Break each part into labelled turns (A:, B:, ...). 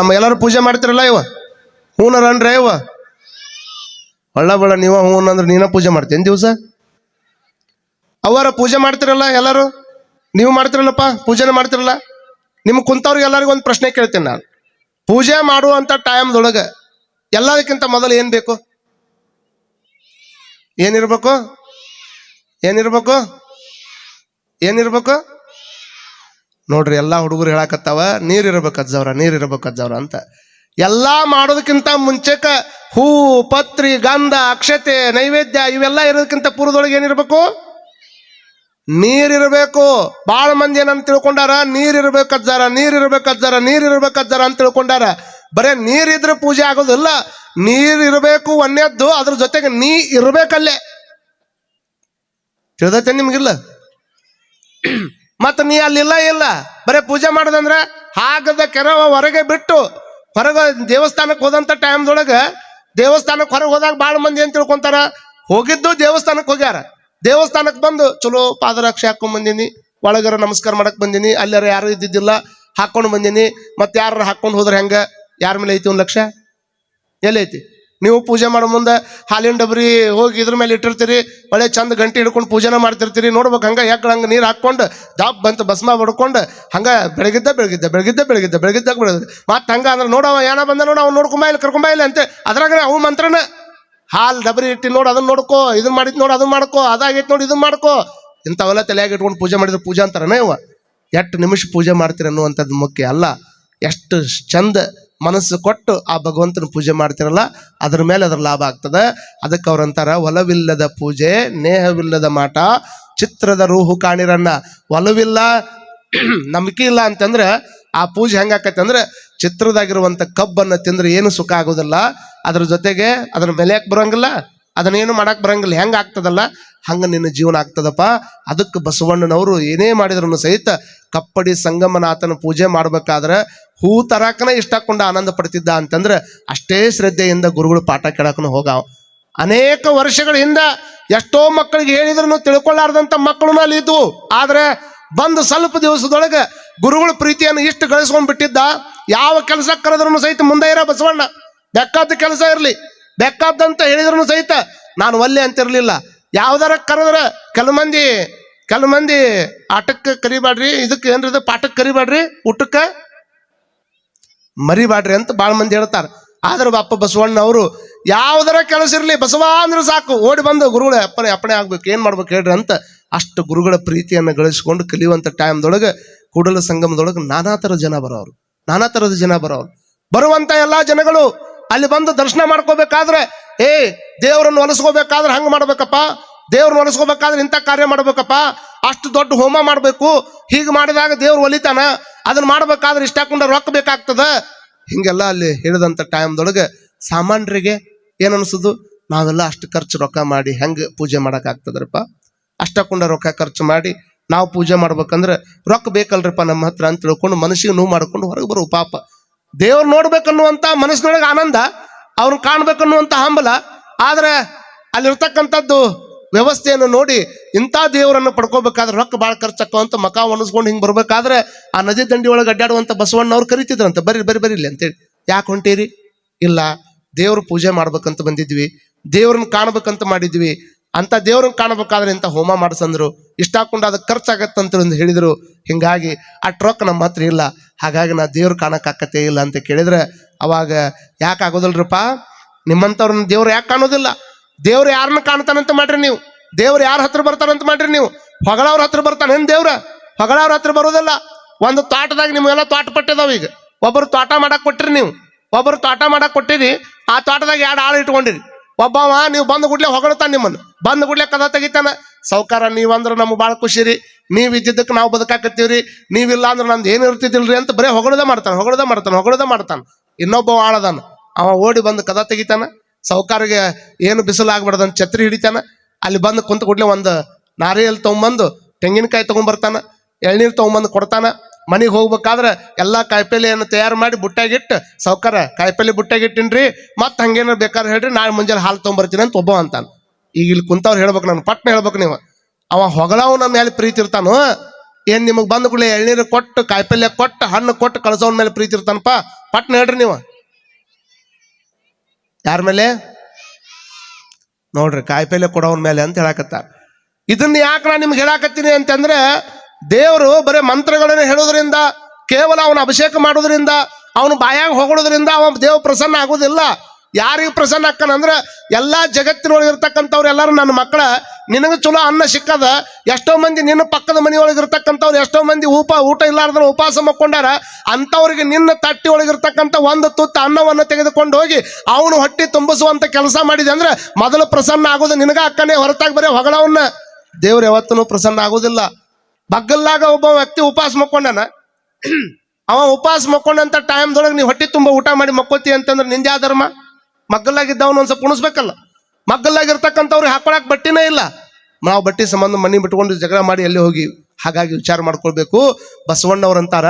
A: ನಮ್ಮ ಎಲ್ಲರೂ ಪೂಜೆ ಮಾಡ್ತಿರಲ್ಲ ಇವ ಹೂನರನ್ರಿ ಇವ ಒಳ್ಳ ಬಳ್ಳ ನೀವ ಹೂನ್ ಅಂದ್ರೆ ನೀನ ಪೂಜೆ ಮಾಡ್ತೇನೆ ದಿವಸ ಅವರ ಪೂಜೆ ಮಾಡ್ತಿರಲ್ಲ ಎಲ್ಲರೂ ನೀವು ಮಾಡ್ತಿರಲ್ಲಪ್ಪ ಪೂಜೆನ ಮಾಡ್ತಿರಲ್ಲ ನಿಮ್ಗೆ ಕುಂತವ್ರಿಗೆ ಎಲ್ಲರಿಗೂ ಒಂದು ಪ್ರಶ್ನೆ ಕೇಳ್ತೇನೆ ನಾನು ಪೂಜೆ ಮಾಡುವಂತ ಟೈಮ್ದೊಳಗೆ ಎಲ್ಲದಕ್ಕಿಂತ ಮೊದಲು ಏನ್ ಬೇಕು ಏನಿರ್ಬೇಕು ಏನಿರ್ಬೇಕು ಏನಿರ್ಬೇಕು ನೋಡ್ರಿ ಎಲ್ಲಾ ಹುಡುಗರು ಹೇಳಕತ್ತಾವ ನೀರಿರ್ಬೇಕು ಅಜ್ಜವ್ರ ಅಂತ ಎಲ್ಲಾ ಮಾಡೋದಕ್ಕಿಂತ ಮುಂಚೆಕ ಹೂ ಪತ್ರಿ ಗಂಧ ಅಕ್ಷತೆ ನೈವೇದ್ಯ ಇವೆಲ್ಲ ಇರೋದಕ್ಕಿಂತ ಪೂರ್ವದೊಳಗೆ ಏನಿರ್ಬೇಕು ನೀರಿರ್ಬೇಕು. ಬಾಳ ಮಂದಿ ಏನಂತ ತಿಳ್ಕೊಂಡಾರ ನೀರಿರ್ಬೇಕು ಅಜ್ಜಾರ ಅಂತ ತಿಳ್ಕೊಂಡಾರ. ಬರೇ ನೀರಿದ್ರೆ ಪೂಜೆ ಆಗೋದಿಲ್ಲ, ನೀರಿರ್ಬೇಕು ಒಂದೇದ್ದು, ಅದ್ರ ಜೊತೆಗೆ ನೀ ಇರ್ಬೇಕಲ್ಲೇ. ತಿಳಿದೈತೆ ನಿಮ್ಗಿಲ್ಲ? ಮತ್ತ ನೀ ಅಲ್ಲಿಲ್ಲ ಇಲ್ಲ ಬರೇ ಪೂಜೆ ಮಾಡೋದಂದ್ರ ಹಾಗದ ಕೆರವ ಹೊರಗೆ ಬಿಟ್ಟು ಹೊರಗೆ ದೇವಸ್ಥಾನಕ್ಕೆ ಹೋದಂತ ಟೈಮ್ದೊಳಗೆ ದೇವಸ್ಥಾನಕ್ಕೆ ಹೊರಗೆ ಹೋದಾಗ ಬಾಳ ಮಂದಿ ಏನ್ ತಿಳ್ಕೊಂತಾರ, ಹೋಗಿದ್ದು ದೇವಸ್ಥಾನಕ್ಕೆ ಹೋಗ್ಯಾರ, ದೇವಸ್ಥಾನಕ್ಕೆ ಬಂದು ಚಲೋ ಪಾದರಕ್ಷೆ ಹಾಕೊಂಡ್ ಬಂದೀನಿ, ಒಳಗರ ನಮಸ್ಕಾರ ಮಾಡಕ್ ಬಂದೀನಿ, ಅಲ್ಲಾರ ಯಾರು ಇದ್ದಿದ್ದಿಲ್ಲ ಹಾಕೊಂಡು ಬಂದೀನಿ, ಮತ್ತೆ ಯಾರು ಹಾಕೊಂಡು ಹೋದ್ರೆ ಹೆಂಗ, ಯಾರ ಮೇಲೆ ಐತಿ ಒಂದು ಲಕ್ಷ ಎಲ್ಲೈತಿ? ನೀವು ಪೂಜೆ ಮಾಡೋ ಮುಂದೆ ಹಾಲಿನ ಡಬ್ರಿ ಹೋಗಿ ಇದ್ರ ಮೇಲೆ ಇಟ್ಟಿರ್ತೀರಿ, ಒಳ್ಳೆ ಚಂದ ಗಂಟೆ ಹಿಡ್ಕೊಂಡು ಪೂಜೆನ ಮಾಡ್ತಿರ್ತೀರಿ. ನೋಡ್ಬೇಕು ಹಂಗ ಯಾಕೆ ಹಂಗೆ ನೀರು ಹಾಕೊಂಡು ಜಾಬ್ ಬಂತು ಭಸ್ಮ ಬಡ್ಕೊಂಡು ಹಂಗ ಬೆಳಗಿದ್ದ ಮತ್ತೆ ಹಂಗ ಅಂದ್ರೆ ನೋಡವ ಏನ ಬಂದ ನೋಡ ಅವ್ನು ನೋಡ್ಕೊಂಬ ಇಲ್ಲ ಕರ್ಕೊಂಬ ಇಲ್ಲ ಅಂತ ಅದ್ರಾಗ ಅವು ಮಂತ್ರನ ಹಾಲು ಡಬ್ರಿ ಇಟ್ಟಿ ನೋಡು ಅದನ್ನ ನೋಡ್ಕೋ, ಇದನ್ನ ಮಾಡಿದ್ ನೋಡು ಅದನ್ನ ಮಾಡ್ಕೋ, ಅದಾಗೈತೆ ನೋಡಿ ಇದನ್ನ ಮಾಡ್ಕೋ, ಇಂಥವೆಲ್ಲ ತಲೆಯಾಗಿ ಇಟ್ಕೊಂಡು ಪೂಜೆ ಮಾಡಿದ್ರೆ ಪೂಜೆ ಅಂತಾರನ ಇವ? ಎಷ್ಟು ನಿಮಿಷ ಪೂಜೆ ಮಾಡ್ತೀರ ಅನ್ನುವಂಥದ್ದು ಮುಖ್ಯ ಅಲ್ಲ, ಎಷ್ಟು ಚಂದ ಮನಸ್ಸು ಕೊಟ್ಟು ಆ ಭಗವಂತನ ಪೂಜೆ ಮಾಡ್ತಿರಲ್ಲ ಅದ್ರ ಮೇಲೆ ಅದ್ರ ಲಾಭ ಆಗ್ತದೆ. ಅದಕ್ಕೆ ಅವ್ರಂತಾರ, ಒಲವಿಲ್ಲದ ಪೂಜೆ ನೇಹವಿಲ್ಲದ ಮಾಟ, ಚಿತ್ರದ ರೂಹು ಕಾಣಿರನ್ನ. ಒಲವಿಲ್ಲ ನಂಬಿಕೆ ಇಲ್ಲ ಅಂತಂದ್ರೆ ಆ ಪೂಜೆ ಹೆಂಗಾಕೈತೆ ಅಂದ್ರೆ ಚಿತ್ರದಾಗಿರುವಂತ ಕಬ್ಬನ್ನ ತಿಂದ್ರೆ ಏನು ಸುಖ ಆಗೋದಿಲ್ಲ, ಅದ್ರ ಜೊತೆಗೆ ಅದನ್ನ ಬೆಲೆಯಕ್ ಬರಂಗಿಲ್ಲ, ಅದನ್ನೇನು ಮಾಡಕ್ ಬರಂಗಿಲ್ಲ. ಹೆಂಗ ಆಗ್ತದಲ್ಲ ಹಂಗ ನಿನ್ನ ಜೀವನ ಆಗ್ತದಪ್ಪ. ಅದಕ್ಕೆ ಬಸವಣ್ಣನವರು ಏನೇ ಮಾಡಿದ್ರು ಸಹಿತ ಕಪ್ಪಡಿ ಸಂಗಮನಾಥನ ಪೂಜೆ ಮಾಡ್ಬೇಕಾದ್ರೆ ಹೂ ತರಾಕನ ಇಷ್ಟಕೊಂಡ ಆನಂದ ಪಡ್ತಿದ್ದ ಅಂತಂದ್ರೆ ಅಷ್ಟೇ ಶ್ರದ್ಧೆಯಿಂದ ಗುರುಗಳು ಪಾಠ ಕೇಳಕ್ಕನು ಹೋಗಾವ. ಅನೇಕ ವರ್ಷಗಳ ಹಿಂದ ಎಷ್ಟೋ ಮಕ್ಕಳಿಗೆ ಹೇಳಿದ್ರು ತಿಳ್ಕೊಳ್ಳಾರ್ದಂತ ಮಕ್ಕಳು ಅಲ್ಲಿ ಇದ್ವು. ಆದ್ರೆ ಬಂದು ಸ್ವಲ್ಪ ದಿವಸದೊಳಗೆ ಗುರುಗಳ ಪ್ರೀತಿಯನ್ನು ಇಷ್ಟು ಗಳಿಸ್ಕೊಂಡ್ಬಿಟ್ಟಿದ್ದ. ಯಾವ ಕೆಲಸ ಕರೆದ್ರು ಸಹಿತ ಮುಂದೆ ಇರೋ ಬಸವಣ್ಣ, ಬೆಕ್ಕಾದ ಕೆಲಸ ಇರಲಿ ಬೆಕ್ಕಾದಂತ ಹೇಳಿದ್ರು ಸಹಿತ ನಾನು ಒಲ್ಲೆ ಅಂತಿರ್ಲಿಲ್ಲ. ಯಾವ್ದಾರ ಕರೆದ್ರ ಕೆಲ ಮಂದಿ ಆಟಕ್ಕೆ ಕರಿಬೇಡ್ರಿ, ಇದಕ್ಕೆ ಏನ್ರಿ ಪಾಠಕ್ಕೆ ಕರಿಬೇಡ್ರಿ, ಊಟಕ್ಕೆ ಮರಿಬೇಡ್ರಿ ಅಂತ ಬಾಳ ಮಂದಿ ಹೇಳ್ತಾರ. ಆದ್ರೆ ಬಾಪ ಬಸವಣ್ಣ ಅವರು ಯಾವ್ದಾರ ಕೆಲಸ ಇರ್ಲಿ ಬಸವ ಅಂದ್ರೆ ಸಾಕು ಓಡಿ ಬಂದು ಗುರುಗಳೇ ಅಪ್ಪಣೆ ಆಗ್ಬೇಕು, ಏನ್ ಮಾಡ್ಬೇಕು ಹೇಳ್ರಿ ಅಂತ ಅಷ್ಟು ಗುರುಗಳ ಪ್ರೀತಿಯನ್ನು ಗಳಿಸ್ಕೊಂಡು ಕಲಿಯುವಂತ ಟೈಮ್ದೊಳಗೆ ಕೂಡಲ ಸಂಗಮದೊಳಗೆ ನಾನಾ ತರದ ಜನ ಬರೋರು. ಬರುವಂತ ಎಲ್ಲಾ ಜನಗಳು ಅಲ್ಲಿ ಬಂದು ದರ್ಶನ ಮಾಡ್ಕೋಬೇಕಾದ್ರೆ ದೇವರನ್ನು ಹೊಲಿಸ್ಕೋಬೇಕಾದ್ರೆ ಹಂಗ ಮಾಡ್ಬೇಕಪ್ಪ, ದೇವ್ರನ್ನ ಹೊಲಿಸ್ಕೋಬೇಕಾದ್ರೆ ಇಂಥ ಕಾರ್ಯ ಮಾಡ್ಬೇಕಪ್ಪ, ಅಷ್ಟು ದೊಡ್ಡ ಹೋಮ ಮಾಡ್ಬೇಕು, ಹೀಗೆ ಮಾಡಿದಾಗ ದೇವ್ರು ಒಲಿತಾನ, ಅದನ್ನ ಮಾಡ್ಬೇಕಾದ್ರೆ ಇಷ್ಟಾಕೊಂಡ ರೊಕ್ಕ ಬೇಕಾಗ್ತದ. ಹಿಂಗೆಲ್ಲ ಅಲ್ಲಿ ಹೇಳಿದಂತ ಟೈಮ್ದೊಳಗೆ ಸಾಮಾನ್ಯರಿಗೆ ಏನ್ ಅನ್ಸುದು, ನಾವೆಲ್ಲ ಅಷ್ಟು ಖರ್ಚು ರೊಕ್ಕ ಮಾಡಿ ಹೆಂಗೆ ಪೂಜೆ ಮಾಡಕ್ ಆಗ್ತದ್ರಪ್ಪ, ಅಷ್ಟಕೊಂಡ ರೊಕ್ಕ ಖರ್ಚು ಮಾಡಿ ನಾವು ಪೂಜೆ ಮಾಡ್ಬೇಕಂದ್ರೆ ರೊಕ್ಕ ಬೇಕಲ್ರಿಪ್ಪ ನಮ್ಮ ಹತ್ರ ಅಂತ ತಿಳ್ಕೊಂಡು ಮನಸ್ಸಿಗೆ ನೋವು ಮಾಡ್ಕೊಂಡು ಹೊರಗೆ ಬರುವ ಪಾಪ. ದೇವ್ರು ನೋಡ್ಬೇಕನ್ನುವಂತ ಮನಸ್ಸಿನೊಳಗೆ ಆನಂದ, ಅವ್ರನ್ನ ಕಾಣ್ಬೇಕನ್ನುವಂತ ಹಂಬಲ, ಆದ್ರೆ ಅಲ್ಲಿರ್ತಕ್ಕಂಥದ್ದು ವ್ಯವಸ್ಥೆಯನ್ನು ನೋಡಿ ಇಂಥ ದೇವರನ್ನು ಪಡ್ಕೋಬೇಕಾದ್ರೆ ರೊಕ್ಕ ಭಾಳ ಖರ್ಚಕ್ಕ ಅಂತ ಮಕ ಒಣಸ್ಕೊಂಡು ಹಿಂಗೆ ಬರ್ಬೇಕಾದ್ರೆ ಆ ನದಿ ದಂಡಿ ಒಳಗೆ ಅಡ್ಡಾಡುವಂಥ ಬಸವಣ್ಣ ಅವ್ರು ಕರಿತಿದ್ರಂತೆ, ಬರ್ರಿ ಇಲ್ಲಿ ಅಂತೇಳಿ. ಯಾಕೆ ಹೊಂಟೀರಿ? ಇಲ್ಲ ದೇವ್ರ ಪೂಜೆ ಮಾಡ್ಬೇಕಂತ ಬಂದಿದ್ವಿ, ದೇವ್ರನ್ನ ಕಾಣ್ಬೇಕಂತ ಮಾಡಿದ್ವಿ, ಅಂತ ದೇವ್ರನ್ನ ಕಾಣಬೇಕಾದ್ರೆ ಇಂಥ ಹೋಮ ಮಾಡಿಸಂದ್ರು, ಇಷ್ಟ ಹಾಕೊಂಡು ಅದಕ್ಕೆ ಖರ್ಚಾಗತ್ತಂತ ಹೇಳಿದ್ರು. ಹಿಂಗಾಗಿ ಆ ರೊಕ್ಕ ನಮ್ಮ ಹತ್ರ ಇಲ್ಲ, ಹಾಗಾಗಿ ನಾ ದೇವ್ರು ಕಾಣಕ್ಕಾಕತ್ತೇ ಇಲ್ಲ ಅಂತ ಕೇಳಿದ್ರೆ ಅವಾಗ ಯಾಕೆ ಆಗೋದಿಲ್ರಪ್ಪ, ನಿಮ್ಮಂಥವ್ರನ್ನ ದೇವ್ರು ಯಾಕೆ ಕಾಣೋದಿಲ್ಲ? ದೇವ್ರು ಯಾರನ್ನ ಕಾಣ್ತಾನಂತ ಮಾಡ್ರಿ ನೀವು? ದೇವ್ರು ಯಾರ ಹತ್ರ ಬರ್ತಾನಂತ ಮಾಡ್ರಿ ನೀವು? ಹೊಗಳವ್ರ ಹತ್ರ ಬರ್ತಾನೆ ಏನ್ ದೇವ್ರ? ಹೊಗಳವ್ರ ಹತ್ರ ಬರೋದಿಲ್ಲ. ಒಂದು ತೋಟದಾಗ ನಿಮ್ಗೆಲ್ಲ ತೋಟ ಪಟ್ಟಿದಾವ. ಈಗ ಒಬ್ಬರು ತೋಟ ಮಾಡಕ್ ಕೊಟ್ಟಿರಿ, ನೀವು ಒಬ್ಬರು ತೋಟ ಮಾಡಕ್ ಕೊಟ್ಟಿರಿ, ಆ ತೋಟದಾಗ 2 ಆಳು ಇಟ್ಕೊಂಡಿರಿ. ಒಬ್ಬವ ನೀವು ಬಂದು ಗುಡ್ಲೆ ಹೊಗಳ್ತಾನ, ನಿಮ್ಮನ್ನು ಬಂದು ಗುಡ್ಲೆ ಕದ ತೆಗಿತಾನ, ಸೌಕಾರ ನೀವಂದ್ರೆ ನಮ್ಗೆ ಭಾಳ ಖುಷಿ ರೀ, ನೀವ್ ಇದ್ದಿದ್ದಕ್ಕೆ ನಾವು ಬದುಕಾಕತ್ತೀವ್ರಿ, ನೀವಿಲ್ಲ ಅಂದ್ರೆ ನಂದು ಏನು ಇರ್ತಿದ್ದಿಲ್ರಿ ಅಂತ ಬರೀ ಹೊಗಳದ ಮಾಡ್ತಾನ. ಇನ್ನೊಬ್ಬ ಆಳದಾನ, ಅವ ಓಡಿ ಬಂದು ಕದ ತೆಗಿತಾನ, ಸೌಕಾರಿಗೆ ಏನು ಬಿಸಿಲು ಆಗ್ಬಾರ್ದಂತ ಛತ್ರಿ ಹಿಡಿತಾನ, ಅಲ್ಲಿ ಬಂದು ಕುಂತ ಕೂಡಲೇ ಒಂದು ನಾರಿಯಲ್ಲಿ ತೊಗೊಂಬಂದು ತೆಂಗಿನಕಾಯಿ ತೊಗೊಂಬರ್ತಾನ, ಎಳ್ನೀರು ತೊಗೊಂಬಂದು ಕೊಡ್ತಾನ. ಮನೆಗೆ ಹೋಗ್ಬೇಕಾದ್ರೆ ಎಲ್ಲಾ ಕಾಯಿಪಲ್ಲೆಯನ್ನು ತಯಾರು ಮಾಡಿ ಬುಟ್ಟಾಗಿಟ್ಟು, ಸೌಕಾರ ಕಾಯಿಪಲ್ಲೆ ಬುಟ್ಟಾಗಿಟ್ಟಿನ್ರಿ, ಮತ್ತೆ ಹಂಗೇನಾರು ಬೇಕಾದ್ರೆ ಹೇಳ್ರಿ, ನಾಳೆ ಮುಂಜಾನೆ ಹಾಲು ತೊಗೊಂಬರ್ತೀನಿ ಅಂತ ಒಬ್ಬ ಅಂತಾನ. ಈಗ ಇಲ್ಲಿ ಕುಂತವ್ರು ಹೇಳ್ಬೇಕು, ನಾನು ಪಟ್ನ ಹೇಳ್ಬೇಕು, ನೀವು ಅವ ಹೊಗಳವ್ ನಮ್ಮ ಮೇಲೆ ಪ್ರೀತಿ ಇರ್ತಾನು ಏನ್? ನಿಮಗೆ ಬಂದ ಕೂಡಲೇ ಎಳ್ನೀರು ಕೊಟ್ಟು ಕಾಯಿಪಲ್ಲೆ ಕೊಟ್ಟು ಹಣ್ಣು ಕೊಟ್ಟು ಕಳ್ಸೋನ್ ಮೇಲೆ ಪ್ರೀತಿ ಇರ್ತಾನಪ್ಪ? ಪಟ್ನ ಹೇಳ್ರಿ ನೀವು. ಯಾರ ಮೇಲೆ? ನೋಡ್ರಿ, ಕಾಯಿಪಲ್ಲೆ ಕೊಡೋನ್ ಮೇಲೆ ಅಂತ ಹೇಳಕತ್ತಾರ. ಇದನ್ನ ಯಾಕೆ ನಾನು ನಿಮ್ಗೆ ಹೇಳಾಕತ್ತೀನಿ ಅಂತಂದ್ರೆ, ದೇವರು ಬರೀ ಮಂತ್ರಗಳನ್ನು ಹೇಳೋದ್ರಿಂದ, ಕೇವಲ ಅವನ ಅಭಿಷೇಕ ಮಾಡೋದ್ರಿಂದ, ಅವನು ಬಾಯಾಗ ಹೊಗಳೋದ್ರಿಂದ ಅವ ದೇವ ಪ್ರಸನ್ನ ಆಗೋದಿಲ್ಲ. ಯಾರಿಗೆ ಪ್ರಸನ್ನ ಆಕ್ಕನಂದ್ರೆ, ಎಲ್ಲಾ ಜಗತ್ತಿನೊಳಗಿರ್ತಕ್ಕಂಥವ್ರು ಎಲ್ಲರೂ ನನ್ನ ಮಕ್ಕಳ, ನಿನಗೆ ಚಲೋ ಅನ್ನ ಸಿಕ್ಕದ. ಎಷ್ಟೋ ಮಂದಿ ನಿನ್ನ ಪಕ್ಕದ ಮನೆಯೊಳಗಿರ್ತಕ್ಕಂಥವ್ರು ಎಷ್ಟೋ ಮಂದಿ ಊಟ ಇಲ್ಲಾರ್ದ್ರೆ ಉಪವಾಸ ಮಕ್ಕೊಂಡಾರ. ಅಂಥವ್ರಿಗೆ ನಿನ್ನ ತಟ್ಟಿ ಒಳಗಿರ್ತಕ್ಕಂಥ ಒಂದು ತುತ್ತ ಅನ್ನವನ್ನು ತೆಗೆದುಕೊಂಡು ಹೋಗಿ ಅವನು ಹೊಟ್ಟಿ ತುಂಬಿಸುವಂತ ಕೆಲಸ ಮಾಡಿದೆ ಅಂದ್ರೆ ಮೊದಲು ಪ್ರಸನ್ನ ಆಗೋದು ನಿನಗ ಅಕ್ಕನೇ, ಹೊರತಾಗಿ ಬರೀ ಹೊಗಳವನ್ನ ದೇವ್ರು ಯಾವತ್ತೂ ಪ್ರಸನ್ನ ಆಗೋದಿಲ್ಲ. ಬಗ್ಗಲ್ಲಾಗ ಒಬ್ಬ ವ್ಯಕ್ತಿ ಉಪವಾಸ ಮಕ್ಕೊಂಡನ, ಅವ ಉಪವಾಸ ಮಕ್ಕೊಂಡಂತ ಟೈಮ್ದೊಳಗೆ ನೀವು ಹೊಟ್ಟಿ ತುಂಬ ಊಟ ಮಾಡಿ ಮಕ್ಕೋತಿ ಅಂತಂದ್ರೆ ನಿಂದ ಯಾವ ಧರ್ಮ? ಮಗ್ಗಲ್ಲಾಗಿದ್ದವನು ಒಂದ್ ಸ್ವಲ್ಪ ಉಣಿಸ್ಬೇಕಲ್ಲ. ಮಗ್ಗಲ್ಲಾಗಿರ್ತಕ್ಕಂಥವ್ರಿಗೆ ಹಾಕೊಳಕ್ ಬಟ್ಟಿನೇ ಇಲ್ಲ. ನಾವು ಬಟ್ಟಿ ಸಂಬಂಧ ಮನೆ ಬಿಟ್ಕೊಂಡು ಜಗಳ ಮಾಡಿ ಎಲ್ಲಿ ಹೋಗಿ. ಹಾಗಾಗಿ ವಿಚಾರ ಮಾಡ್ಕೊಳ್ಬೇಕು. ಬಸವಣ್ಣವ್ರಂತಾರ,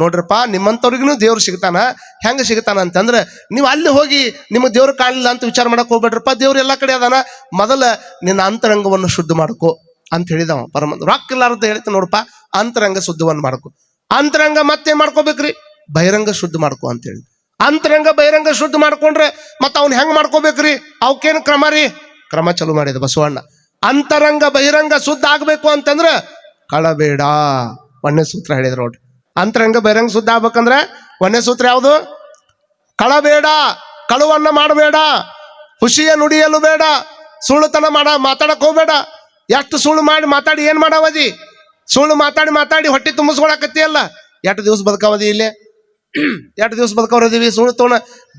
A: ನೋಡ್ರಪ್ಪ, ನಿಮ್ಮಂಥವ್ರಿಗೂ ದೇವ್ರು ಸಿಗ್ತಾನ. ಹೆಂಗೆ ಸಿಗ್ತಾನ ಅಂತಂದ್ರೆ, ನೀವು ಅಲ್ಲಿ ಹೋಗಿ ನಿಮಗೆ ದೇವ್ರು ಕಾಣಲಿಲ್ಲ ಅಂತ ವಿಚಾರ ಮಾಡಕ್ ಹೋಗ್ಬೇಡ್ರಪ್ಪ. ದೇವ್ರು ಎಲ್ಲ ಕಡೆ ಅದಾನ. ಮೊದಲ ನಿನ್ನ ಅಂತರಂಗವನ್ನು ಶುದ್ಧ ಮಾಡ್ಕೋ ಅಂತ ಹೇಳಿದವ ಪರಮ. ರೊಕ್ಕ ಇಲ್ಲಾರ್ದ ಹೇಳ್ತ ನೋಡಪ್ಪ, ಅಂತರಂಗ ಶುದ್ಧವನ್ನು ಮಾಡ್ಕೊ. ಅಂತರಂಗ ಮತ್ತೇನ್ ಮಾಡ್ಕೋಬೇಕ್ರಿ? ಬಹಿರಂಗ ಶುದ್ಧ ಮಾಡ್ಕೊ ಅಂತ ಹೇಳಿ. ಅಂತರಂಗ ಬಹಿರಂಗ ಶುದ್ಧ ಮಾಡ್ಕೊಂಡ್ರೆ ಮತ್ತ ಅವ್ನ ಹೆಂಗ್ ಮಾಡ್ಕೋಬೇಕ್ರಿ? ಅವಕ್ಕೇನು ಕ್ರಮ ರೀ? ಕ್ರಮ ಚಲೋ ಮಾಡಿದ ಬಸವಣ್ಣ. ಅಂತರಂಗ ಬಹಿರಂಗ ಶುದ್ಧ ಆಗ್ಬೇಕು ಅಂತಂದ್ರ ಕಳಬೇಡ, ಒಂದೇ ಸೂತ್ರ ಹೇಳಿದ್ರು ನೋಡ್ರಿ. ಅಂತರಂಗ ಬಹಿರಂಗ ಶುದ್ಧ ಆಗ್ಬೇಕಂದ್ರೆ ಒಂದೇ ಸೂತ್ರ ಯಾವುದು? ಕಳಬೇಡ, ಕಳುವನ್ನ ಮಾಡಬೇಡ, ಖುಷಿಯ ನುಡಿಯಲು ಬೇಡ, ಸುಳ್ಳುತನ ಮಾತಾಡಕ್ ಹೋಗ್ಬೇಡ. ಎಷ್ಟು ಸುಳ್ಳು ಮಾಡಿ ಮಾತಾಡಿ ಏನ್ ಮಾಡಾವದಿ? ಸುಳ್ಳು ಮಾತಾಡಿ ಹೊಟ್ಟೆ ತುಂಬಿಸ್ಕೊಳಕತ್ತಿಯಲ್ಲ. ಎಷ್ಟು ದಿವಸ ಬದುಕಾವದಿ ಇಲ್ಲಿ? ಎಷ್ಟು ದಿವಸ ಬದುಕವ್ರದೀವಿ? ಸುಳ್ಳು ತೋಣ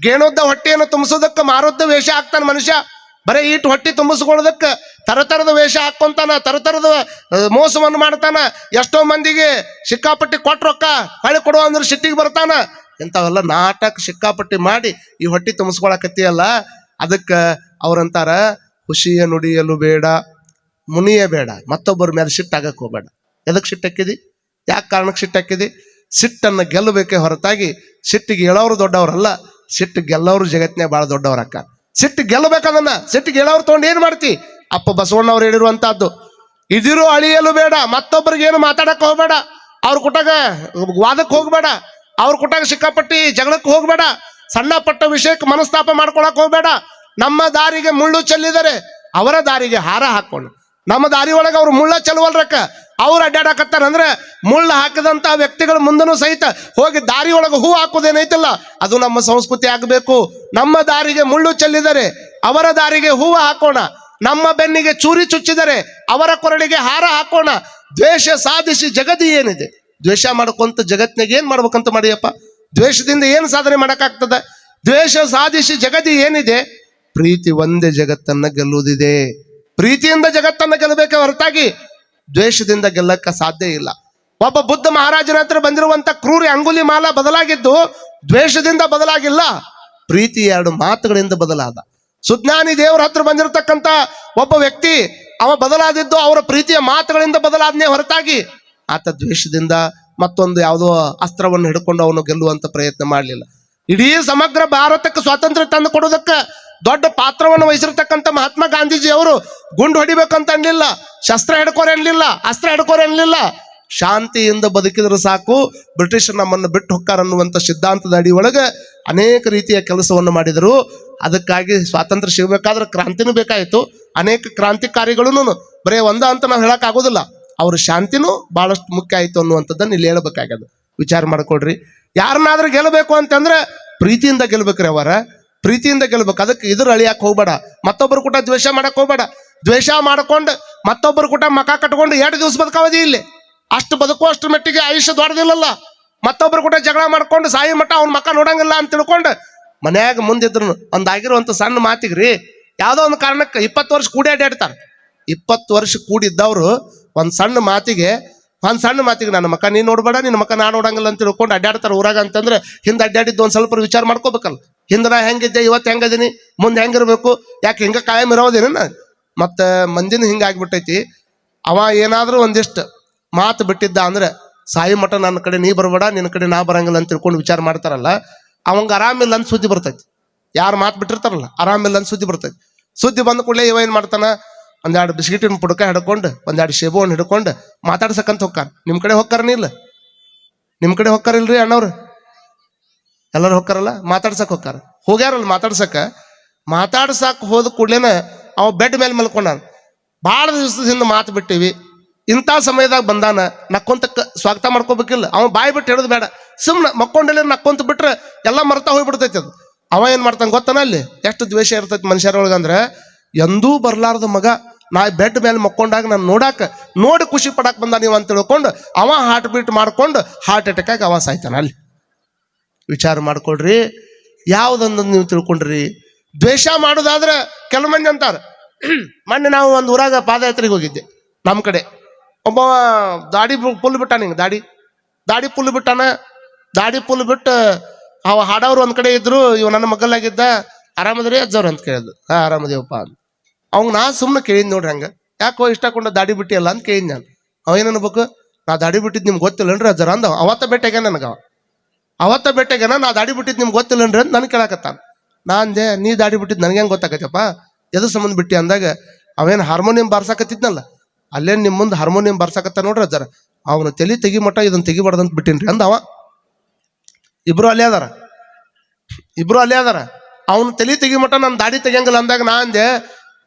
A: ಗೇಣೋದ್ದ ಹೊಟ್ಟೆಯನ್ನು ತುಂಬಿಸೋದಕ್ಕೆ ಮಾರೋದ್ದ ವೇಷ ಹಾಕ್ತಾನ ಮನುಷ್ಯ. ಬರೀ ಈಟ್ ಹೊಟ್ಟೆ ತುಂಬಿಸ್ಕೊಳ್ಳೋದಕ್ಕೆ ತರತರದ ವೇಷ ಹಾಕೊಂತಾನ, ತರತರದ ಮೋಸವನ್ನು ಮಾಡ್ತಾನ. ಎಷ್ಟೋ ಮಂದಿಗೆ ಸಿಕ್ಕಾಪಟ್ಟಿ ಕೊಟ್ರೊಕ್ಕ ಹೊಳೆ ಕೊಡುವ ಅಂದ್ರೆ ಸಿಟ್ಟಿಗೆ ಬರ್ತಾನ. ಇಂಥವೆಲ್ಲ ನಾಟಕ ಸಿಕ್ಕಾಪಟ್ಟಿ ಮಾಡಿ ಈ ಹೊಟ್ಟೆ ತುಂಬಿಸ್ಕೊಳಕತ್ತಿಯಲ್ಲ. ಅದಕ್ಕೆ ಅವ್ರಂತಾರ, ಖುಷಿಯ ನುಡಿಯಲು ಬೇಡ, ಮುನಿಯ ಬೇಡ, ಮತ್ತೊಬ್ಬರ ಮೇಲೆ ಸಿಟ್ಟಾಗಕ್ಕೆ ಹೋಗಬೇಡ. ಎದಕ್ಕೆ ಸಿಟ್ಟಾಕಿದಿ? ಯಾಕೆ ಕಾರಣಕ್ಕೆ ಸಿಟ್ಟಾಕಿದಿ? ಸಿಟ್ಟನ್ನು ಗೆಲ್ಲಬೇಕೇ ಹೊರತಾಗಿ ಸಿಟ್ಟಿಗೆ ಹೇಳೋರು ದೊಡ್ಡವ್ರಲ್ಲ. ಸಿಟ್ಟು ಗೆಲ್ಲೋರು ಜಗತ್ತಿನ ಭಾಳ ದೊಡ್ಡವ್ರಕ್ಕ. ಸಿಟ್ಟು ಗೆಲ್ಲಬೇಕದನ್ನ. ಸಿಟ್ಟಿಗೆ ಹೇಳೋರು ತೊಗೊಂಡು ಏನ್ ಮಾಡ್ತಿ? ಅಪ್ಪ ಬಸವಣ್ಣವ್ರು ಹೇಳಿರುವಂತಹದ್ದು, ಇದಿರು ಅಳಿಯಲು ಬೇಡ, ಮತ್ತೊಬ್ಬರಿಗೆ ಏನು ಮಾತಾಡಕ್ಕೆ ಹೋಗ್ಬೇಡ, ಅವ್ರ ಕುಟಾಗ ವಾದಕ್ಕೆ ಹೋಗ್ಬೇಡ, ಅವ್ರ ಕುಟಾಗ ಸಿಕ್ಕಾಪಟ್ಟಿ ಜಗಳಕ್ಕೆ ಹೋಗ್ಬೇಡ, ಸಣ್ಣ ಪಟ್ಟ ವಿಷಯಕ್ಕೆ ಮನಸ್ತಾಪ ಮಾಡ್ಕೊಳಕ್ ಹೋಗ್ಬೇಡ. ನಮ್ಮ ದಾರಿಗೆ ಮುಳ್ಳು ಚೆಲ್ಲಿದರೆ ಅವರ ದಾರಿಗೆ ಹಾರ ಹಾಕೊಂಡು, ನಮ್ಮ ದಾರಿ ಒಳಗೆ ಅವ್ರು ಮುಳ್ಳ ಚೆಲ್ಲುವಲ್ರಕ್ಕ, ಅವ್ರು ಅಡ್ಡಾಡಕತ್ತಾರಂದ್ರೆ ಮುಳ್ಳು ಹಾಕಿದಂತ ವ್ಯಕ್ತಿಗಳ ಮುಂದನೂ ಸಹಿತ ಹೋಗಿ ದಾರಿ ಒಳಗೆ ಹೂ ಹಾಕೋದೇನೈತಲ್ಲ, ಅದು ನಮ್ಮ ಸಂಸ್ಕೃತಿ ಆಗಬೇಕು. ನಮ್ಮ ದಾರಿಗೆ ಮುಳ್ಳು ಚೆಲ್ಲಿದರೆ ಅವರ ದಾರಿಗೆ ಹೂವು ಹಾಕೋಣ, ನಮ್ಮ ಬೆನ್ನಿಗೆ ಚೂರಿ ಚುಚ್ಚಿದರೆ ಅವರ ಕೊರಳಿಗೆ ಹಾರ ಹಾಕೋಣ. ದ್ವೇಷ ಸಾಧಿಸಿ ಜಗದಿ ಏನಿದೆ? ದ್ವೇಷ ಮಾಡ್ಕೊಂತ ಜಗತ್ನಾಗ ಏನ್ ಮಾಡ್ಬೇಕಂತ ಮಾಡಿಯಪ್ಪ? ದ್ವೇಷದಿಂದ ಏನು ಸಾಧನೆ ಮಾಡಕ್ಕಾಗ್ತದ? ದ್ವೇಷ ಸಾಧಿಸಿ ಜಗದಿ ಏನಿದೆ? ಪ್ರೀತಿ ಒಂದೇ ಜಗತ್ತನ್ನ ಗೆಲ್ಲುವುದಿದೆ. ಪ್ರೀತಿಯಿಂದ ಜಗತ್ತನ್ನ ಗೆಲ್ಲಬೇಕೆ ಹೊರತಾಗಿ ದ್ವೇಷದಿಂದ ಗೆಲ್ಲಕ್ಕ ಸಾಧ್ಯ ಇಲ್ಲ. ಒಬ್ಬ ಬುದ್ಧ ಮಹಾರಾಜನ ಹತ್ರ ಬಂದಿರುವಂತ ಕ್ರೂರಿ ಅಂಗುಲಿ ಮಾಲ ಬದಲಾಗಿದ್ದು ದ್ವೇಷದಿಂದ ಬದಲಾಗಿಲ್ಲ, ಪ್ರೀತಿ 2 ಮಾತುಗಳಿಂದ ಬದಲಾದ. ಸುಜ್ಞಾನಿ ದೇವರ ಹತ್ರ ಬಂದಿರತಕ್ಕಂತ ಒಬ್ಬ ವ್ಯಕ್ತಿ ಅವ ಬದಲಾದಿದ್ದು ಅವರ ಪ್ರೀತಿಯ ಮಾತುಗಳಿಂದ ಬದಲಾದನೆ ಹೊರತಾಗಿ ಆತ ದ್ವೇಷದಿಂದ ಮತ್ತೊಂದು ಯಾವುದೋ ಅಸ್ತ್ರವನ್ನು ಹಿಡ್ಕೊಂಡು ಅವನು ಗೆಲ್ಲುವಂತ ಪ್ರಯತ್ನ ಮಾಡಲಿಲ್ಲ. ಇಡೀ ಸಮಗ್ರ ಭಾರತಕ್ಕೆ ಸ್ವಾತಂತ್ರ್ಯ ತಂದು ಕೊಡೋದಕ್ಕೆ ದೊಡ್ಡ ಪಾತ್ರವನ್ನು ವಹಿಸಿರ್ತಕ್ಕಂಥ ಮಹಾತ್ಮ ಗಾಂಧೀಜಿ ಅವರು ಗುಂಡು ಹೊಡಿಬೇಕಂತ ಅನ್ಲಿಲ್ಲ, ಶಸ್ತ್ರ ಹಿಡ್ಕೋರೆ ಅನ್ಲಿಲ್ಲ, ಅಸ್ತ್ರ ಹಿಡ್ಕೋರೆ ಅನ್ಲಿಲ್ಲ. ಶಾಂತಿಯಿಂದ ಬದುಕಿದ್ರೆ ಸಾಕು, ಬ್ರಿಟಿಷ್ ನಮ್ಮನ್ನು ಬಿಟ್ಟು ಹೊಕ್ಕಾರನ್ನುವಂಥ ಸಿದ್ಧಾಂತದ ಅಡಿ ಒಳಗೆ ಅನೇಕ ರೀತಿಯ ಕೆಲಸವನ್ನು ಮಾಡಿದರು. ಅದಕ್ಕಾಗಿ ಸ್ವಾತಂತ್ರ್ಯ ಸಿಗಬೇಕಾದ್ರೆ ಕ್ರಾಂತಿನೂ ಬೇಕಾಯಿತು. ಅನೇಕ ಕ್ರಾಂತಿಕಾರಿಗಳೂ ಬರೀ ಒಂದ ಅಂತ ನಾವು ಹೇಳಕ್ಕಾಗೋದಿಲ್ಲ. ಅವ್ರ ಶಾಂತಿನೂ ಬಹಳಷ್ಟು ಮುಖ್ಯ ಆಯಿತು ಅನ್ನುವಂಥದ್ದನ್ನು ಇಲ್ಲಿ ಹೇಳಬೇಕಾಗ್ಯದ. ವಿಚಾರ ಮಾಡ್ಕೊಡ್ರಿ. ಯಾರನ್ನಾದ್ರೂ ಗೆಲ್ಲಬೇಕು ಅಂತಂದ್ರೆ ಪ್ರೀತಿಯಿಂದ ಗೆಲ್ಬೇಕ್ರಿ. ಅವರ ಪ್ರೀತಿಯಿಂದ ಗೆಲ್ಬೇಕು. ಅದಕ್ಕೆ ಇದ್ರ ಅಳಿಯಾಕೆ ಹೋಗ್ಬೇಡ, ಮತ್ತೊಬ್ಬರು ಕೂಡ ದ್ವೇಷ ಮಾಡಕ್ ಹೋಗ್ಬೇಡ. ದ್ವೇಷ ಮಾಡ್ಕೊಂಡು ಮತ್ತೊಬ್ಬರು ಕೂಡ ಮಕ ಕಟ್ಕೊಂಡು 2 ದಿವಸ ಬದುಕಾವದಿ ಇಲ್ಲಿ. ಅಷ್ಟು ಬದುಕುವಷ್ಟು ಮಟ್ಟಿಗೆ ಆಯುಷ್ಯ ದೊಡ್ಡದಿಲ್ಲಲ್ಲ. ಮತ್ತೊಬ್ಬರು ಕೂಡ ಜಗಳ ಮಾಡ್ಕೊಂಡು ಸಾಯಿ ಮಠ ಅವ್ನ ಮಕ ನೋಡಂಗಿಲ್ಲ ಅಂತ ತಿಳ್ಕೊಂಡು ಮನ್ಯಾಗ ಮುಂದಿದ್ರು ಒಂದಾಗಿರುವಂತ ಸಣ್ಣ ಮಾತಿಗ್ರಿ ಯಾವುದೋ ಒಂದು ಕಾರಣಕ್ಕೆ 20 ವರ್ಷ ಕೂಡಿ ಅಡ್ಡಾಡ್ತಾರೆ. 20 ವರ್ಷ ಕೂಡಿದ್ದವ್ರು ಒಂದ್ ಸಣ್ಣ ಮಾತಿಗೆ ನನ್ನ ಮಕ್ಕ ನೀನ್ ನೋಡ್ಬೇಡ, ನಿನ್ನ ಮಕ್ಕ ನಾ ನೋಡಂಗಿಲ್ಲ ಅಂತ ತಿಳ್ಕೊಂಡು ಅಡ್ಡಾಡ್ತಾರೆ ಊರಾಗ. ಅಂತಂದ್ರೆ ಹಿಂದೆ ಅಡ್ಡಾಡಿದ್ದು ಒಂದ್ ಸ್ವಲ್ಪ ವಿಚಾರ ಮಾಡ್ಕೋಬೇಕಲ್ಲ. ಹಿಂದೆ ನಾ ಹೆಂಗಿದ್ದೆ, ಇವತ್ತು ಹೆಂಗದೀನಿ, ಮುಂದೆ ಹೆಂಗಿರ್ಬೇಕು, ಯಾಕೆ ಹಿಂಗ ಕಾಯಂ ಇರೋದೇನ? ಮತ್ತೆ ಮಂದಿನ ಹಿಂಗಾಗ್ಬಿಟ್ಟೈತಿ. ಅವ ಏನಾದ್ರೂ ಒಂದಿಷ್ಟು ಮಾತು ಬಿಟ್ಟಿದ್ದ ಅಂದ್ರೆ ಸಾಯಿ ಮಠ ನನ್ನ ಕಡೆ ನೀ ಬರಬೇಡ, ನಿನ್ನ ಕಡೆ ನಾ ಬರಂಗಿಲ್ಲ ಅಂತ ತಿಳ್ಕೊಂಡು ವಿಚಾರ ಮಾಡ್ತಾರಲ್ಲ, ಅವಂಗ ಆರಾಮಿಲ್ಲ ಅಂತ ಸುದ್ದಿ ಬರ್ತೈತಿ. ಯಾರು ಮಾತು ಬಿಟ್ಟಿರ್ತಾರಲ್ಲ ಆರಾಮಿಲ್ಲ ಅಂತ ಸುದ್ದಿ ಬರ್ತೈತಿ. ಸುದ್ದಿ ಬಂದ ಕೂಡಲೇ ಇವ ಏನ್ ಮಾಡ್ತಾನ, 1-2 ಬಿಸ್ಕಿಟಿನ ಪುಡಕ ಹಿಡ್ಕೊಂಡು 1-2 ಶೇಬುವನ್ನು ಹಿಡ್ಕೊಂಡು ಮಾತಾಡ್ಸಕ್ಕಂತ ಹೋಗ್ತಾರ. ನಿಮ್ಮ ಕಡೆ ಹೋಗ್ತಾರನಿಲ್ಲ? ನಿಮ್ಮ ಕಡೆ ಹೋಗ್ತಾರಿಲ್ರಿ ಅಣ್ಣವ್ರು? ಎಲ್ಲರೂ ಹೋಗ್ತಾರಲ್ಲ, ಮಾತಾಡ್ಸಕ್ ಹೋಗ್ತಾರ, ಹೋಗ್ಯಾರಲ್ಲ ಮಾತಾಡ್ಸಕ್ ಹೋದ ಕೂಡ್ಲೇನ ಅವ ಬೆಡ್ ಮೇಲೆ ಮಲ್ಕೊಂಡ. ಭಾಳ ದಿವಸದಿಂದ ಮಾತು ಬಿಟ್ಟಿವಿ, ಇಂಥ ಸಮಯದಾಗ ಬಂದಾನ, ನಕ್ಕೊಂತ ಸ್ವಾಗತ ಮಾಡ್ಕೋಬೇಕಿಲ್ಲ. ಅವ ಬಾಯಿ ಬಿಟ್ಟು ಹೇಳೋದು ಬೇಡ, ಸುಮ್ಮನೆ ಮಕ್ಕೊಂಡಲ್ಲಿ ನಕ್ಕೊಂತ ಬಿಟ್ರೆ ಎಲ್ಲ ಮರ್ತಾ ಹೋಗ್ಬಿಡ್ತೈತಿ ಅದು. ಅವ ಏನು ಮಾಡ್ತಾನೆ ಗೊತ್ತಾನ, ಅಲ್ಲಿ ಎಷ್ಟು ದ್ವೇಷ ಇರ್ತೈತಿ ಮನುಷ್ಯರೊಳಗಂದ್ರೆ, ಎಂದೂ ಬರ್ಲಾರ್ದ ಮಗ ನಾ ಬೆಡ್ ಮೇಲೆ ಮಕ್ಕೊಂಡಾಗ ನಾನು ನೋಡಿ ಖುಷಿ ಪಡಾಕ್ ಬಂದ ನೀವು ಅಂತ ತಿಳ್ಕೊಂಡು ಅವ ಹಾರ್ಟ್ ಬೀಟ್ ಮಾಡ್ಕೊಂಡು ಹಾರ್ಟ್ ಅಟ್ಯಾಕ್ ಆಗಿ ಅವ ಸಾಯ್ತಾನ. ಅಲ್ಲಿ ವಿಚಾರ ಮಾಡ್ಕೊಳ್ರಿ, ಯಾವುದೊಂದು ನೀವು ತಿಳ್ಕೊಂಡ್ರಿ. ದ್ವೇಷ ಮಾಡೋದಾದ್ರೆ ಕೆಲವು ಮಂದಿ ಅಂತಾರೆ. ಮೊನ್ನೆ ನಾವು ಒಂದು ಊರಾಗ ಪಾದಯಾತ್ರೆಗೆ ಹೋಗಿದ್ದೆ. ನಮ್ಮ ಕಡೆ ಒಬ್ಬ ದಾಡಿ ಫುಲ್ ಬಿಟ್ಟಾನ, ಹಿಂಗೆ ದಾಡಿ ಫುಲ್ ಬಿಟ್ಟಾನ. ದಾಡಿ ಫುಲ್ ಬಿಟ್ಟು ಅವ ಹಾಡೋರು ಒಂದ್ ಕಡೆ ಇದ್ರು, ಇವ ನನ್ನ ಮಗಲಾಗಿದ್ದ. ಆರಾಮದ್ರಿ ಅಜ್ಜವ್ರು ಅಂತ ಕೇಳಿದ್ರು. ಆರಾಮದೇವಪ್ಪ ಅಂತ. ಅವಂಗ ನಾ ಸುಮ್ಮನೆ ಕೇಳಿದ್ ನೋಡ್ರಿ, ಹಂಗ ಯಾಕೋ ಇಷ್ಟಕೊಂಡ ದಾಡಿ ಬಿಟ್ಟಿಯಲ್ಲ ಅಂತ ಕೇಳಿದ್ ನಾನು. ಅವ ಏನ್ ಅನ್ಬೇಕು, ನಾ ದಾಡಿ ಬಿಟ್ಟಿದ್ ನಿಮ್ಗೆ ಗೊತ್ತಿಲ್ಲನ್ರಿ ಅಜ್ಜರ ಅಂದ. ಅವತ್ತ ಭೇಟಿಯಾಗ ನಾ ದಾಡಿ ಬಿಟ್ಟಿದ್ ನಿಮ್ಗೆ ಗೊತ್ತಿಲ್ಲನ್ರಿ ಅಂತ ನನ್ ಕೇಳಾಕತ್ತಾನ. ನಾ ಅಂದೆ, ನೀ ದಾಡಿ ಬಿಟ್ಟಿದ್ ನನಗೆ ಹೆಂಗೆ ಗೊತ್ತಾಗತ್ತಪ್ಪ, ಎದು ಸಂಬಂಧ ಬಿಟ್ಟಿ ಅಂದಾಗ, ಅವೇನು ಹಾರ್ಮೋನಿಯಂ ಬಾರ್ಸಾಕತ್ತಿದ್ನಲ್ಲ, ಅಲ್ಲೇನು ನಿಮ್ಮ ಮುಂದೆ ಹಾರ್ಮೋನಿಯಂ ಬಾರ್ಸಾಕತ್ತ ನೋಡ್ರಿ ಅಜ್ಜರ, ಅವನು ತೆಗಿ ಮಟ್ಟ ಇದನ್ನ ತೆಗಿಬಾರ್ದಂತ ಬಿಟ್ಟಿನ್ರಿ ಅಂದ ಅವ. ಇಬ್ರು ಅಲ್ಲೇ ಅದಾರ. ಅವನು ತೆಗಿ ಮಟ್ಟ ನಾನು ದಾಡಿ ತೆಗಿಯಂಗಿಲ್ಲ ಅಂದಾಗ ನಾ ಅಂದೆ,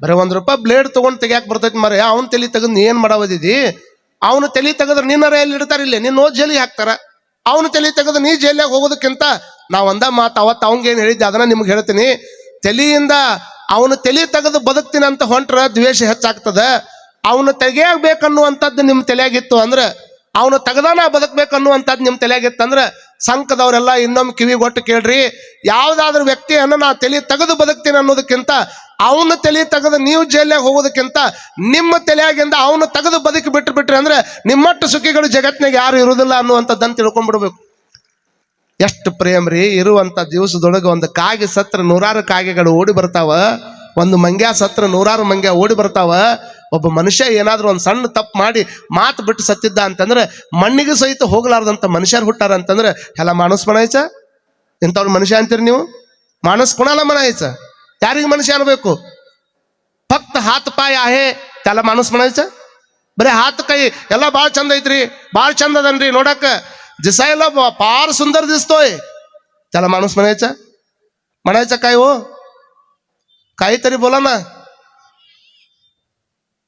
A: ಬರೀ ₹1 ಬ್ಲೇಡ್ ತೊಗೊಂಡು ತೆಗಿಯಾಕೆ ಬರ್ತೈತಿ ಮರೆ, ಅವ್ನು ತಲೆ ತೆಗೆದು ನೀ ಏನು ಮಾಡವದಿದಿ? ಅವನು ತಲೆ ತೆಗೆದ್ರೆ ನಿನ್ನರ ಎಲ್ಲಿ ಇಡ್ತಾರೆ, ಇಲ್ಲೇ ನಿನ್ನ ಜೈಲಿಗೆ ಹಾಕ್ತಾರ. ಅವನು ತಲೆ ತೆಗೆದು ನೀ ಜೈಲಿಯಾಗ ಹೋಗೋದಕ್ಕಿಂತ ನಾ ಒಂದ ಮಾತು ಅವತ್ತು ಅವಂಗೇನು ಹೇಳಿದ್ದೆ ಅದನ್ನ ನಿಮ್ಗೆ ಹೇಳ್ತೀನಿ. ತಲೆಯಿಂದ ಅವನು ತಲೆ ತೆಗೆದು ಬದುಕ್ತೀನಿ ಅಂತ ಹೊಂಟ್ರ ದ್ವೇಷ ಹೆಚ್ಚಾಗ್ತದ. ಅವನು ತೆಗಿಯಾಗಬೇಕನ್ನುವಂಥದ್ದು ನಿಮ್ಮ ತಲೆಯಾಗಿತ್ತು ಅಂದ್ರೆ, ಅವನು ತೆಗೆದಾನ ಬದುಕ್ಬೇಕನ್ನುವಂಥದ್ದು ನಿಮ್ಮ ತಲೆಯಾಗಿತ್ತಂದ್ರೆ, ಸಂಘದವರೆಲ್ಲ ಇನ್ನೊಮ್ಮೆ ಕಿವಿಗೊಟ್ಟು ಕೇಳ್ರಿ. ಯಾವುದಾದ್ರೂ ವ್ಯಕ್ತಿಯನ್ನು ನಾ ತಲೆ ತೆಗೆದು ಬದುಕ್ತೀನಿ ಅನ್ನೋದಕ್ಕಿಂತ, ಅವನು ತಲೆ ತೆಗೆದು ನೀವು ಜೈಲಿಯಾಗ ಹೋಗೋದಕ್ಕಿಂತ ನಿಮ್ಮ ತಲೆಯಾಗಿಂದ ಅವನು ತೆಗೆದು ಬದುಕಿ ಬಿಟ್ರಿ ಅಂದ್ರೆ ನಿಮ್ಮಟ್ಟು ಸುಖಿಗಳು ಜಗತ್ತಿನಾಗ ಯಾರು ಇರುವುದಿಲ್ಲ ಅನ್ನುವಂಥದ್ದನ್ನು ತಿಳ್ಕೊಂಡ್ಬಿಡ್ಬೇಕು. ಎಷ್ಟು ಪ್ರೇಮ್ರಿ, ಇರುವಂತ ದಿವಸದೊಳಗೆ ಒಂದು ಕಾಗೆ ಸತ್ರ 100 ಕಾಗೆಗಳು ಓಡಿ ಬರ್ತಾವ, ಒಂದು ಮಂಗ್ಯ ಸತ್ರ 100 ಮಂಗ್ಯ ಓಡಿ ಬರ್ತಾವ. ಒಬ್ಬ ಮನುಷ್ಯ ಏನಾದ್ರೂ ಒಂದು ಸಣ್ಣ ತಪ್ಪು ಮಾಡಿ ಮಾತು ಬಿಟ್ಟು ಸತ್ತಿದ್ದ ಅಂತಂದ್ರೆ, ಮಣ್ಣಿಗೆ ಸಹಿತ ಹೋಗ್ಲಾರ್ದಂತ ಮನುಷ್ಯರು ಹುಟ್ಟಾರ ಅಂತಂದ್ರೆ, ಎಲ್ಲ ಮಾನಸ್ ಮನಾಯ್ಸ. ಇಂಥವ್ರು ಮನುಷ್ಯ ಅಂತೀರಿ ನೀವು? ಮಾನಸ್ ಕುಣಾಲ ಮನಾಯ್ಸ. ಯಾರಿಗೆ ಮನುಷ್ಯ ಅನ್ಬೇಕು? ಫಕ್ತ ಹಾತ್ ಪಾಯ ಆಹೆ ಎಲ್ಲ ಮಾನಸ್ ಮನಾಯ್ಸ. ಬರೀ ಹಾತ್ ಕೈ ಎಲ್ಲ ಭಾಳ ಚಂದ ಐತ್ರಿ, ಭಾಳ ಚಂದ ಅದನ್ರಿ ನೋಡಕ್ಕ, जिसा ಎಲ್ಲ ಪಾರ ಸುಂದರ ದಿಸ್ತೋಯ್ त्याला माणूस म्हणायचा काय हो, काहीतरी बोला ना.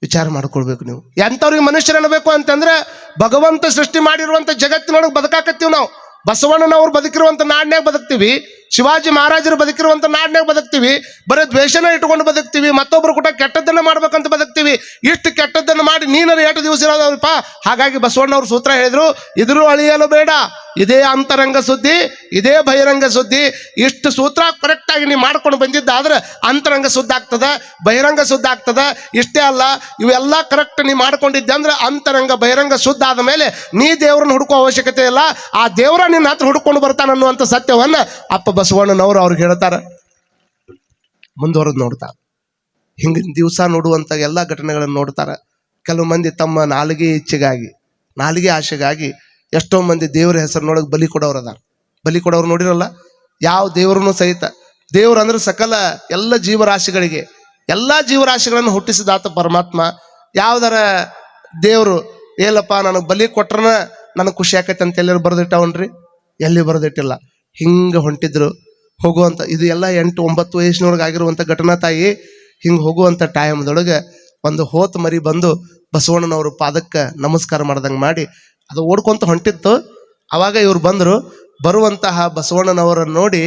A: ವಿಚಾರ ಮಾಡ್ಕೊಳ್ಬೇಕು ನೀವು. ಎಂಥವ್ರಿಗೆ ಮನುಷ್ಯರು ಅನ್ನಬೇಕು ಅಂತಂದ್ರೆ, ಭಗವಂತ ಸೃಷ್ಟಿ ಮಾಡಿರುವಂತ ಜಗತ್ತಿನೊಳಗೆ ಬದುಕಾಕತ್ತೀವಿ ನಾವು. ಬಸವಣ್ಣನವ್ರು ಬದುಕಿರುವಂತ ನಾಡ್ನ್ಯಾಗ ಬದುಕ್ತೀವಿ, ಶಿವಾಜಿ ಮಹಾರಾಜರು ಬದುಕಿರುವಂತ ನಾಡ್ನ್ಯಾಗ ಬದುಕ್ತೀವಿ. ಬರೀ ದ್ವೇಷನ ಇಟ್ಕೊಂಡು ಬದುಕ್ತೀವಿ, ಮತ್ತೊಬ್ರು ಕೂಡ ಕೆಟ್ಟದ್ದನ್ನ ಮಾಡ್ಬೇಕಂತ ಬದುಕ್ತೀವಿ. ಇಷ್ಟು ಕೆಟ್ಟದ್ದನ್ನು ಮಾಡಿ ನೀನರು 8 ದಿವಸ ಇರೋದಪ್ಪ. ಹಾಗಾಗಿ ಬಸವಣ್ಣವ್ರು ಸೂತ್ರ ಹೇಳಿದ್ರು, ಇದ್ರು ಅಳಿಯಲು ಬೇಡ, ಇದೇ ಅಂತರಂಗ ಸುದ್ದಿ, ಇದೇ ಬಹಿರಂಗ ಸುದ್ದಿ. ಇಷ್ಟು ಸೂತ್ರ ಕರೆಕ್ಟ್ ಆಗಿ ನೀವು ಮಾಡ್ಕೊಂಡು ಬಂದಿದ್ದಾದ್ರೆ ಅಂತರಂಗ ಶುದ್ಧ ಆಗ್ತದ, ಬಹಿರಂಗ ಶುದ್ಧ ಆಗ್ತದ. ಇಷ್ಟೇ ಅಲ್ಲ, ಇವೆಲ್ಲ ಕರೆಕ್ಟ್ ನೀ ಮಾಡ್ಕೊಂಡಿದ್ದೆ ಅಂದ್ರೆ ಅಂತರಂಗ ಬಹಿರಂಗ ಶುದ್ಧ ಆದ ಮೇಲೆ ನೀ ದೇವ್ರನ್ನ ಹುಡುಕೋ ಅವಶ್ಯಕತೆ ಇಲ್ಲ, ಆ ದೇವರ ನಿನ್ನ ಹತ್ರ ಹುಡ್ಕೊಂಡು ಬರ್ತಾನ ಅನ್ನುವಂಥ ಸತ್ಯವನ್ನ ಅಪ್ಪ ಬಸವಣ್ಣನವರು ಅವ್ರಿಗೆ ಹೇಳ್ತಾರ. ಮುಂದುವರೆದು ನೋಡ್ತಾರ. ಹಿಂಗಿನ ದಿವಸ ನೋಡುವಂಥ ಎಲ್ಲ ಘಟನೆಗಳನ್ನು ನೋಡ್ತಾರ. ಕೆಲವು ಮಂದಿ ತಮ್ಮ ನಾಲಿಗೆ ಇಚ್ಛೆಗಾಗಿ, ನಾಲಿಗೆ ಆಶೆಗಾಗಿ ಎಷ್ಟೋ ಮಂದಿ ದೇವರ ಹೆಸರಿನೊಳಗೆ ಬಲಿ ಕೊಡೋರು ಬಲಿ ಕೊಡೋರು ನೋಡಿರಲ್ಲ. ಯಾವ ದೇವ್ರನ್ನು ಸಹಿತ, ದೇವ್ರು ಅಂದ್ರೆ ಸಕಲ ಎಲ್ಲ ಜೀವರಾಶಿಗಳಿಗೆ, ಎಲ್ಲ ಜೀವರಾಶಿಗಳನ್ನು ಹುಟ್ಟಿಸಿದಾತ ಪರಮಾತ್ಮ. ಯಾವ್ದಾರ ದೇವರು ಏಲಪ್ಪ ನನಗೆ ಬಲಿ ಕೊಟ್ರನ ನನಗೆ ಖುಷಿ ಆಕೈತೆ ಅಂತ ಎಲ್ಲರೂ ಬರೆದಿಟ್ಟವನ್ರಿ? ಎಲ್ಲಿ ಬರೆದಿಟ್ಟಿಲ್ಲ. ಹಿಂಗೆ ಹೊಂಟಿದ್ರು ಹೋಗುವಂಥ, ಇದು ಎಲ್ಲ 8-9 ವಯಸ್ಸಿನೊಳಗೆ ಆಗಿರುವಂಥ ಘಟನಾ ತಾಯಿ. ಹಿಂಗೆ ಹೋಗುವಂಥ ಟೈಮ್ದೊಳಗೆ ಒಂದು ಹೋತ್ ಮರಿ ಬಂದು ಬಸವಣ್ಣನವ್ರ ಪಾದಕ್ಕೆ ನಮಸ್ಕಾರ ಮಾಡ್ದಂಗೆ ಮಾಡಿ ಅದು ಓಡ್ಕೊಂತ ಹೊಂಟಿತ್ತು. ಅವಾಗ ಇವ್ರು ಬಂದರು. ಬರುವಂತಹ ಬಸವಣ್ಣನವರನ್ನು ನೋಡಿ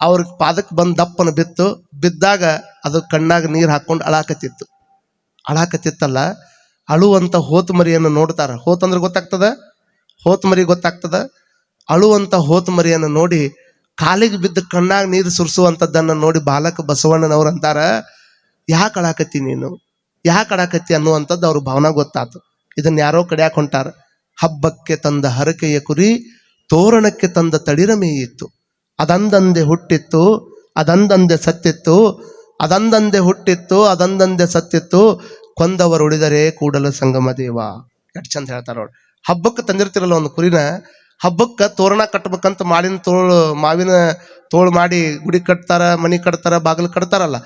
A: ಅವ್ರಿಗೆ ಪಾದಕ್ಕೆ ಬಂದು ದಪ್ಪನ ಬಿದ್ದಾಗ ಅದು ಕಣ್ಣಾಗ ನೀರು ಹಾಕ್ಕೊಂಡು ಅಳಾಕತ್ತಿತ್ತಲ್ಲ. ಅಳುವಂಥ ಹೋತ್ ಮರಿಯನ್ನು ನೋಡ್ತಾರ. ಹೋತ್ ಅಂದ್ರೆ ಗೊತ್ತಾಗ್ತದ, ಹೋತ್ ಮರಿ ಗೊತ್ತಾಗ್ತದ. ಅಳುವಂಥ ಹೋತ್ ಮರಿಯನ್ನು ನೋಡಿ ಕಾಲಿಗೆ ಬಿದ್ದು ಕಣ್ಣಾಗ ನೀರು ಸುರಿಸುವಂಥದ್ದನ್ನು ನೋಡಿ ಬಾಲಕ ಬಸವಣ್ಣನವ್ರು ಅಂತಾರ, ಯಾಕೆ ಅಳಾಕತ್ತಿ ನೀನು, ಯಾಕೆ ಅಳಾಕತ್ತಿ ಅನ್ನುವಂಥದ್ದು ಅವ್ರ ಭಾವನಾ ಗೊತ್ತಾತು. ಇದನ್ನ ಯಾರೋ ಕಡಿಯಾಕ ಹೊಂಟಾರ. ಹಬ್ಬಕ್ಕೆ ತಂದ ಹರಕೆಯ ಕುರಿ ತೋರಣಕ್ಕೆ ತಂದ ತಳಿರ ಮೇಯಿತ್ತು, ಅದಂದಂದೆ ಹುಟ್ಟಿತ್ತು ಅದಂದಂದೆ ಸತ್ತಿತ್ತು, ಅದಂದಂದೆ ಹುಟ್ಟಿತ್ತು ಅದಂದಂದೆ ಸತ್ತಿತ್ತು, ಕೊಂದವರು ಉಳಿದರೆ ಕೂಡಲ ಸಂಗಮ ದೇವ. ಎಷ್ಟು ಚಂದ ಹೇಳ್ತಾರ ನೋಡಿ. ಹಬ್ಬಕ್ಕೆ ತಂದಿರ್ತಿರಲ್ಲ ಒಂದು ಕುರಿನ, ಹಬ್ಬಕ್ಕೆ ತೋರಣ ಕಟ್ಬೇಕಂತ ಮಾವಿನ ತೋಳು ಮಾಡಿ ಗುಡಿ ಕಟ್ತಾರ, ಮನಿ ಕಟ್ತಾರ, ಬಾಗಿಲು ಕಟ್ತಾರಲ್ಲ,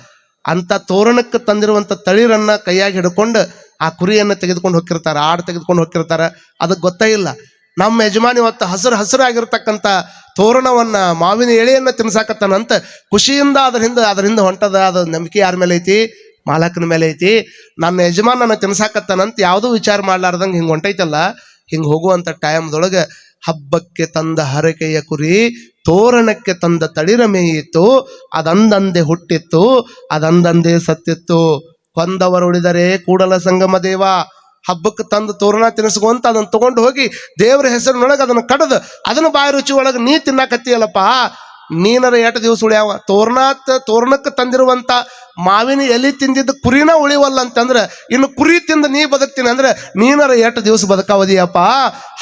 A: ಅಂತ ತೋರಣಕ್ಕೆ ತಂದಿರುವಂಥ ತಳಿರನ್ನ ಕೈಯಾಗಿ ಹಿಡ್ಕೊಂಡು ಆ ಕುರಿಯನ್ನು ತೆಗೆದುಕೊಂಡು ಹೋಗಿರ್ತಾರ, ಆಡು ತೆಗೆದುಕೊಂಡು ಹೋಗಿರ್ತಾರ. ಅದಕ್ಕೆ ಗೊತ್ತೇ ಇಲ್ಲ ನಮ್ಮ ಯಜಮಾನಿ ಇವತ್ತು ಹಸಿರಾಗಿರ್ತಕ್ಕಂಥ ತೋರಣವನ್ನ ಮಾವಿನ ಎಳೆಯನ್ನ ತಿನ್ಸಾಕತ್ತಾನಂತ ಖುಷಿಯಿಂದ ಅದರಿಂದ ಹೊಂಟದ. ಅದ ನಂಬಿಕೆ ಯಾರ ಮೇಲೆ ಐತಿ? ಮಾಲಕನ ಮೇಲೆ ಐತಿ. ನನ್ನ ಯಜಮಾನನ ತಿನ್ಸಾಕತ್ತಾನಂತ ಯಾವುದೂ ವಿಚಾರ ಮಾಡ್ಲಾರ್ದಂಗೆ ಹಿಂಗೆ ಹೊಂಟೈತಲ್ಲ. ಹಿಂಗೆ ಹೋಗುವಂಥ ಟೈಮ್ದೊಳಗೆ ಹಬ್ಬಕ್ಕೆ ತಂದ ಹರಕೆಯ ಕುರಿ ತೋರಣಕ್ಕೆ ತಂದ ತಳಿರ ಮೇಯಿತ್ತು, ಅದಂದಂದೆ ಹುಟ್ಟಿತ್ತು, ಅದಂದಂದೆ ಸತ್ತಿತ್ತು. ಕೊಂದವರು ಉಳಿದರೆ ಕೂಡಲ ಸಂಗಮ ದೇವ. ಹಬ್ಬಕ್ಕೆ ತಂದು ತೋರಣ ತಿನ್ನಿಸ್ಕೊಂತ ಅದನ್ನು ತಗೊಂಡು ಹೋಗಿ ದೇವರ ಹೆಸರಿನೊಳಗೆ ಅದನ್ನು ಕಡ್ದು ಅದನ್ನು ಬಾಯಿ ರುಚಿ ಒಳಗೆ ನೀ ತಿನ್ನಕತ್ತೀಯಲ್ಲಪ್ಪ, ನೀನರ 8 ದಿವಸ ಉಳಿಯಾವ. ತೋರಣಕ್ಕೆ ತಂದಿರುವಂತ ಮಾವಿನ ಎಲೆ ತಿಂದಿದ್ದ ಕುರಿನ ಉಳಿವಲ್ಲ ಅಂತಂದ್ರೆ ಇನ್ನು ಕುರಿ ತಿಂದು ನೀ ಬದುಕ್ತೀನಿ ಅಂದ್ರೆ ನೀನರ 8 ದಿವಸ ಬದುಕಾವದಿಯಪ್ಪ.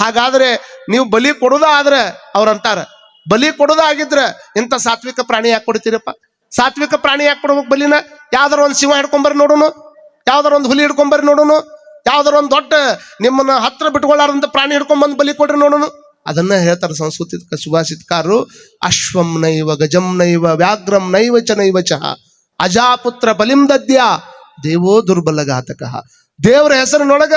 A: ಹಾಗಾದ್ರೆ ನೀವು ಬಲಿ ಕೊಡೋದಾದ್ರೆ ಅವ್ರಂತಾರ, ಬಲಿ ಕೊಡೋದಾಗಿದ್ರೆ ಇಂಥ ಸಾತ್ವಿಕ ಪ್ರಾಣಿ ಯಾಕೆ ಕೊಡ್ತೀರಪ್ಪ? ಸಾತ್ವಿಕ ಪ್ರಾಣಿ ಯಾಕೆ ಕೊಡ್ಬೇಕು ಬಲಿನ? ಯಾವ್ದಾರ ಒಂದು ಸಿಂಹ ಹಿಡ್ಕೊಂಬರ್ರಿ ನೋಡೋನು, ಯಾವ್ದಾರ ಒಂದು ಹುಲಿ ಹಿಡ್ಕೊಂಬರ್ರಿ ನೋಡೋನು, ಯಾವ್ದಾರ ಒಂದು ದೊಡ್ಡ ನಿಮ್ಮನ್ನ ಹತ್ರ ಬಿಟ್ಕೊಳ್ಳಾರಂತ ಪ್ರಾಣಿ ಹಿಡ್ಕೊಂಡ್ಬಂದು ಬಲಿ ಕೊಡ್ರಿ ನೋಡೋನು. ಅದನ್ನ ಹೇಳ್ತಾರೆ ಸಂಸ್ಕೃತಿ ಸುಭಾಷಿತಕಾರರು, ಅಶ್ವಂ ನೈವ ಗಜಂ ನೈವ ವ್ಯಾಘ್ರಂ ನೈವ ಚ ನೈವ ಚ ಅಜಾಪುತ್ರ ಬಲಿಂ ದದ್ಯ ದೇವೋ ದುರ್ಬಲ ಘಾತಕ. ದೇವರ ಹೆಸರಿನೊಳಗ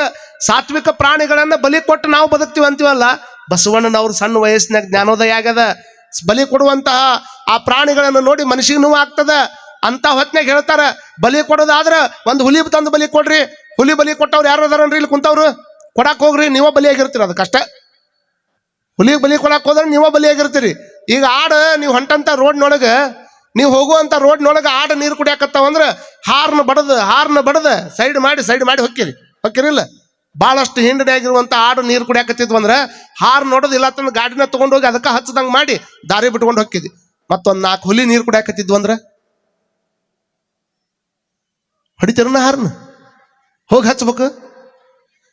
A: ಸಾತ್ವಿಕ ಪ್ರಾಣಿಗಳನ್ನ ಬಲಿ ಕೊಟ್ಟು ನಾವು ಬದುಕ್ತೀವಿ ಅಂತೀವಲ್ಲ. ಬಸವಣ್ಣನವ್ರು ಸಣ್ಣ ವಯಸ್ಸಿನಾಗ ಜ್ಞಾನೋದಯ ಆಗ್ಯದ. ಬಲಿ ಕೊಡುವಂತಹ ಆ ಪ್ರಾಣಿಗಳನ್ನು ನೋಡಿ ಮನುಷ್ಯಗೆ ನೋವು ಆಗ್ತದ ಅಂತ ಹೊತ್ನಾಗ ಹೇಳ್ತಾರ, ಬಲಿ ಕೊಡೋದಾದ್ರ ಒಂದು ಹುಲಿ ತಂದು ಬಲಿ ಕೊಡ್ರಿ. ಹುಲಿ ಬಲಿ ಕೊಟ್ಟವ್ರು ಯಾರು ಅದಾರನ್ರಿ ಇಲ್ಲಿ ಕುಂತವ್ರು? ಕೊಡಾಕ್ ಹೋಗ್ರಿ, ನೀವ ಬಲಿಯಾಗಿರ್ತೀರಿ. ಅದು ಕಷ್ಟ. ಹುಲಿಗೆ ಬಲಿ ಕೊಡಾಕ್ ಹೋದ್ರೆ ನೀವ ಬಲಿಯಾಗಿರ್ತೀರಿ. ಈಗ ಆಡ ನೀವು ಹೊಂಟಂತ ರೋಡ್ನೊಳಗೆ, ನೀವು ಹೋಗುವಂತ ರೋಡ್ನೊಳಗೆ ಆಡ ನೀರು ಕುಡಿಯಾಕತ್ತಾವ ಅಂದ್ರೆ ಹಾರ್ನ ಬಡದ ಸೈಡ್ ಮಾಡಿ ಹೊಕ್ಕಿರಿಲ್ಲ. ಭಾಳಷ್ಟು ಹಿಂಡನೆ ಆಗಿರುವಂತ ಆಡು ನೀರು ಕುಡಿಯಾಕತ್ತಿದ್ವು ಅಂದ್ರೆ ಹಾರ್ ನೋಡೋದಿಲ್ಲ ತಂದು ಗಾಡಿನ ತಗೊಂಡೋಗಿ ಅದಕ್ಕೆ ಹಚ್ಚದಂಗೆ ಮಾಡಿ ದಾರಿ ಬಿಟ್ಕೊಂಡು ಹೊಕ್ಕಿದ್ವಿ. ಮತ್ತೊಂದು 4 ಹುಲಿ ನೀರು ಕುಡಿಯಾಕತ್ತಿದ್ವು ಅಂದ್ರೆ ಹೊಡಿತೀರನ್ನ ಹಾರ್ನ ಹೋಗಿ ಹಚ್ಬೇಕು.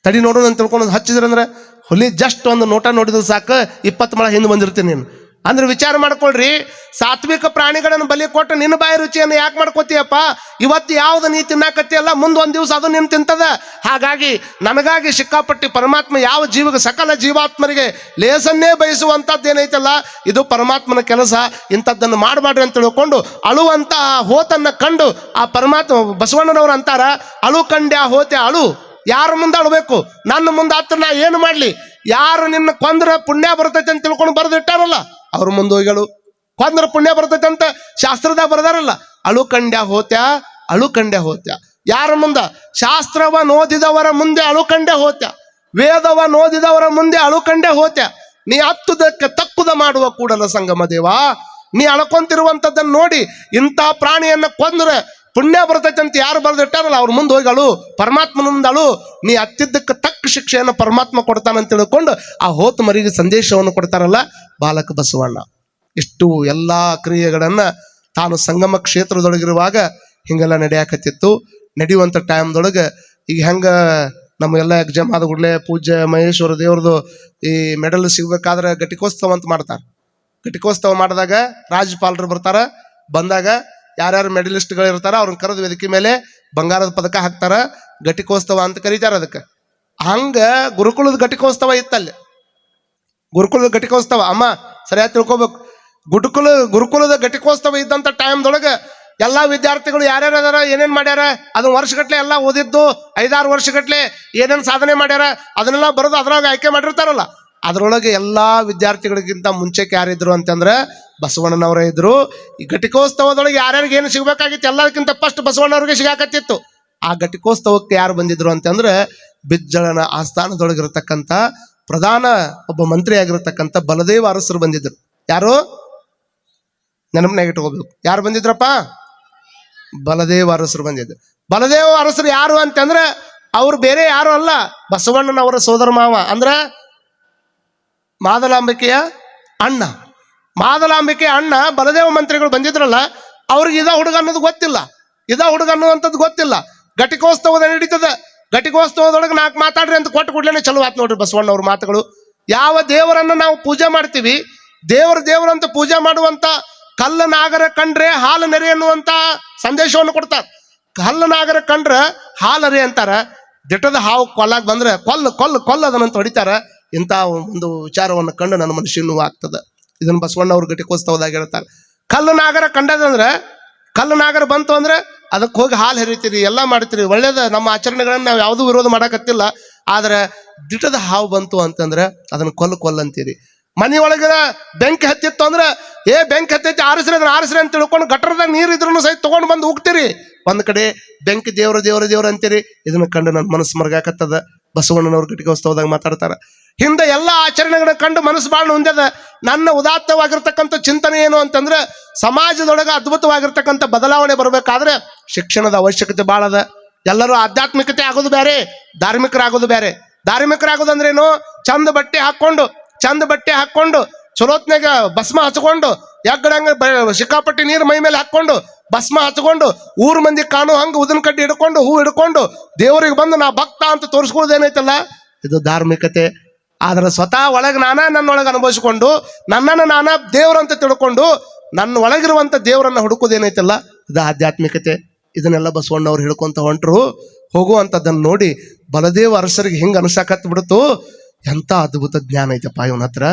A: ತಡಿ ನೋಡೋಣ ಅಂತ ತಿಳ್ಕೊಂಡು ಹಚ್ಚಿದ್ರಂದ್ರೆ ಹುಲಿ ಜಸ್ಟ್ ಒಂದು ನೋಟ ನೋಡಿದ್ರೆ ಸಾಕು 20 ಮಳ ಹಿಂದೆ ಬಂದಿರ್ತೀನಿ ನೀನು. ಅಂದ್ರೆ ವಿಚಾರ ಮಾಡ್ಕೊಳ್ರಿ, ಸಾತ್ವಿಕ ಪ್ರಾಣಿಗಳನ್ನು ಬಲಿ ಕೊಟ್ಟು ನಿನ್ನ ಬಾಯಿ ರುಚಿಯನ್ನು ಯಾಕೆ ಮಾಡ್ಕೋತೀಯಪ್ಪ? ಇವತ್ತು ಯಾವ್ದು ನೀ ತಿನ್ನಾಕತ್ತೀಯಲ್ಲ, ಮುಂದೊಂದು ದಿವಸ ಅದು ನಿನ್ನ ತಿಂತದ. ಹಾಗಾಗಿ ನನಗಾಗಿ ಸಿಕ್ಕಾಪಟ್ಟಿ ಪರಮಾತ್ಮ ಯಾವ ಜೀವಿಗೆ, ಸಕಲ ಜೀವಾತ್ಮರಿಗೆ ಲೇಸನ್ನೇ ಬಯಸುವಂಥದ್ದು ಏನೈತಲ್ಲ, ಇದು ಪರಮಾತ್ಮನ ಕೆಲಸ. ಇಂಥದ್ದನ್ನು ಮಾಡಬೇಡ್ರಿ ಅಂತ ತಿಳ್ಕೊಂಡು ಅಳುವಂತ ಹೋತನ್ನ ಕಂಡು ಆ ಪರಮಾತ್ಮ ಬಸವಣ್ಣನವ್ರು ಅಂತಾರ, ಅಳು ಕಂಡ್ಯಾ ಹೋತೆ ಅಳು. ಯಾರ ಮುಂದೆ ಅಳಬೇಕು? ನನ್ನ ಮುಂದೆ ಹತ್ರ ನಾ ಏನು ಮಾಡ್ಲಿ? ಯಾರು ನಿನ್ನ ಕೊಂದ್ರ ಪುಣ್ಯ ಬರ್ತೈತೆ ಅಂತ ತಿಳ್ಕೊಂಡು ಬರೆದಿಟ್ಟಾರಲ್ಲ ಅವ್ರ ಮುಂದೆ ಹೋಗ್ಯಾಳು. ಕೊಂದ್ರ ಪುಣ್ಯ ಬರ್ತೈತೆ ಅಂತ ಶಾಸ್ತ್ರದಾಗ ಬರೆದಾರಲ್ಲ, ಅಳು ಕಂಡ್ಯಾ ಹೋತ್ಯ. ಯಾರ ಮುಂದ? ಶಾಸ್ತ್ರವ ನೋದಿದವರ ಮುಂದೆ ಅಳು ಕಂಡ್ಯಾ ಹೋತ್ಯ, ವೇದವ ನೋದಿದವರ ಮುಂದೆ ಅಳು ಕಂಡ್ಯಾ ಹೋತ್ಯ. ನೀ ಹತ್ತುದಕ್ಕೆ ತಕ್ಕುದ ಮಾಡುವ ಕೂಡಲ ಸಂಗಮ ದೇವ. ನೀ ಅಳ್ಕೊಂತಿರುವಂಥದ್ದನ್ನು ನೋಡಿ ಇಂಥ ಪ್ರಾಣಿಯನ್ನ ಕೊಂದ್ರೆ ಪುಣ್ಯ ಬರ್ತೈತೆ ಅಂತ ಯಾರು ಬರೆದಿಟ್ಟಾರಲ್ಲ ಅವ್ರ ಮುಂದೆ ಹೋಗಿ ಅಳು, ಪರಮಾತ್ಮನ ಮುಂದೆ ಅಳು. ನೀ ಹತ್ತಿದ್ದಕ್ಕೆ ತಕ್ಕ ಶಿಕ್ಷೆಯನ್ನು ಪರಮಾತ್ಮ ಕೊಡ್ತಾನಂತ ತಿಳ್ಕೊಂಡು ಆ ಹೋತ ಮರಿಗೆ ಸಂದೇಶವನ್ನು ಕೊಡ್ತಾರಲ್ಲ ಬಾಲಕ ಬಸವಣ್ಣ. ಇಷ್ಟು ಎಲ್ಲಾ ಕ್ರಿಯೆಗಳನ್ನ ತಾನು ಸಂಗಮ ಕ್ಷೇತ್ರದೊಳಗಿರುವಾಗ ಹಿಂಗೆಲ್ಲ ನಡೆಯಾಕತ್ತಿತ್ತು. ನಡೆಯುವಂಥ ಟೈಮ್ದೊಳಗೆ ಈಗ ಹೆಂಗ ನಮಗೆಲ್ಲ ಎಕ್ಸಾಮ್ ಆದ ಕೂಡಲೇ ಪೂಜ್ಯ ಮಹೇಶ್ವರ ದೇವ್ರದ್ದು ಈ ಮೆಡಲ್ ಸಿಗ್ಬೇಕಾದ್ರೆ ಘಟಿಕೋತ್ಸವ ಅಂತ ಮಾಡ್ತಾರೆ. ಘಟಿಕೋತ್ಸವ ಮಾಡಿದಾಗ ರಾಜ್ಯಪಾಲರು ಬರ್ತಾರ. ಬಂದಾಗ ಯಾರ್ಯಾರು ಮೆಡಲಿಸ್ಟ್ಗಳು ಇರ್ತಾರ ಅವ್ರನ್ನ ಕರೆದು ವೇದಿಕೆ ಮೇಲೆ ಬಂಗಾರದ ಪದಕ ಹಾಕ್ತಾರ. ಘಟಿಕೋತ್ಸವ ಅಂತ ಕರೀತಾರ ಅದಕ್ಕೆ. ಹಂಗ ಗುರುಕುಲದ ಘಟಿಕೋತ್ಸವ ಇತ್ತಲ್ಲಿ. ಗುರುಕುಲದ ಘಟಿಕೋತ್ಸವ ಅಮ್ಮ ಸರಿಯಾಗಿ ತಿಳ್ಕೊಬೇಕು. ಗುರುಕುಲದ ಘಟಿಕೋತ್ಸವ ಇದ್ದಂಥ ಟೈಮ್ದೊಳಗೆ ಎಲ್ಲಾ ವಿದ್ಯಾರ್ಥಿಗಳು ಯಾರ್ಯಾರು ಅದಾರ, ಏನೇನ್ ಮಾಡ್ಯಾರ, ಅದನ್ನ ವರ್ಷಗಟ್ಲೆ ಎಲ್ಲ ಓದಿದ್ದು 5-6 ವರ್ಷಗಟ್ಲೆ ಏನೇನು ಸಾಧನೆ ಮಾಡ್ಯಾರ ಅದನ್ನೆಲ್ಲ ಬರೋದು ಅದ್ರಾಗ ಆಯ್ಕೆ ಮಾಡಿರ್ತಾರಲ್ಲ. ಅದ್ರೊಳಗೆ ಎಲ್ಲಾ ವಿದ್ಯಾರ್ಥಿಗಳಿಗಿಂತ ಮುಂಚೆಕ್ಕೆ ಯಾರಿದ್ರು ಅಂತಂದ್ರೆ ಬಸವಣ್ಣನವರೇ ಇದ್ರು. ಈ ಘಟಿಕೋತ್ಸವದೊಳಗೆ ಯಾರ್ಯಾರಿಗೆ ಏನು ಸಿಗ್ಬೇಕಾಗಿತ್ತು ಎಲ್ಲದಕ್ಕಿಂತ ಫಸ್ಟ್ ಬಸವಣ್ಣವ್ರಿಗೆ ಸಿಗಾಕತ್ತಿತ್ತು. ಆ ಘಟಿಕೋತ್ಸವಕ್ಕೆ ಯಾರು ಬಂದಿದ್ರು ಅಂತಂದ್ರೆ ಬಿಜ್ಜಳನ ಆಸ್ಥಾನದೊಳಗಿರತಕ್ಕಂಥ ಪ್ರಧಾನ ಒಬ್ಬ ಮಂತ್ರಿ ಆಗಿರತಕ್ಕಂಥ ಬಲದೇವ ಅರಸರು ಬಂದಿದ್ರು. ಯಾರು ನೆನಪನಾಗ ಇಟ್ಕೋಬೇಕು. ಯಾರು ಬಂದಿದ್ರಪ್ಪ? ಬಲದೇವ ಅರಸರು ಬಂದಿದ್ರು. ಬಲದೇವ ಅರಸರು ಯಾರು ಅಂತಂದ್ರೆ ಅವ್ರು ಬೇರೆ ಯಾರು ಅಲ್ಲ, ಬಸವಣ್ಣನವರ ಸೋದರ ಮಾವ. ಅಂದ್ರ ಮಾದಲಾಂಬಿಕೆಯ ಅಣ್ಣ. ಮಾದಲಾಂಬಿಕೆಯ ಅಣ್ಣ ಬಲದೇವ ಮಂತ್ರಿಗಳು ಬಂದಿದ್ರಲ್ಲ, ಅವ್ರಿಗೆ ಇದ ಹುಡುಗ ಅನ್ನೋದು ಗೊತ್ತಿಲ್ಲ, ಇದ ಹುಡುಗ ಅನ್ನುವಂಥದ್ದು ಗೊತ್ತಿಲ್ಲ. ಘಟಿಕೋತ್ಸವದ ನಡೀತದ. ಘಟಿಕೋತ್ಸವದೊಳಗೆ 4 ಮಾತಾಡ್ರಿ ಅಂತ ಕೊಟ್ಟು ಕೂಡಲೇ ಚಲೋ ಆತ್ ನೋಡ್ರಿ ಬಸವಣ್ಣವ್ರ ಮಾತುಗಳು. ಯಾವ ದೇವರನ್ನ ನಾವು ಪೂಜೆ ಮಾಡ್ತೀವಿ, ದೇವರಂತ ಪೂಜೆ ಮಾಡುವಂತ ಕಲ್ಲ ನಾಗರ ಕಂಡ್ರೆ ಹಾಲು ನೆರೆ ಅನ್ನುವಂತ ಸಂದೇಶವನ್ನು ಕೊಡ್ತಾರೆ. ಕಲ್ಲ ನಾಗರ ಕಂಡ್ರೆ ಹಾಲರಿ ಅಂತಾರ. ದಿಟ್ಟದ ಹಾವು ಕೊಲ್ಲಾಗ ಬಂದ್ರೆ ಕೊಲ್ಲ ಅದನ್ನಂತ ಹೊಡಿತಾರ. ಇಂಥ ಒಂದು ವಿಚಾರವನ್ನು ಕಂಡು ನನ್ನ ಮನುಷ್ಯ ನೋವು ಆಗ್ತದೆ. ಇದನ್ನು ಬಸವಣ್ಣವ್ರ ಘಟಿಕೋತ್ಸವದಾಗ ಹೇಳ್ತಾರೆ. ಕಲ್ಲು ನಾಗರ ಕಂಡದಂದ್ರೆ, ಕಲ್ಲು ನಾಗರ ಬಂತು ಅಂದ್ರೆ ಅದಕ್ಕೆ ಹೋಗಿ ಹಾಲು ಹೆರಿತೀರಿ, ಎಲ್ಲ ಮಾಡ್ತೀರಿ, ಒಳ್ಳೇದ. ನಮ್ಮ ಆಚರಣೆಗಳನ್ನ ನಾವು ಯಾವುದೂ ವಿರೋಧ ಮಾಡಕತ್ತಿಲ್ಲ. ಆದ್ರೆ ದಿಟದ ಹಾವು ಬಂತು ಅಂತಂದ್ರೆ ಅದನ್ನ ಕೊಲ್ಲಂತೀರಿ. ಮನಿ ಒಳಗಿನ ಬೆಂಕಿ ಹತ್ತಿತ್ತು ಅಂದ್ರೆ ಬೆಂಕಿ ಹತ್ತೈತಿ ಆರಿಸ್ರಿ ಅಂತ ತಿಳ್ಕೊಂಡು ಗಟ್ಟರದಾಗ ನೀರು ಇದ್ರೂ ಸಹಿತ ತಗೊಂಡು ಬಂದು ಹೋಗ್ತೀರಿ. ಒಂದ್ ಕಡೆ ಬೆಂಕಿ ದೇವ್ರ ಅಂತೀರಿ. ಇದನ್ನ ಕಂಡು ನನ್ನ ಮನಸ್ಸು ಮರ್ಗಾಕತ್ತದ. ಬಸವಣ್ಣನವ್ರ ಘಟಿಕೋತ್ಸವದಾಗ ಮಾತಾಡ್ತಾರ. ಹಿಂದೆ ಎಲ್ಲ ಆಚರಣೆಗಳನ್ನ ಕಂಡು ಮನಸ್ಸು ಬಾಳ್ ಹೊಂದ್ಯದ. ನನ್ನ ಉದಾತ್ತವಾಗಿರ್ತಕ್ಕಂಥ ಚಿಂತನೆ ಏನು ಅಂತಂದ್ರೆ ಸಮಾಜದೊಳಗೆ ಅದ್ಭುತವಾಗಿರ್ತಕ್ಕಂಥ ಬದಲಾವಣೆ ಬರ್ಬೇಕಾದ್ರೆ ಶಿಕ್ಷಣದ ಅವಶ್ಯಕತೆ ಬಾಳ ಅದ. ಎಲ್ಲರೂ ಆಧ್ಯಾತ್ಮಿಕತೆ ಆಗೋದು ಬೇರೆ, ಧಾರ್ಮಿಕರಾಗೋದು ಬೇರೆ. ಧಾರ್ಮಿಕರಾಗೋದಂದ್ರೇನು? ಚಂದ ಬಟ್ಟೆ ಹಾಕೊಂಡು ಚಲೋತ್ನಾಗ ಭಸ್ಮ ಹಚ್ಕೊಂಡು ಎಗ್ಗಡಂಗ ಸಿಕ್ಕಾಪಟ್ಟಿ ನೀರು ಮೈ ಮೇಲೆ ಹಾಕೊಂಡು ಭಸ್ಮ ಹಚ್ಕೊಂಡು ಊರ್ ಮಂದಿ ಕಾಣೋ ಹಂಗ ಉದಿನ ಕಡ್ಡಿ ಹಿಡ್ಕೊಂಡು ಹೂ ಹಿಡ್ಕೊಂಡು ದೇವರಿಗೆ ಬಂದು ನಾ ಭಕ್ತ ಅಂತ ತೋರಿಸ್ಕೊಳ್ಳೋದೇನೈತಲ್ಲ, ಇದು ಧಾರ್ಮಿಕತೆ. ಆದ್ರೆ ಸ್ವತಃ ಒಳಗೆ ನನ್ನೊಳಗೆ ಅನುಭವಿಸ್ಕೊಂಡು ನನ್ನನ್ನು ನಾನಾ ದೇವ್ರಂತ ತಿಳ್ಕೊಂಡು ನನ್ನ ಒಳಗಿರುವಂತ ದೇವರನ್ನ ಹುಡುಕೋದೇನೈತಲ್ಲ, ಇದು ಆಧ್ಯಾತ್ಮಿಕತೆ. ಇದನ್ನೆಲ್ಲ ಬಸವಣ್ಣವ್ರು ಹೇಳ್ಕೊಂತ ಹೊಂಟ್ರು. ಹೋಗುವಂಥದ್ದನ್ನು ನೋಡಿ ಬಲದೇವ ಅರಸರಿಗೆ ಹಿಂಗೆ ಅನ್ಸಾಕತ್ ಬಿಡ್ತು, ಎಂಥ ಅದ್ಭುತ ಜ್ಞಾನ ಐತಪ್ಪ ಇವನ ಹತ್ರ,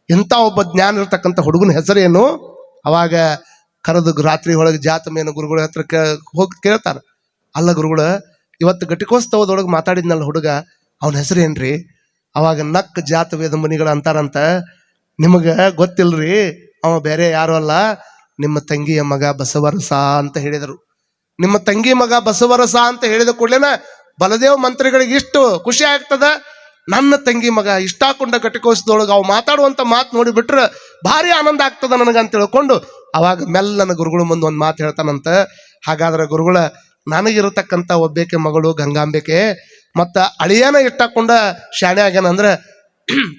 A: ಎಂಥ ಒಬ್ಬ ಜ್ಞಾನ ಇರ್ತಕ್ಕಂಥ ಹುಡುಗನ ಹೆಸರೇನು? ಅವಾಗ ಕರೆದು ರಾತ್ರಿ ಒಳಗೆ ಜಾತಮೇನು ಗುರುಗಳ ಹತ್ರ ಹೋಗಿ ಕೇಳ್ತಾರ, ಅಲ್ಲ ಗುರುಗಳ ಇವತ್ತು ಘಟಿಕೋತ್ಸವದೊಳಗೆ ಮಾತಾಡಿದ್ನಲ್ಲ ಹುಡುಗ, ಅವನ ಹೆಸರೇನ್ರಿ? ಅವಾಗ ನಕ್ಕ ಜಾತವೇದ ಮುನಿಗಳು ಅಂತಾರಂತ, ನಿಮಗೆ ಗೊತ್ತಿಲ್ರಿ, ಅವ ಬೇರೆ ಯಾರು ಅಲ್ಲ, ನಿಮ್ಮ ತಂಗಿಯ ಮಗ ಬಸವರಸ ಅಂತ ಹೇಳಿದರು. ನಿಮ್ಮ ತಂಗಿ ಮಗ ಬಸವರಸ ಅಂತ ಹೇಳಿದ ಕೂಡಲೇನ ಬಲದೇವ ಮಂತ್ರಿಗಳಿಗೆ ಇಷ್ಟು ಖುಷಿ ಆಗ್ತದ. ನನ್ನ ತಂಗಿ ಮಗ ಇಷ್ಟಾಕೊಂಡ ಘಟಿಕೋತ್ಸವದೊಳಗೆ ಅವು ಮಾತಾಡುವಂಥ ಮಾತು ನೋಡಿಬಿಟ್ರೆ ಭಾರಿ ಆನಂದ ಆಗ್ತದ ನನಗಂತ ತಿಳ್ಕೊಂಡು ಅವಾಗ ಮೆಲ್ಲನ ಗುರುಗಳು ಮುಂದೆ ಒಂದು ಮಾತು ಹೇಳ್ತಾನಂತ. ಹಾಗಾದ್ರೆ ಗುರುಗಳ, ನನಗಿರತಕ್ಕಂಥ ಒಬ್ಬೇಕೆ ಮಗಳು ಗಂಗಾಂಬಿಕೆ ಮತ್ತು ಅಳಿಯನ ಇಟ್ಟಾಕೊಂಡ ಶಾಣೆ ಆಗ್ಯಾನ ಅಂದ್ರೆ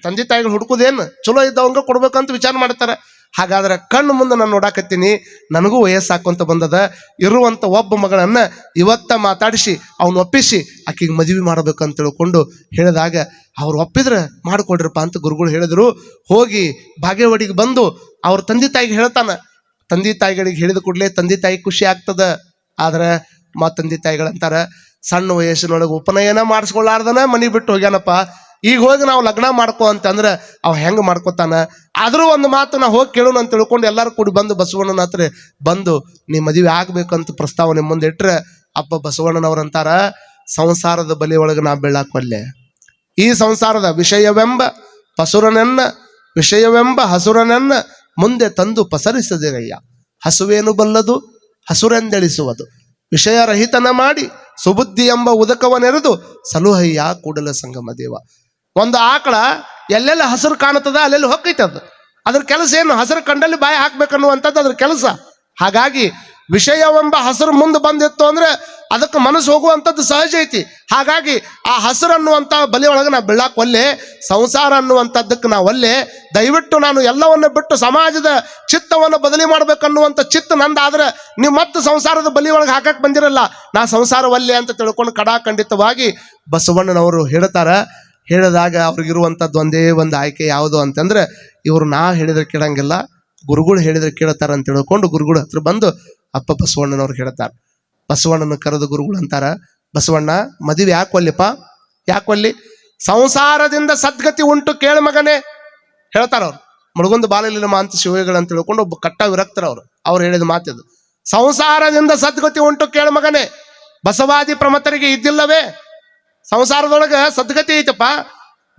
A: ತಂದೆ ತಾಯಿಗಳು ಹುಡುಕುದೇನು, ಚಲೋ ಇದ್ದವಂಗ ಕೊಡ್ಬೇಕಂತ ವಿಚಾರ ಮಾಡ್ತಾರೆ. ಹಾಗಾದ್ರೆ ಕಣ್ಣು ಮುಂದೆ ನಾನು ನೋಡಾಕತ್ತೀನಿ, ನನಗೂ ವಯಸ್ಸು ಹಾಕೊಂತ ಬಂದದ, ಇರುವಂಥ ಒಬ್ಬ ಮಗಳನ್ನ ಇವತ್ತ ಮಾತಾಡಿಸಿ ಅವನು ಒಪ್ಪಿಸಿ ಆಕಿಗೆ ಮದುವೆ ಮಾಡ್ಬೇಕಂತ ತಿಳ್ಕೊಂಡು ಹೇಳಿದಾಗ ಅವ್ರು ಒಪ್ಪಿದ್ರೆ ಮಾಡಿಕೊಡ್ರಪ್ಪ ಅಂತ ಗುರುಗಳು ಹೇಳಿದ್ರು. ಹೋಗಿ ಬಾಗೇವಾಡಿಗೆ ಬಂದು ಅವ್ರ ತಂದೆ ತಾಯಿಗೆ ಹೇಳ್ತಾನ. ತಂದೆ ತಾಯಿಗಳಿಗೆ ಹೇಳಿದ ಕೂಡಲೇ ತಂದೆ ತಾಯಿ ಖುಷಿ ಆಗ್ತದ. ಆದ್ರೆ ತಂದೆ ತಾಯಿಗಳಂತಾರ, ಸಣ್ಣ ವಯಸ್ಸಿನೊಳಗೆ ಉಪನಯನ ಮಾಡಿಸ್ಕೊಳ್ಳಾರ್ದನ ಮನೆ ಬಿಟ್ಟು ಹೋಗ್ಯಾನಪ್ಪ, ಈಗ ಹೋಗಿ ನಾವು ಲಗ್ನ ಮಾಡ್ಕೋ ಅಂತಂದ್ರೆ ಅವ ಹೆಂಗೆ ಮಾಡ್ಕೋತಾನ? ಆದರೂ ಒಂದು ಮಾತು ನಾ ಹೋಗಿ ಕೇಳೋಣ ಅಂತ ತಿಳ್ಕೊಂಡು ಎಲ್ಲರೂ ಕೂಡಿ ಬಂದು ಬಸವಣ್ಣನ ಹತ್ರ ಬಂದು ನೀ ಮದುವೆ ಆಗ್ಬೇಕಂತ ಪ್ರಸ್ತಾವನೆ ಮುಂದೆ ಇಟ್ರೆ ಅಪ್ಪ ಬಸವಣ್ಣನವ್ರಂತಾರ, ಸಂಸಾರದ ಬಲಿ ಒಳಗೆ ನಾ ಬೀಳಾಕೊಲ್ಲೆ, ಈ ಸಂಸಾರದ ವಿಷಯವೆಂಬ ಹಸುರನನ್ನ ಮುಂದೆ ತಂದು ಪಸರಿಸದಿರಯ್ಯ, ಹಸುವೇನು ಬಲ್ಲದು ಹಸುರೆಂದೆಳಿಸುವುದು, ವಿಷಯರಹಿತನ ಮಾಡಿ ಸುಬುದ್ಧಿ ಎಂಬ ಉದಕವನೆರೆದು ಸಲುಹಯ್ಯ ಕೂಡಲ ಸಂಗಮ ದೇವ. ಒಂದು ಆಕಳ ಎಲ್ಲೆಲ್ಲ ಹಸಿರು ಕಾಣುತ್ತದ ಅಲ್ಲೆಲ್ಲಿ ಹೊಕ್ಕೈತದ, ಅದ್ರ ಕೆಲಸ ಏನು? ಹಸಿರು ಕಂಡಲ್ಲಿ ಬಾಯಿ ಹಾಕ್ಬೇಕನ್ನುವಂಥದ್ದು ಅದ್ರ ಕೆಲಸ. ಹಾಗಾಗಿ ವಿಷಯವೆಂಬ ಹಸಿರು ಮುಂದೆ ಬಂದಿತ್ತು ಅಂದ್ರೆ ಅದಕ್ಕೆ ಮನಸ್ಸು ಹೋಗುವಂಥದ್ದು ಸಹಜ ಐತಿ. ಹಾಗಾಗಿ ಆ ಹಸಿರು ಅನ್ನುವಂಥ ಬಲಿ ಒಳಗೆ ನಾ ಬೀಳಾಕ್ ಒಲ್ಲೆ, ಸಂಸಾರ ಅನ್ನುವಂಥದ್ದಕ್ಕೆ ನಾ ಒಲ್ಲೆ, ದಯವಿಟ್ಟು ನಾನು ಎಲ್ಲವನ್ನು ಬಿಟ್ಟು ಸಮಾಜದ ಚಿತ್ತವನ್ನು ಬದಲಿ ಮಾಡ್ಬೇಕನ್ನುವಂಥ ಚಿತ್ತ ನಂದಾದ್ರೆ ನೀವು ಮತ್ತೆ ಸಂಸಾರದ ಬಲಿ ಒಳಗೆ ಹಾಕಕ್ಕೆ ಬಂದಿರಲ್ಲ, ನಾ ಸಂಸಾರ ಒಲ್ಲೆ ಅಂತ ತಿಳ್ಕೊಂಡು ಕಡಾಖಂಡಿತವಾಗಿ ಬಸವಣ್ಣನವರು ಹೇಳ್ತಾರ. ಹೇಳಿದಾಗ ಅವ್ರಿಗಿರುವಂಥದ್ದು ಒಂದೇ ಒಂದು ಆಯ್ಕೆ ಯಾವುದು ಅಂತಂದ್ರೆ, ಇವರು ನಾ ಹೇಳಿದ್ರೆ ಕೇಳಂಗಿಲ್ಲ, ಗುರುಗಳು ಹೇಳಿದ್ರೆ ಕೇಳ್ತಾರ ಅಂತ ತಿಳ್ಕೊಂಡು ಗುರುಗಳ ಹತ್ರ ಬಂದು ಅಪ್ಪ ಬಸವಣ್ಣನವ್ರು ಹೇಳ್ತಾರೆ. ಬಸವಣ್ಣನ ಕರೆದು ಗುರುಗಳು ಅಂತಾರ, ಬಸವಣ್ಣ ಮದುವೆ ಯಾಕೊಲ್ಲಿ? ಸಂಸಾರದಿಂದ ಸದ್ಗತಿ ಉಂಟು ಕೇಳ ಮಗನೇ ಹೇಳ್ತಾರ ಅವ್ರು. ಮುಳುಗುಂದ ಬಾಲಲೀಲ ಮಾಂತ ಶಿವಗಳು ಅಂತ ತಿಳ್ಕೊಂಡು ಒಬ್ಬ ಕಟ್ಟ ವಿರಕ್ತರ ಅವ್ರು ಹೇಳಿದ ಮಾತಿದು. ಸಂಸಾರದಿಂದ ಸದ್ಗತಿ ಉಂಟು ಕೇಳ ಮಗನೇ, ಬಸವಾದಿ ಪ್ರಮತರಿಗೆ ಇದ್ದಿಲ್ಲವೇ? ಸಂಸಾರದೊಳಗೆ ಸದ್ಗತಿ ಐತಪ್ಪ.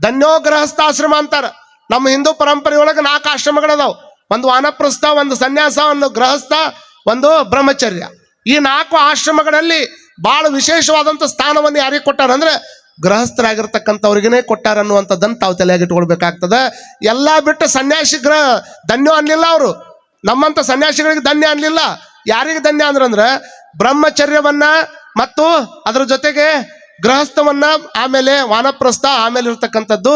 A: ಧನ್ಯೋ ಗೃಹಸ್ಥಾಶ್ರಮ ಅಂತಾರ. ನಮ್ಮ ಹಿಂದೂ ಪರಂಪರೆಯೊಳಗೆ 4 ಆಶ್ರಮಗಳದಾವ್. ಒಂದು ವಾನಪ್ರಸ್ಥ, ಒಂದು ಸನ್ಯಾಸ, ಒಂದು ಗೃಹಸ್ಥ, ಒಂದು ಬ್ರಹ್ಮಚರ್ಯ. ಈ 4 ಆಶ್ರಮಗಳಲ್ಲಿ ಬಹಳ ವಿಶೇಷವಾದಂಥ ಸ್ಥಾನವನ್ನು ಯಾರಿಗೆ ಕೊಟ್ಟಾರ ಅಂದ್ರೆ ಗೃಹಸ್ಥರಾಗಿರ್ತಕ್ಕಂಥವ್ರಿಗೇ ಕೊಟ್ಟಾರ ಅನ್ನುವಂಥದ್ದನ್ನು ತಾವು ತಲೆಯಾಗಿಟ್ಕೊಳ್ಬೇಕಾಗ್ತದ. ಎಲ್ಲ ಬಿಟ್ಟು ಸನ್ಯಾಸಿ ಧನ್ಯೋ ಅನ್ಲಿಲ್ಲ ಅವರು. ನಮ್ಮಂಥ ಸನ್ಯಾಸಿಗಳಿಗೆ ಧನ್ಯ ಅನ್ಲಿಲ್ಲ. ಯಾರಿಗೆ ಧನ್ಯ ಅಂದ್ರಂದ್ರೆ ಬ್ರಹ್ಮಚರ್ಯವನ್ನ ಮತ್ತು ಅದರ ಜೊತೆಗೆ ಗೃಹಸ್ಥವನ್ನ, ಆಮೇಲೆ ವಾನಪ್ರಸ್ಥ, ಆಮೇಲೆ ಇರ್ತಕ್ಕಂಥದ್ದು.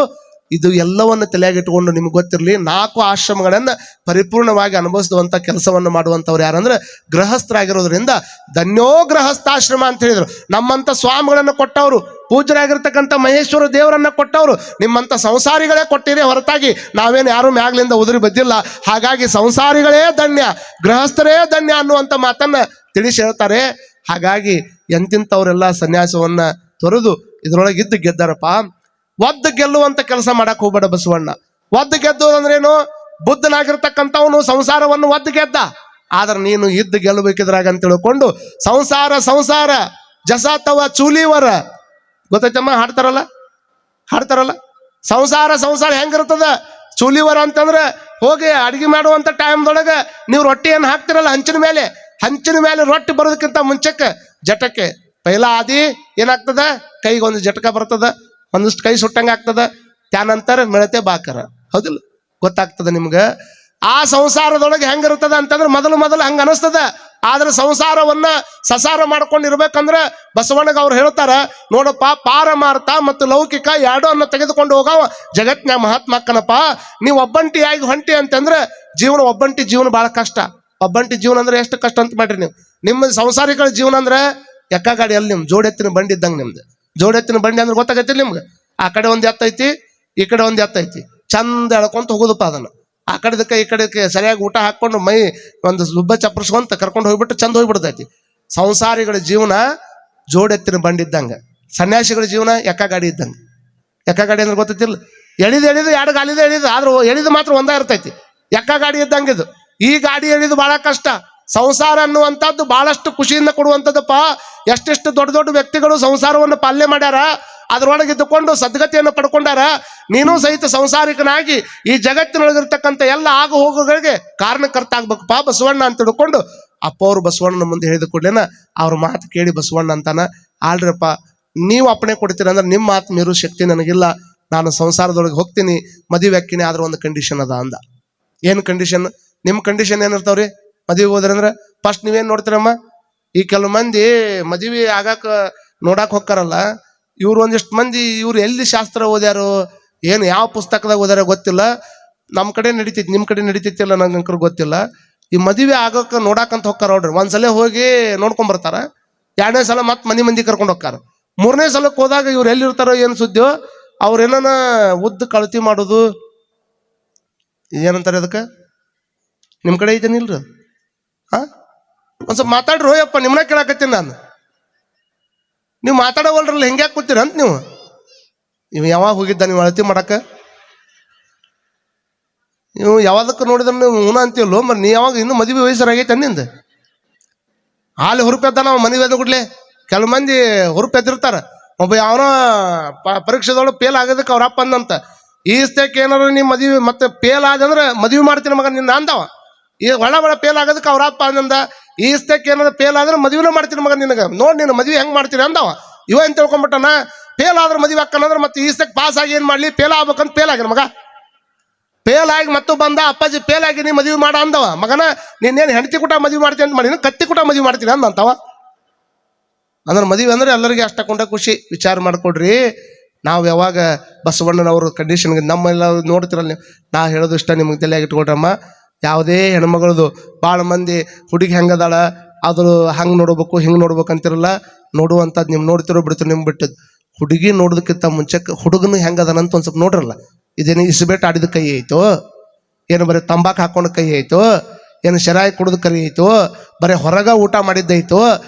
A: ಇದು ಎಲ್ಲವನ್ನು ತಲೆಯಾಗಿಟ್ಕೊಂಡು ನಿಮ್ಗೆ ಗೊತ್ತಿರಲಿ, 4 ಆಶ್ರಮಗಳನ್ನ ಪರಿಪೂರ್ಣವಾಗಿ ಅನುಭವಿಸುವಂಥ ಕೆಲಸವನ್ನು ಮಾಡುವಂಥವ್ರು ಯಾರಂದ್ರೆ ಗೃಹಸ್ಥರಾಗಿರೋದ್ರಿಂದ ಧನ್ಯೋ ಗೃಹಸ್ಥಾಶ್ರಮ ಅಂತ ಹೇಳಿದ್ರು. ನಮ್ಮಂಥ ಸ್ವಾಮಿಗಳನ್ನು ಕೊಟ್ಟವರು, ಪೂಜ್ಯರಾಗಿರ್ತಕ್ಕಂಥ ಮಹೇಶ್ವರ ದೇವರನ್ನ ಕೊಟ್ಟವರು ನಿಮ್ಮಂಥ ಸಂಸಾರಿಗಳೇ ಕೊಟ್ಟಿರಿ, ಹೊರತಾಗಿ ನಾವೇನು ಯಾರು ಮ್ಯಾಗ್ಲಿಂದ ಉದುರಿ ಬದ್ದಿಲ್ಲ. ಹಾಗಾಗಿ ಸಂಸಾರಿಗಳೇ ಧನ್ಯ, ಗೃಹಸ್ಥರೇ ಧನ್ಯ ಅನ್ನುವಂಥ ಮಾತನ್ನ ತಿಳಿಸಿ ಹೇಳ್ತಾರೆ. ಹಾಗಾಗಿ ಎಂತಿಂಥವರೆಲ್ಲ ಸನ್ಯಾಸವನ್ನ ತೊರೆದು ಇದ್ರೊಳಗಿದ್ದು ಗೆದ್ದಾರಪ್ಪ. ಒದ್ದು ಗೆಲ್ಲುವಂತ ಕೆಲಸ ಮಾಡಕ್ ಹೋಗ್ಬೇಡ ಬಸವಣ್ಣ. ಒದ್ದು ಗೆದ್ದು ಅಂದ್ರೇನು? ಬುದ್ಧನಾಗಿರ್ತಕ್ಕಂಥವನು ಸಂಸಾರವನ್ನು ಒದ್ದು ಗೆದ್ದ. ಆದ್ರೆ ನೀನು ಇದ್ದು ಗೆಲ್ಲಬೇಕಿದ್ರಾಗ ಅಂತ ತಿಳ್ಕೊಂಡು ಸಂಸಾರ ಜಸ ತವ ಚೂಲಿವರ, ಗೊತ್ತೈತಮ್ಮ, ಹಾಡ್ತಾರಲ್ಲ, ಹಾಡ್ತಾರಲ್ಲ. ಸಂಸಾರ ಸಂಸಾರ ಹೆಂಗಿರ್ತದ, ಚೂಲಿವರ ಅಂತಂದ್ರೆ ಹೋಗಿ ಅಡಿಗೆ ಮಾಡುವಂತ ಟೈಮ್ದೊಳಗೆ ನೀವು ರೊಟ್ಟಿಯನ್ನು ಹಾಕ್ತಿರಲ್ಲ ಹಂಚಿನ ಮೇಲೆ ರೊಟ್ಟಿ ಬರೋದಕ್ಕಿಂತ ಮುಂಚೆಕ್ಕೆ ಜಟಕ್ಕೆ ಪೈಲ ಆದಿ ಏನಾಗ್ತದ, ಕೈಗೆ ಒಂದು ಜಟಕ ಬರ್ತದ, ಒಂದಿಷ್ಟು ಕೈ ಸುಟ್ಟಂಗ ಆಗ್ತದ, ತ್ಯಾನಂತರ ಮಿಳತೆ ಬಾಕರ, ಹೌದಿಲ್ಲ, ಗೊತ್ತಾಗ್ತದ ನಿಮ್ಗೆ. ಆ ಸಂಸಾರದೊಳಗೆ ಹೆಂಗಿರ್ತದ ಅಂತಂದ್ರೆ ಮೊದಲು ಹಂಗ ಅನಿಸ್ತದ. ಆದ್ರೆ ಸಂಸಾರವನ್ನ ಸಸಾರ ಮಾಡ್ಕೊಂಡಿರ್ಬೇಕಂದ್ರೆ ಬಸವಣ್ಣಗ ಅವ್ರು ಹೇಳ್ತಾರ, ನೋಡಪ್ಪ, ಪಾರಮಾರ್ಥ ಮತ್ತು ಲೌಕಿಕ ಎರಡನ್ನ ತೆಗೆದುಕೊಂಡು ಹೋಗವ ಜಗತ್ನ್ಯಾಗ ಮಹಾತ್ಮಕ್ಕನಪ್ಪ. ನೀವು ಒಬ್ಬಂಟಿಯಾಗಿ ಹೊಂಟಿ ಅಂತಂದ್ರೆ ಒಬ್ಬಂಟಿ ಜೀವನ ಬಹಳ ಕಷ್ಟ. ಒಬ್ಬಂಟಿ ಜೀವನ ಅಂದ್ರೆ ಎಷ್ಟು ಕಷ್ಟ ಅಂತ ಮಾಡ್ರಿ ನೀವು. ನಿಮ್ಮ ಸಂಸಾರಿಗಳ ಜೀವನ ಅಂದ್ರೆ ಎಕ್ಕ ಗಾಡಿ ಅಲ್ಲಿ ನಿಮ್ ಜೋಡೆತ್ತಿನ ಬಂಡಿ ಇದ್ದಂಗೆ. ನಿಮ್ದು ಜೋಡೆತ್ತಿನ ಬಂಡಿ ಅಂದ್ರೆ ಗೊತ್ತಾಗೈತಿ ನಿಮ್ಗೆ. ಆ ಕಡೆ ಒಂದು ಎತ್ತೈತಿ, ಈ ಕಡೆ ಒಂದು ಎತ್ತೈತಿ, ಚಂದ ಎಳ್ಕೊಂತ ಹೋಗುದಪ್ಪ ಅದನ್ನ. ಆ ಕಡೆದಕ್ಕೆ ಈ ಕಡೆಗೆ ಸರಿಯಾಗಿ ಊಟ ಹಾಕೊಂಡು ಮೈ ಒಂದು ದುಬ್ಬ ಚಪ್ಪರ್ಸ್ಕೊಂತ ಕರ್ಕೊಂಡು ಹೋಗ್ಬಿಟ್ಟು ಚಂದ ಹೋಗ್ಬಿಡ್ತೈತಿ. ಸಂಸಾರಿಗಳ ಜೀವನ ಜೋಡೆತ್ತಿನ ಬಂಡಿ ಇದ್ದಂಗೆ, ಸನ್ಯಾಸಿಗಳ ಜೀವನ ಎಕ್ಕ ಗಾಡಿ ಇದ್ದಂಗೆ. ಎಕ್ಕ ಗಾಡಿ ಅಂದ್ರೆ ಗೊತ್ತೈತಿಲ್ಲ, ಎಳಿದು ಎರಡು ಗಾಲಿದೆ ಎಳಿದು, ಆದ್ರೂ ಎಳಿದು ಮಾತ್ರ ಒಂದೇ ಇರ್ತೈತಿ. ಎಕ್ಕ ಗಾಡಿ ಇದ್ದಂಗೆ ಇದು. ಈ ಗಾಡಿ ಎಳಿದು ಬಹಳ ಕಷ್ಟ. ಸಂಸಾರ ಅನ್ನುವಂಥದ್ದು ಬಹಳಷ್ಟು ಖುಷಿಯಿಂದ ಕೊಡುವಂಥದ್ದಪ್ಪ. ಎಷ್ಟೆಷ್ಟು ದೊಡ್ಡ ವ್ಯಕ್ತಿಗಳು ಸಂಸಾರವನ್ನು ಪಾಲನೆ ಮಾಡ್ಯಾರ, ಅದರೊಳಗಿದ್ದುಕೊಂಡು ಸದ್ಗತಿಯನ್ನು ಪಡ್ಕೊಂಡಾರ. ನೀನು ಸಹಿತ ಸಂಸಾರಿಕನಾಗಿ ಈ ಜಗತ್ತಿನೊಳಗಿರ್ತಕ್ಕಂಥ ಎಲ್ಲ ಆಗು ಹೋಗುಗಳಿಗೆ ಕಾರಣಕರ್ತ ಆಗ್ಬೇಕಪ್ಪ ಬಸವಣ್ಣ ಅಂತ ತಿಳ್ಕೊಂಡು ಅಪ್ಪ ಅವರು ಬಸವಣ್ಣನ ಮುಂದೆ ಹೇಳಿದ ಕೂಡಲೇನ ಅವ್ರ ಮಾತು ಕೇಳಿ ಬಸವಣ್ಣ ಅಂತಾನ, ಆಳ್ರಪ್ಪ, ನೀವು ಅಪ್ಪಣೆ ಕೊಡ್ತೀರ ಅಂದ್ರೆ ನಿಮ್ಮ ಮಾತು ಮೀರು ಶಕ್ತಿ ನನಗಿಲ್ಲ, ನಾನು ಸಂಸಾರದೊಳಗೆ ಹೋಗ್ತೀನಿ, ಮದುವೆ ಹಾಕಿನಿ, ಆದ್ರೆ ಒಂದು ಕಂಡೀಷನ್ ಅದ ಅಂದ. ಏನು ಕಂಡೀಷನ್? ನಿಮ್ಮ ಕಂಡೀಷನ್ ಏನಿರ್ತಾವ್ರಿ? ಮದುವೆ ಹೋದ್ರಂದ್ರೆ ಫಸ್ಟ್ ನೀವೇನು ನೋಡ್ತೀರಮ್ಮ, ಈ ಕೆಲವು ಮಂದಿ ಮದುವೆ ಆಗಾಕ ನೋಡಾಕ್ ಹೋಗ್ತಾರಲ್ಲ, ಇವ್ರು ಒಂದಿಷ್ಟು ಮಂದಿ ಇವ್ರು ಎಲ್ಲಿ ಶಾಸ್ತ್ರ ಓದ್ಯಾರೋ, ಏನು ಯಾವ ಪುಸ್ತಕದಾಗ ಓದ್ಯಾರೋ ಗೊತ್ತಿಲ್ಲ. ನಮ್ಮ ಕಡೆ ನಡೀತೈತಿ, ನಿಮ್ಮ ಕಡೆ ನಡೀತೈತಿಲ್ಲ ನಂಗೆ ಗೊತ್ತಿಲ್ಲ. ಈ ಮದುವೆ ಆಗೋಕೆ ನೋಡಾಕಂತ ಹೋಗ್ತಾರ ನೋಡ್ರಿ. ಒಂದ್ಸಲ ಹೋಗಿ ನೋಡ್ಕೊಂಡ್ಬರ್ತಾರ, ಎರಡನೇ ಸಲ ಮತ್ತೆ ಮಂದಿ ಕರ್ಕೊಂಡು ಹೋಗ್ತಾರ. ಮೂರನೇ ಸಲಕ್ಕೆ ಹೋದಾಗ ಇವ್ರು ಎಲ್ಲಿರ್ತಾರೋ ಏನು ಸುದ್ದಿಯೋ, ಅವ್ರು ಏನಾನ ಉದ್ದು ಕಳತಿ ಮಾಡೋದು, ಏನಂತಾರೆ ಅದಕ್ಕೆ, ನಿಮ್ಮ ಕಡೆ ಐತೇನಿಲ್ರಿ? ಒಂದ್ ಸ್ವಲ್ಪ ಮಾತಾಡ್ರಿ ಹೋಯಪ್ಪ, ನಿಮ್ಮನ್ನ ಕೇಳಾಕತ್ತೀನಿ ನಾನು. ನೀವು ಮಾತಾಡೋವಲ್ರಲ್ಲ, ಹೆಂಗ್ಯಾಕೆ ಕೂತೀರ ಅಂತ ನೀವು. ನೀವು ಯಾವಾಗ ಹೋಗಿದ್ದ ನೀವು ಅಳತಿ ಮಾಡಕ್ಕೆ? ನೀವು ಯಾವ್ದಕ್ಕೆ ನೋಡಿದ್ರೆ ನೀವು ಹೂನ ಅಂತೀವಲ್ಲೋ, ಮರಿ ನೀ ಯಾವಾಗ ಇನ್ನೂ ಮದುವೆ ವಯಸ್ಸರಾಗೈತೆ ನಿಂದ? ಹಾಲು ಹುರುಪೆದ್ದ ನಾವು ಮದುವೆ ಎದ್ದ ಕೂಡಲೇ ಕೆಲವು ಮಂದಿ ಹುರುಪೆದ್ದಿರ್ತಾರ. ಒಬ್ಬ ಯಾವನೋ ಪರೀಕ್ಷೆದೊಳಗೆ ಫೇಲ್ ಆಗೋದಕ್ಕೆ ಅವ್ರ ಅಪ್ಪ ಅಂದಂತ, ಈ ಸ್ಟೇಕ್ ಏನಾರು ನಿಮ್ಮ ಮದುವೆ ಮತ್ತೆ ಫೇಲ್ ಆದಂದ್ರೆ ಮದುವೆ ಮಾಡ್ತೀನಿ ಮಗ ನಿನ್ನ ಅಂದವ. ಈ ಒಳ ಫೇಲ್ ಆಗೋದಕ್ಕೆ ಅವ್ರ ಅಪ್ಪ ಅಂದ, ಈ ಸ್ಟೇಕ್ ಏನಾದ್ರು ಫೇಲ್ ಆದ್ರೆ ಮದುವೆನ ಮಾಡ್ತೀನಿ ಮಗ ನಿನಗೆ, ನೋಡಿ ನೀನು ಮದುವೆ ಹೆಂಗೆ ಮಾಡ್ತೀನಿ ಅಂದವ. ಇವ ಏನು ತಿಳ್ಕೊಂಬಿಟ್ಟನ, ಫೇಲ್ ಆದ್ರೆ ಮದುವೆ ಹಾಕಂದ್ರೆ ಮತ್ತೆ ಈ ಸ್ಟೇಕ್ ಪಾಸ್ ಆಗಿ ಏನು ಮಾಡಲಿ, ಫೇಲ್ ಆಗ್ಬೇಕಂತ ಫೇಲ್ ಆಗಿನ ಮಗ. ಫೇಲ್ ಆಗಿ ಮತ್ತು ಬಂದ, ಅಪ್ಪಾಜಿ ಫೇಲ್ ಆಗಿ ನೀ ಮದುವೆ ಮಾಡ ಅಂದವ. ಮಗನ ನೀನೇನು ಹೆಂಡತಿ ಕೂಟ ಮದುವೆ ಮಾಡ್ತೀನಿ ಅಂತ ಮಾಡಿ, ಕತ್ತಿ ಕೂಟ ಮದುವೆ ಮಾಡ್ತೀನಿ ಅಂದವ. ಅಂದ್ರೆ ಮದುವೆ ಅಂದ್ರೆ ಎಲ್ಲರಿಗೆ ಅಷ್ಟಕೊಂಡ ಖುಷಿ. ವಿಚಾರ ಮಾಡ್ಕೊಡ್ರಿ. ನಾವು ಯಾವಾಗ ಬಸವಣ್ಣನವರು ಕಂಡೀಷನ್ಗೆ ನಮ್ಮೆಲ್ಲ ನೋಡ್ತಿರಲ್ಲ ನೀವು, ನಾ ಹೇಳೋದು ಇಷ್ಟ ನಿಮ್ಗೆ ತಲೆಯಾಗಿ ಇಟ್ಕೊಳ್ರಮ್ಮ. ಯಾವುದೇ ಹೆಣ್ಮಗಳದು ಭಾಳ ಮಂದಿ ಹುಡುಗಿ ಹೆಂಗದಾಳ, ಅದು ಹಂಗೆ ನೋಡ್ಬೇಕು ಹಿಂಗೆ ನೋಡ್ಬೇಕು ಅಂತಿರಲ್ಲ, ನೋಡುವಂಥದ್ದು ನೀವು ನೋಡ್ತಿರೋ ಬಿಡ್ತೀರೋ ನಿಮ್ಗೆ ಬಿಟ್ಟದ್ದು. ಹುಡುಗಿ ನೋಡೋದಕ್ಕಿಂತ ಮುಂಚೆಕ್ಕೆ ಹುಡುಗನು ಹೆಂಗದಾನಂತ ಒಂದು ಸ್ವಲ್ಪ ನೋಡ್ರಲ್ಲ. ಇದೇನು ಇಸ್ಬೇಟ್ ಆಡಿದ ಕೈ ಆಯಿತು, ಏನು ಬರೀ ತಂಬಾಕು ಹಾಕೊಂಡು ಕೈ ಆಯಿತು, ಏನು ಶರಾಯಿ ಕುಡಿದು ಕೈ ಆಯಿತು, ಬರೀ ಹೊರಗ ಊಟ ಮಾಡಿದ್ದಾಯ್ತು,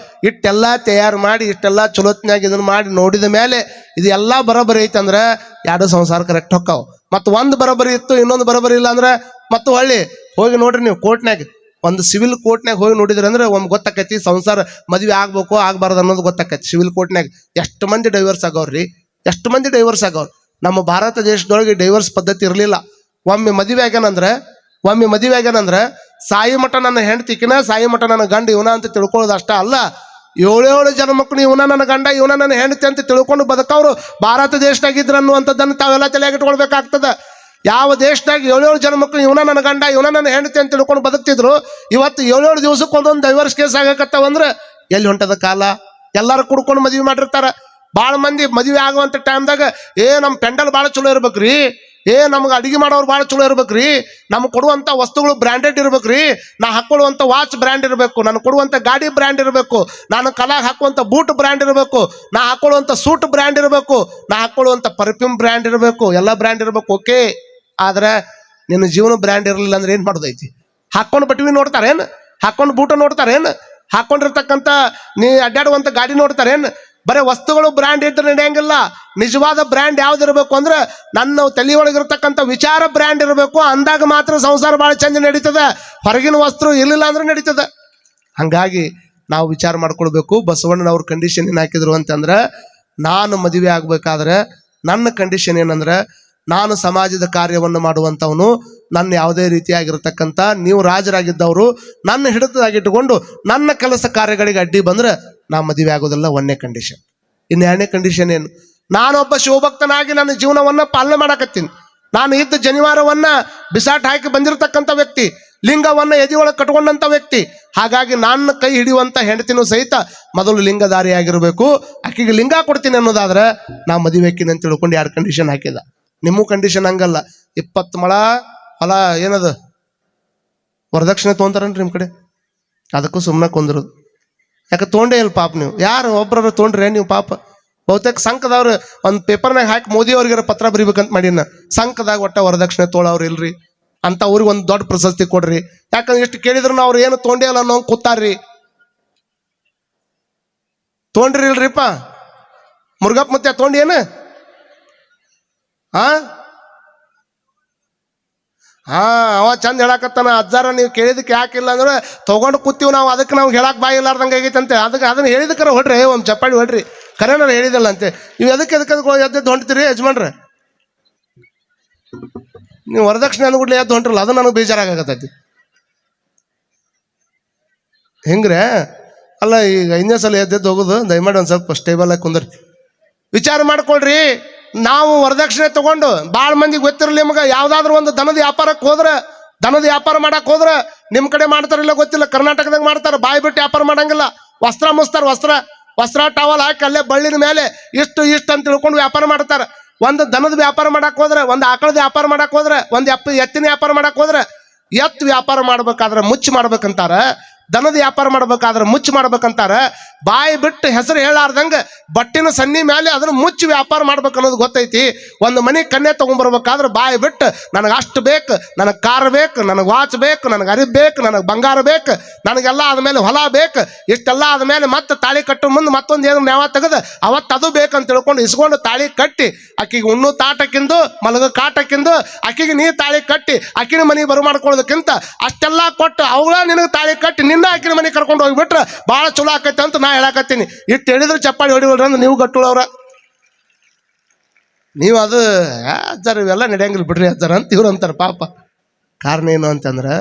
A: ಇಷ್ಟೆಲ್ಲ ತಯಾರು ಮಾಡಿ ಇಷ್ಟೆಲ್ಲ ಚಲೋತ್ನಾಗ ಇದನ್ನು ಮಾಡಿ ನೋಡಿದ ಮೇಲೆ ಇದು ಎಲ್ಲ ಬರೋಬ್ಬರಿ ಐತಂದ್ರೆ ಎರಡು ಸಂಸಾರ ಕರೆಕ್ಟ್ ಹೊಕ್ಕಾವು. ಮತ್ತು ಒಂದು ಬರೋಬ್ಬರಿ ಇತ್ತು, ಇನ್ನೊಂದು ಬರೋಬ್ಬರಿ ಇಲ್ಲ ಅಂದ್ರೆ ಮತ್ತು ಹೊಳ್ಳಿ ಹೋಗಿ ನೋಡ್ರಿ ನೀವು ಕೋರ್ಟ್ನಾಗ, ಒಂದು ಸಿವಿಲ್ ಕೋರ್ಟ್ನಾಗ ಹೋಗಿ ನೋಡಿದ್ರಿ ಅಂದ್ರೆ ಒಂದು ಗೊತ್ತಾಕೈತಿ ಸಂಸಾರ ಮದುವೆ ಆಗ್ಬೇಕು ಆಗಬಾರ್ದು ಅನ್ನೋದು ಗೊತ್ತಾಕೈತಿ. ಸಿವಿಲ್ ಕೋರ್ಟ್ನಾಗ ಎಷ್ಟು ಮಂದಿ ಡೈವರ್ಸ್ ಆಗವ್ರಿ, ಎಷ್ಟು ಮಂದಿ ಡೈವರ್ಸ್ ಆಗವ್ರು. ನಮ್ಮ ಭಾರತ ದೇಶದೊಳಗೆ ಡೈವರ್ಸ್ ಪದ್ಧತಿ ಇರಲಿಲ್ಲ. ಒಮ್ಮೆ ಮದುವೆ ಆಗ್ಯಾನಂದ್ರೆ ಸಾಯಿ ಮಠ ನನ್ನ ಹೆಂಡತಿಕಿನ, ಸಾಯಿ ಮಠ ನನ್ನ ಗಂಡ ಇವನ ಅಂತ ತಿಳ್ಕೊಳ್ಳೋದು ಅಷ್ಟ ಅಲ್ಲ, 7 ಜನ ಮಕ್ಕಳು ಇವನ ನನ್ನ ಗಂಡ ಇವನ ನನ್ನ ಹೆಂಡತಿ ಅಂತ ತಿಳ್ಕೊಂಡು ಬದುಕವ್ರು ಭಾರತ ದೇಶದಾಗಿದ್ರು ಅನ್ನುವಂಥದ್ದನ್ನು ತಾವೆಲ್ಲ ತಲೆಯಾಗಿಟ್ಕೊಳ್ಬೇಕಾಗ್ತದೆ. ಯಾವ ದೇಶದಾಗ 7 ಜನ ಮಕ್ಕಳು ಇವನ ನನ್ನ ಗಂಡ ಇವನ ನನ್ನ ಹೆಂಡತಿ ಅಂತ ತಿಳ್ಕೊಂಡು ಬದುಕ್ತಿದ್ರು, ಇವತ್ತು 7 ದಿವಸಕ್ಕೆ ಒಂದೊಂದು ಡೈವರ್ಸ್ ಕೇಸ್ ಆಗಕತ್ತಾವಂದ್ರೆ ಎಲ್ಲಿ ಹೊಂಟದ ಕಾಲ? ಎಲ್ಲರೂ ಕುಡ್ಕೊಂಡು ಮದುವೆ ಮಾಡಿರ್ತಾರ. ಭಾಳ ಮಂದಿ ಮದುವೆ ಆಗುವಂಥ ಟೈಮ್ದಾಗ ನಮ್ಮ ಪೆಂಡಲ್ ಭಾಳ ಚಲೋ ಇರ್ಬೇಕ್ರಿ, ನಮ್ಗೆ ಅಡಿಗೆ ಮಾಡೋರು ಭಾಳ ಚಲೋ ಇರ್ಬೇಕ್ರಿ, ನಮ್ಗೆ ಕೊಡುವಂಥ ವಸ್ತುಗಳು ಬ್ರ್ಯಾಂಡೆಡ್ ಇರ್ಬೇಕ್ರಿ, ನಾ ಹಾಕೊಳ್ಳುವಂಥ ವಾಚ್ ಬ್ರ್ಯಾಂಡ್ ಇರಬೇಕು, ನಾನು ಕೊಡುವಂಥ ಗಾಡಿ ಬ್ರ್ಯಾಂಡ್ ಇರಬೇಕು, ನಾನು ಕಲಾಗ ಹಾಕುವಂಥ ಬೂಟ್ ಬ್ರ್ಯಾಂಡ್ ಇರಬೇಕು, ನಾ ಹಾಕೊಳ್ಳುವಂಥ ಸೂಟ್ ಬ್ರ್ಯಾಂಡ್ ಇರಬೇಕು, ನಾ ಹಾಕೊಳ್ಳುವಂಥ ಪರ್ಫ್ಯೂಮ್ ಬ್ರ್ಯಾಂಡ್ ಇರಬೇಕು, ಎಲ್ಲ ಬ್ರ್ಯಾಂಡ್ ಇರಬೇಕು. ಓಕೆ, ಆದ್ರೆ ನಿನ್ನ ಜೀವನ ಬ್ರ್ಯಾಂಡ್ ಇರಲಿಲ್ಲ ಅಂದ್ರೆ ಏನು ಮಾಡೋದೈತಿ? ಹಾಕೊಂಡು ಬಟ್ವಿ ನೋಡ್ತಾರೇನು? ಹಾಕೊಂಡು ಬೂಟ ನೋಡ್ತಾರೇನು? ಹಾಕೊಂಡಿರ್ತಕ್ಕಂಥ ನೀ ಅಡ್ಡಾಡುವಂಥ ಗಾಡಿ ನೋಡ್ತಾರೇನು? ಬರೀ ವಸ್ತುಗಳು ಬ್ರ್ಯಾಂಡ್ ಇದ್ರೆ ನಡೆಯಂಗಿಲ್ಲ. ನಿಜವಾದ ಬ್ರ್ಯಾಂಡ್ ಯಾವ್ದಿರಬೇಕು ಅಂದ್ರೆ ನನ್ನ ತಲೆಯೊಳಗಿರ್ತಕ್ಕಂಥ ವಿಚಾರ ಬ್ರ್ಯಾಂಡ್ ಇರಬೇಕು. ಅಂದಾಗ ಮಾತ್ರ ಸಂಸಾರ ಭಾಳ ಚಂದ ನಡೀತದೆ. ಹೊರಗಿನ ವಸ್ತು ಇರಲಿಲ್ಲ ಅಂದ್ರೆ ನಡೀತದೆ. ಹಾಗಾಗಿ ನಾವು ವಿಚಾರ ಮಾಡ್ಕೊಳ್ಬೇಕು. ಬಸವಣ್ಣನವ್ರ ಕಂಡೀಷನ್ ಏನು ಹಾಕಿದ್ರು ಅಂತಂದ್ರೆ, ನಾನು ಮದುವೆ ಆಗ್ಬೇಕಾದ್ರೆ ನನ್ನ ಕಂಡೀಷನ್ ಏನಂದ್ರೆ ನಾನು ಸಮಾಜದ ಕಾರ್ಯವನ್ನು ಮಾಡುವಂಥವನು. ನನ್ನ ಯಾವುದೇ ರೀತಿಯಾಗಿರ್ತಕ್ಕಂಥ ನೀವು ರಾಜರಾಗಿದ್ದವರು ನನ್ನ ಹಿಡಿತದಾಗಿಟ್ಟುಕೊಂಡು ನನ್ನ ಕೆಲಸ ಕಾರ್ಯಗಳಿಗೆ ಅಡ್ಡಿ ಬಂದ್ರೆ ನಾ ಮದುವೆ ಆಗೋದಿಲ್ಲ. ಒಂದನೇ ಕಂಡೀಷನ್. ಇನ್ನು ಎರಡನೇ ಕಂಡೀಷನ್ ಏನು? ನಾನೊಬ್ಬ ಶಿವಭಕ್ತನಾಗಿ ನನ್ನ ಜೀವನವನ್ನ ಪಾಲನೆ ಮಾಡಕತ್ತೀನಿ. ನಾನು ಇದ್ದ ಜನಿವಾರವನ್ನ ಬಿಸಾಟ್ ಹಾಕಿ ಬಂದಿರತಕ್ಕಂಥ ವ್ಯಕ್ತಿ, ಲಿಂಗವನ್ನ ಎದೆಯೊಳಗೆ ಕಟ್ಕೊಂಡಂತ ವ್ಯಕ್ತಿ. ಹಾಗಾಗಿ ನನ್ನ ಕೈ ಹಿಡಿಯುವಂತ ಹೆಂಡತಿನೂ ಸಹಿತ ಮೊದಲು ಲಿಂಗಧಾರಿಯಾಗಿರ್ಬೇಕು. ಆಕೆಗೆ ಲಿಂಗ ಕೊಡ್ತೀನಿ ಅನ್ನೋದಾದ್ರೆ ನಾ ಮದುವೆಕ್ಕಿನಿ ಅಂತ ತಿಳ್ಕೊಂಡು 2 ಕಂಡೀಷನ್ ಹಾಕಿದ. ನಿಮ್ಮ ಕಂಡೀಷನ್ ಹಂಗಲ್ಲ. 20 ಮೊಳ ಹೊಲ ಏನದು ವರದಕ್ಷಿಣೆ ತೊಗೊಂತಾರನ್ರಿ ನಿಮ್ಮ ಕಡೆ, ಅದಕ್ಕೂ ಸುಮ್ಮನೆ ಕೊಂದಿರೋದು. ಯಾಕೆ ತೊಗೊಂಡೇ ಇಲ್ಲ ಪಾಪ ನೀವು. ಯಾರು ಒಬ್ಬರ ತೊಗೊಂಡ್ರೆ ನೀವು ಪಾಪ. ಬಹುತೇಕ ಸಂಘದವ್ರು ಒಂದು ಪೇಪರ್ನಾಗ ಹಾಕಿ ಮೋದಿ ಅವ್ರಿಗಾರ ಪತ್ರ ಬರಿಬೇಕಂತ ಮಾಡೀನ. ಸಂಘದಾಗ ಒಟ್ಟ ವರದಕ್ಷಿಣೆ ತೊಗೊಳವ್ರು ಇಲ್ರಿ ಅಂತ ಅವ್ರಿಗೆ ಒಂದು ದೊಡ್ಡ ಪ್ರಶಸ್ತಿ ಕೊಡ್ರಿ. ಯಾಕಂದ್ರೆ ಎಷ್ಟು ಕೇಳಿದ್ರು ಅವ್ರು ಏನು ತೊಗೊಂಡೇ ಇಲ್ಲ ಅನ್ನೋ ಕೂತಾರ್ರಿ. ತೊಗೊಂಡ್ರಿ ಇಲ್ರಿಪ್ಪ ಮುರುಗಪ್ಪ ಮತ್ತೆ ತೊಗೊಂಡಿ ಏನು? ಅವ ಚಂದ ಹೇಳಕತ್ತಾನ, ಅಜ್ಜಾರ ನೀವು ಕೇಳಿದಕ್ಕೆ ಯಾಕಿಲ್ಲ ಅಂದ್ರೆ ತಗೊಂಡು ಕೂತೀವಿ ನಾವು, ಅದಕ್ಕೆ ನಾವು ಹೇಳಕ್ ಬಾಯಿ ಇಲ್ಲಾರ್ದಂಗೆ ಆಗೈತಂತೆ. ಅದನ್ನ ಹೇಳಿದಕ್ಕಾರ ಹೊಡ್ರಿ, ಒಂದು ಚಪ್ಪಾಳಿ ಹೊಡ್ರಿ. ಕರೆನ ಹೇಳಿದಲ್ಲ ಅಂತೆ. ನೀವು ಎದಕ್ಕೆ ಎದ್ದು ಹೊಂಟ್ತೀರಿ ಯಜಮಾನ್ರೆ? ನೀವು ವರದಕ್ಷಿಣೆ ಅಂದ್ಬಿಡ್ಲಿ ಎದ್ದು ಹೊಂಟ್ರಲ್ಲ, ಅದು ನನಗೆ ಬೇಜಾರಾಗತ್ತೈತಿ. ಹೆಂಗ್ರೆ ಅಲ್ಲ, ಈಗ 5ನೇ ಸಲ ಎದ್ದು ಹೋಗೋದು. ದಯಮಾಡಿ ಒಂದು ಸ್ವಲ್ಪ ಸ್ಟೇಬಲ್ ಆಗಿ ಕುಂದ್ರಿ, ವಿಚಾರ ಮಾಡ್ಕೊಳ್ರಿ. ನಾವು ವರದಕ್ಷಿಣೆ ತಗೊಂಡು ಭಾಳ ಮಂದಿಗೆ ಗೊತ್ತಿರಲಿ ನಿಮ್ಗೆ, ಯಾವ್ದಾದ್ರು ಒಂದು ದನದ ವ್ಯಾಪಾರಕ್ಕೆ ಹೋದ್ರೆ, ದನದ ವ್ಯಾಪಾರ ಮಾಡಕ್ ಹೋದ್ರೆ ನಿಮ್ ಕಡೆ ಮಾಡ್ತಾರಿಲ್ಲ ಗೊತ್ತಿಲ್ಲ, ಕರ್ನಾಟಕದಾಗ ಮಾಡ್ತಾರೆ. ಬಾಯಿ ಬಿಟ್ಟು ವ್ಯಾಪಾರ ಮಾಡಂಗಿಲ್ಲ. ವಸ್ತ್ರ ಮುಸ್ತಾರ, ವಸ್ತ್ರ ಟವಲ್ ಹಾಕಿ ಅಲ್ಲೇ ಬಳ್ಳಿನ ಮೇಲೆ ಇಷ್ಟು ಅಂತ ತಿಳ್ಕೊಂಡು ವ್ಯಾಪಾರ ಮಾಡ್ತಾರೆ. ಒಂದು ದನದ ವ್ಯಾಪಾರ ಮಾಡಕ್ ಹೋದ್ರೆ, ಒಂದು ಆಕಳದ ವ್ಯಾಪಾರ ಮಾಡಕ್ ಹೋದ್ರೆ, ಒಂದು ಎತ್ತಿನ ವ್ಯಾಪಾರ ಮಾಡಕ್ ಹೋದ್ರೆ, ಎತ್ತು ವ್ಯಾಪಾರ ಮಾಡ್ಬೇಕಾದ್ರೆ ಮುಚ್ಚಿ ಮಾಡ್ಬೇಕಂತಾರ, ದನದ ವ್ಯಾಪಾರ ಮಾಡ್ಬೇಕಾದ್ರೆ ಮುಚ್ಚಿ ಮಾಡ್ಬೇಕಂತಾರ. ಬಾಯಿ ಬಿಟ್ಟು ಹೆಸರು ಹೇಳಾರ್ದಂಗ ಬಟ್ಟಿನ ಸನ್ನಿ ಮೇಲೆ ಅದನ್ನ ಮುಚ್ಚಿ ವ್ಯಾಪಾರ ಮಾಡ್ಬೇಕು ಅನ್ನೋದು ಗೊತ್ತೈತಿ. ಒಂದು ಮನೆ ಕನ್ಯೆ ತಗೊಂಡ್ಬರ್ಬೇಕಾದ್ರೆ ಬಾಯಿ ಬಿಟ್ಟು ನನಗೆ ಅಷ್ಟು ಬೇಕು, ನನಗೆ ಕಾರ್ ಬೇಕು, ನನಗೆ ವಾಚ್ ಬೇಕು, ನನಗೆ ಅರಿವು ಬೇಕು, ನನಗೆ ಬಂಗಾರ ಬೇಕು, ನನಗೆಲ್ಲ ಆದ್ಮೇಲೆ ಹೊಲ ಬೇಕು, ಇಷ್ಟೆಲ್ಲ ಆದ್ಮೇಲೆ ಮತ್ತೆ ತಾಳಿ ಕಟ್ಟು ಮುಂದೆ ಮತ್ತೊಂದು ಏನು ನ್ಯಾವ ತೆಗೆದು ಅವತ್ತು ಅದು ಬೇಕಂತ ತಿಳ್ಕೊಂಡು ಇಸ್ಕೊಂಡು ತಾಳಿ ಕಟ್ಟಿ ಆಕಿಗೆ ಉಣ್ಣು ತಾಟಕ್ಕಿಂದು ಮಲಗ ಕಾಟಕ್ಕಿಂದು ಆಕಿಗೆ ನೀ ತಾಳಿ ಕಟ್ಟಿ ಆಕಿನ ಮನೆಗೆ ಬರಮಾಡ್ಕೊಳ್ಳೋದಕ್ಕಿಂತ ಅಷ್ಟೆಲ್ಲ ಕೊಟ್ಟು ಅವಳ ನಿನಗೆ ತಾಳಿ ಕಟ್ಟಿ ನಿನ್ನ ಆಕಿನ ಮನೆಗೆ ಕರ್ಕೊಂಡು ಹೋಗ್ಬಿಟ್ರೆ ಭಾಳ ಚಲೋ ಆಕೈತೆ ಅಂತ ನಾ ಹೇಳಕತ್ತೀನಿ. ಇಟ್ಟು ಹೇಳಿದ್ರೆ ಚಪ್ಪಾಳಿ ಹೊಡಿಬಿಡ್ರಿ ಅಂದ್ರೆ ನೀವು ಗಟ್ಟುಳವ್ರ. ನೀವು ಅದು ಅಜ್ಜಾರ ಇವೆಲ್ಲ ನಡೆಯಂಗಿಲ್ಲ ಬಿಡ್ರಿ ಅಜ್ಜಾರ ಅಂತ ಇವ್ರು ಅಂತಾರೆ. ಪಾಪ ಕಾರಣ ಏನು ಅಂತಂದ್ರೆ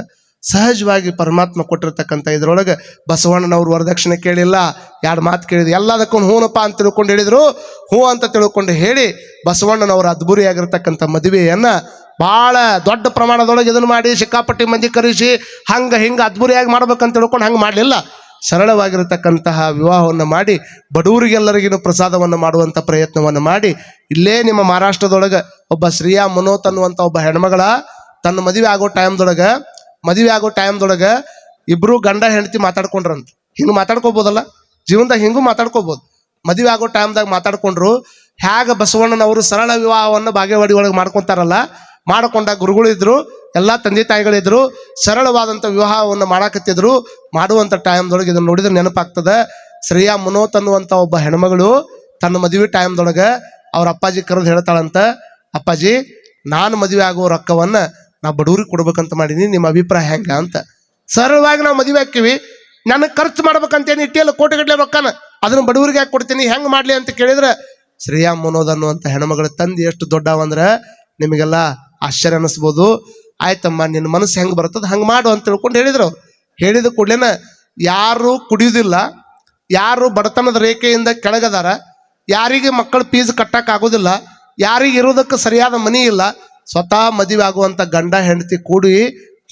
A: ಸಹಜವಾಗಿ ಪರಮಾತ್ಮ ಕೊಟ್ಟಿರ್ತಕ್ಕಂಥ ಇದ್ರೊಳಗೆ ಬಸವಣ್ಣನವ್ರು ವರದಕ್ಷಿಣೆ ಕೇಳಿಲ್ಲ, 2 ಮಾತು ಕೇಳಿದ್ರು. ಎಲ್ಲದಕ್ಕೂ ಹೂನಪ್ಪ ಅಂತ ತಿಳ್ಕೊಂಡು ಹೇಳಿದ್ರು. ಹೂ ಅಂತ ತಿಳ್ಕೊಂಡು ಹೇಳಿ ಬಸವಣ್ಣನವರ ಅದ್ಭುರಿಯಾಗಿರ್ತಕ್ಕಂಥ ಮದುವೆಯನ್ನ ಭಾಳ ದೊಡ್ಡ ಪ್ರಮಾಣದೊಳಗೆ ಇದನ್ನು ಮಾಡಿ ಸಿಕ್ಕಾಪಟ್ಟಿ ಮಂದಿ ಕರೆಸಿ ಹಿಂಗೆ ಅದ್ಭುರಿಯಾಗಿ ಮಾಡ್ಬೇಕಂತ ತಿಳ್ಕೊಂಡು ಹಂಗೆ ಮಾಡಲಿಲ್ಲ. ಸರಳವಾಗಿರತಕ್ಕಂತಹ ವಿವಾಹವನ್ನು ಮಾಡಿ ಬಡವರಿಗೆಲ್ಲರಿಗೂ ಪ್ರಸಾದವನ್ನು ಮಾಡುವಂಥ ಪ್ರಯತ್ನವನ್ನು ಮಾಡಿ ಇಲ್ಲೇ ನಿಮ್ಮ ಮಹಾರಾಷ್ಟ್ರದೊಳಗೆ ಒಬ್ಬ ಶ್ರೀಯಾ ಮನೋತ್ ಅನ್ನುವಂಥ ಒಬ್ಬ ಹೆಣ್ಮಗಳ ತನ್ನ ಮದುವೆ ಆಗೋ ಟೈಮ್ದೊಳಗೆ ಇಬ್ರು ಗಂಡ ಹೆಂಡತಿ ಮಾತಾಡ್ಕೊಂಡ್ರಂತ. ಹಿಂಗೆ ಮಾತಾಡ್ಕೋಬೋದಲ್ಲ ಜೀವನದಾಗ, ಹಿಂಗೂ ಮಾತಾಡ್ಕೋಬೋದು. ಮದುವೆ ಆಗೋ ಟೈಮ್ದಾಗ ಮಾತಾಡ್ಕೊಂಡ್ರು. ಹೇಗೆ ಬಸವಣ್ಣನವರು ಸರಳ ವಿವಾಹವನ್ನು ಬಾಗೇವಾಡಿ ಒಳಗೆ ಮಾಡ್ಕೊತಾರಲ್ಲ, ಮಾಡ್ಕೊಂಡಾಗ ಗುರುಗಳಿದ್ರು, ಎಲ್ಲ ತಂದೆ ತಾಯಿಗಳಿದ್ರು, ಸರಳವಾದಂಥ ವಿವಾಹವನ್ನು ಮಾಡಾಕತ್ತಿದ್ರು. ಮಾಡುವಂಥ ಟೈಮ್ದೊಳಗೆ ಇದನ್ನು ನೋಡಿದ್ರೆ ನೆನಪಾಗ್ತದೆ. ಶ್ರೇಯಾ ಮನೋತ್ ಅನ್ನುವಂಥ ಒಬ್ಬ ಹೆಣ್ಮಗಳು ತನ್ನ ಮದುವೆ ಟೈಮ್ದೊಳಗೆ ಅವ್ರ ಅಪ್ಪಾಜಿ ಕರೆದು ಹೇಳ್ತಾಳಂತ, ಅಪ್ಪಾಜಿ ನಾನು ಮದುವೆ ಆಗೋ ರೊಕ್ಕವನ್ನು ನಾ ಬಡವ್ರಿಗೆ ಕೊಡ್ಬೇಕಂತ ಮಾಡೀನಿ, ನಿಮ್ಮ ಅಭಿಪ್ರಾಯ ಹೆಂಗ ಅಂತ. ಸರಳವಾಗಿ ನಾವು ಮದುವೆ ಹಾಕಿವಿ, ನನಗೆ ಖರ್ಚು ಮಾಡ್ಬೇಕಂತೇನು ಇಟ್ಟಿಲ್ಲ ಕೋಟಿಗಟ್ಟಲೆ ರೊಕ್ಕನ, ಅದನ್ನು ಬಡವರಿಗೆ ಹಾಕಿ ಕೊಡ್ತೀನಿ, ಹೆಂಗೆ ಮಾಡಲಿ ಅಂತ ಕೇಳಿದ್ರೆ ಶ್ರೇಯಾ ಮನೋದ್ ಅನ್ನುವಂಥ ಹೆಣ್ಮಗಳ ತಂದೆ ಎಷ್ಟು ದೊಡ್ಡವಂದ್ರೆ ನಿಮಗೆಲ್ಲ ಆಶ್ಚರ್ಯ ಅನ್ನಿಸ್ಬೋದು. ಆಯ್ತಮ್ಮ ನಿನ್ನ ಮನಸ್ಸು ಹೆಂಗೆ ಬರ್ತದೆ ಹಂಗೆ ಮಾಡು ಅಂತ ತಿಳ್ಕೊಂಡು ಹೇಳಿದ್ರು. ಹೇಳಿದ ಕೂಡಲೇನ ಯಾರು ಕುಡಿಯೋದಿಲ್ಲ, ಯಾರು ಬಡತನದ ರೇಖೆಯಿಂದ ಕೆಳಗದಾರ, ಯಾರಿಗೆ ಮಕ್ಕಳ ಫೀಸ್ ಕಟ್ಟಕ್ಕಾಗೋದಿಲ್ಲ, ಯಾರಿಗೆ ಇರೋದಕ್ಕೆ ಸರಿಯಾದ ಮನೆ ಇಲ್ಲ, ಸ್ವತಃ ಮದುವೆ ಆಗುವಂಥ ಗಂಡ ಹೆಂಡತಿ ಕೂಡಿ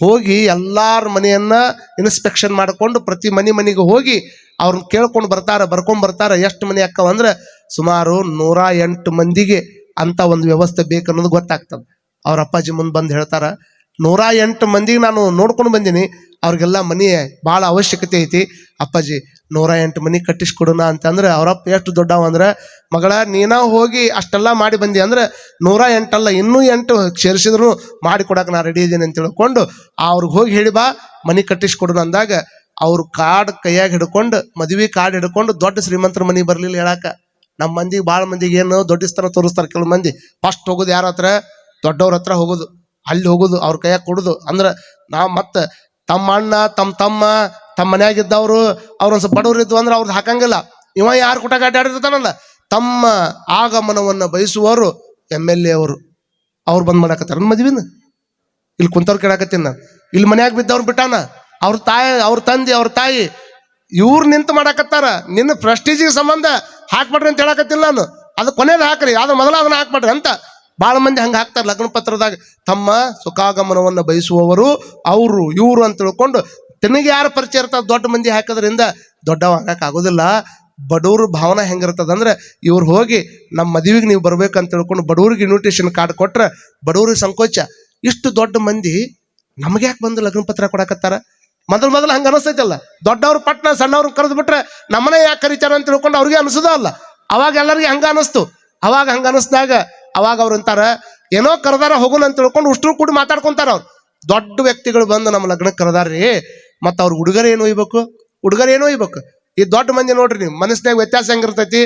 A: ಹೋಗಿ ಎಲ್ಲಾರ ಮನೆಯನ್ನ ಇನ್ಸ್ಪೆಕ್ಷನ್ ಮಾಡಿಕೊಂಡು ಪ್ರತಿ ಮನೆಗೆ ಹೋಗಿ ಅವ್ರನ್ನ ಕೇಳ್ಕೊಂಡು ಬರ್ಕೊಂಡು ಬರ್ತಾರೆ. ಎಷ್ಟು ಮನೆ ಅಕ್ಕವಂದ್ರೆ ಸುಮಾರು 108 ಮಂದಿಗೆ ಅಂತ ಒಂದು ವ್ಯವಸ್ಥೆ ಬೇಕನ್ನೋದು ಗೊತ್ತಾಗ್ತದೆ. ಅವ್ರ ಅಪ್ಪಾಜಿ ಮುಂದೆ ಬಂದು ಹೇಳ್ತಾರ, 108 ಮಂದಿಗೆ ನಾನು ನೋಡ್ಕೊಂಡು ಬಂದೀನಿ, ಅವ್ರಿಗೆಲ್ಲ ಮನೆ ಭಾಳ ಅವಶ್ಯಕತೆ ಐತಿ, ಅಪ್ಪಾಜಿ 108 ಮನೆ ಕಟ್ಟಿಸ್ಕೊಡೋಣ ಅಂತಂದ್ರೆ ಅವರಪ್ಪ ಎಷ್ಟು ದೊಡ್ಡವಂದ್ರೆ, ಮಗಳ ನೀನ ಹೋಗಿ ಅಷ್ಟೆಲ್ಲ ಮಾಡಿ ಬಂದಿ ಅಂದ್ರೆ 108 ಅಲ್ಲ ಇನ್ನೂ 8 ಸೇರಿಸಿದ್ರು ಮಾಡಿ ಕೊಡಕ್ಕೆ ನಾ ರೆಡಿ ಇದ್ದೀನಿ ಅಂತ ತಿಳ್ಕೊಂಡು ಅವ್ರಿಗೆ ಹೋಗಿ ಹೇಳಿ ಬಾ ಮನೆ ಕಟ್ಟಿಸ್ಕೊಡೋಣ ಅಂದಾಗ ಅವ್ರು ಕಾರ್ಡ್ ಕೈಯಾಗ ಹಿಡ್ಕೊಂಡು ಮದುವೆ ಕಾರ್ಡ್ ಹಿಡ್ಕೊಂಡು ದೊಡ್ಡ ಶ್ರೀಮಂತರ ಮನೆ ಬರಲಿಲ್ಲ ಹೇಳಾಕ. ನಮ್ಮ ಮಂದಿಗೆ ಭಾಳ ಮಂದಿಗೆ ಏನು ದೊಡ್ಡ ಸ್ಥಳ ತೋರಿಸ್ತಾರೆ. ಕೆಲವು ಮಂದಿ ಫಸ್ಟ್ ಹೋಗೋದು ಯಾರ ಹತ್ರ, ದೊಡ್ಡವ್ರ ಹತ್ರ ಹೋಗೋದು, ಅಲ್ಲಿ ಹೋಗೋದು ಅವ್ರ ಕೈಯಾಗ ಕೊಡೋದು. ಅಂದ್ರೆ ನಾವು ಮತ್ತೆ ತಮ್ಮ ಅಣ್ಣ ತಮ್ಮ ಮನ್ಯಾಗಿದ್ದವರು ಅವ್ರೊಂದು ಸ್ವಲ್ಪ ಬಡವ್ರು ಇದ್ವು ಅಂದ್ರೆ ಅವ್ರದ್ದು ಹಾಕಂಗಿಲ್ಲ. ಇವ ಯಾರು ಕುಟಾಗ ಅಡ್ಡಾಡಿರ್ತಾನಲ್ಲ, ತಮ್ಮ ಆಗಮನವನ್ನು ಬಯಸುವವರು MLA ಅವ್ರು ಬಂದ್ ಮಾಡಾಕತ್ತಾರ ಮದ್ವಿನ. ಇಲ್ಲಿ ಕುಂತವ್ರು ಕೇಳಾಕತ್ತೀನಿ ನಾನು. ಇಲ್ಲಿ ಮನ್ಯಾಗ ಬಿದ್ದವ್ರು ಬಿಟ್ಟಾನ, ಅವ್ರ ತಂದೆ ಅವ್ರ ತಾಯಿ ಇವ್ರು ನಿಂತು ಮಾಡಾಕತ್ತಾರ. ನಿನ್ನ ಪ್ರೆಸ್ಟೀಜಿಗೆ ಸಂಬಂಧ ಹಾಕ್ಬಿಡ್ರಿ ಅಂತ ಹೇಳಾಕತ್ತಿಲ್ಲ ನಾನು. ಅದು ಕೊನೆಯದು ಹಾಕ್ರಿ, ಅದು ಮೊದಲ ಅದನ್ನ ಹಾಕ್ಬಿಡ್ರಿ ಅಂತ ಭಾಳ ಮಂದಿ ಹಂಗೆ ಹಾಕ್ತಾರೆ ಲಗ್ನ ಪತ್ರದಾಗ. ತಮ್ಮ ಸುಖಾಗಮನವನ್ನು ಬಯಸುವವರು ಅವರು ಇವರು ಅಂತ ತಿಳ್ಕೊಂಡು ತನಗೆ ಯಾರು ಪರಿಚಯ ಇರ್ತಾರೆ ದೊಡ್ಡ ಮಂದಿ ಹಾಕೋದ್ರಿಂದ ದೊಡ್ಡವ ಹಾಕಕ್ ಆಗೋದಿಲ್ಲ. ಬಡವ್ರ ಭಾವನೆ ಹೆಂಗಿರ್ತದಂದ್ರೆ ಇವ್ರು ಹೋಗಿ ನಮ್ಮ ಮದುವೆಗೆ ನೀವು ಬರ್ಬೇಕಂತ ತಿಳ್ಕೊಂಡು ಬಡವ್ರಿಗೆ ಇನ್ವಿಟೇಷನ್ ಕಾರ್ಡ್ ಕೊಟ್ರೆ ಬಡವ್ರಿಗೆ ಸಂಕೋಚ. ಇಷ್ಟು ದೊಡ್ಡ ಮಂದಿ ನಮ್ಗೆ ಯಾಕೆ ಬಂದು ಲಗ್ನ ಪತ್ರ ಕೊಡಕತ್ತಾರ? ಮೊದಲು ಹಂಗೆ ಅನಿಸ್ತೈತಲ್ಲ. ದೊಡ್ಡವ್ರು ಪಟ್ನ ಸಣ್ಣವ್ರನ್ನ ಕರೆದು ಬಿಟ್ರೆ ನಮ್ಮನೆ ಯಾಕೆ ಕರೀತಾರ ಅಂತ ತಿಳ್ಕೊಂಡು ಅವ್ರಿಗೆ ಅನಿಸೋದ ಅಲ್ಲ. ಅವಾಗ ಎಲ್ಲರಿಗೆ ಹಂಗ ಅನಿಸ್ತು. ಅವಾಗ ಹಂಗ ಅನಿಸ್ದಾಗ ಅವಾಗ ಅವ್ರು ಅಂತಾರ ಏನೋ ಕರೆದಾರ ಹೋಗೋಣ ಅಂತ ತಿಳ್ಕೊಂಡು ಉಷ್ಟ್ರು ಕೂಡಿ ಮಾತಾಡ್ಕೊಂತಾರ. ಅವ್ರು ದೊಡ್ಡ ವ್ಯಕ್ತಿಗಳು ಬಂದು ನಮ್ಮ ಲಗ್ನಕ್ಕೆ ಕರೆದಾರ್ರಿ, ಮತ್ತು ಅವ್ರ ಹುಡುಗರು ಏನು ಒಯ್ಬೇಕು. ಈ ದೊಡ್ಡ ಮಂದಿ ನೋಡ್ರಿ ನೀವು ಮನಸ್ಸಿನಾಗ ವ್ಯತ್ಯಾಸ ಹೆಂಗಿರ್ತೈತಿ.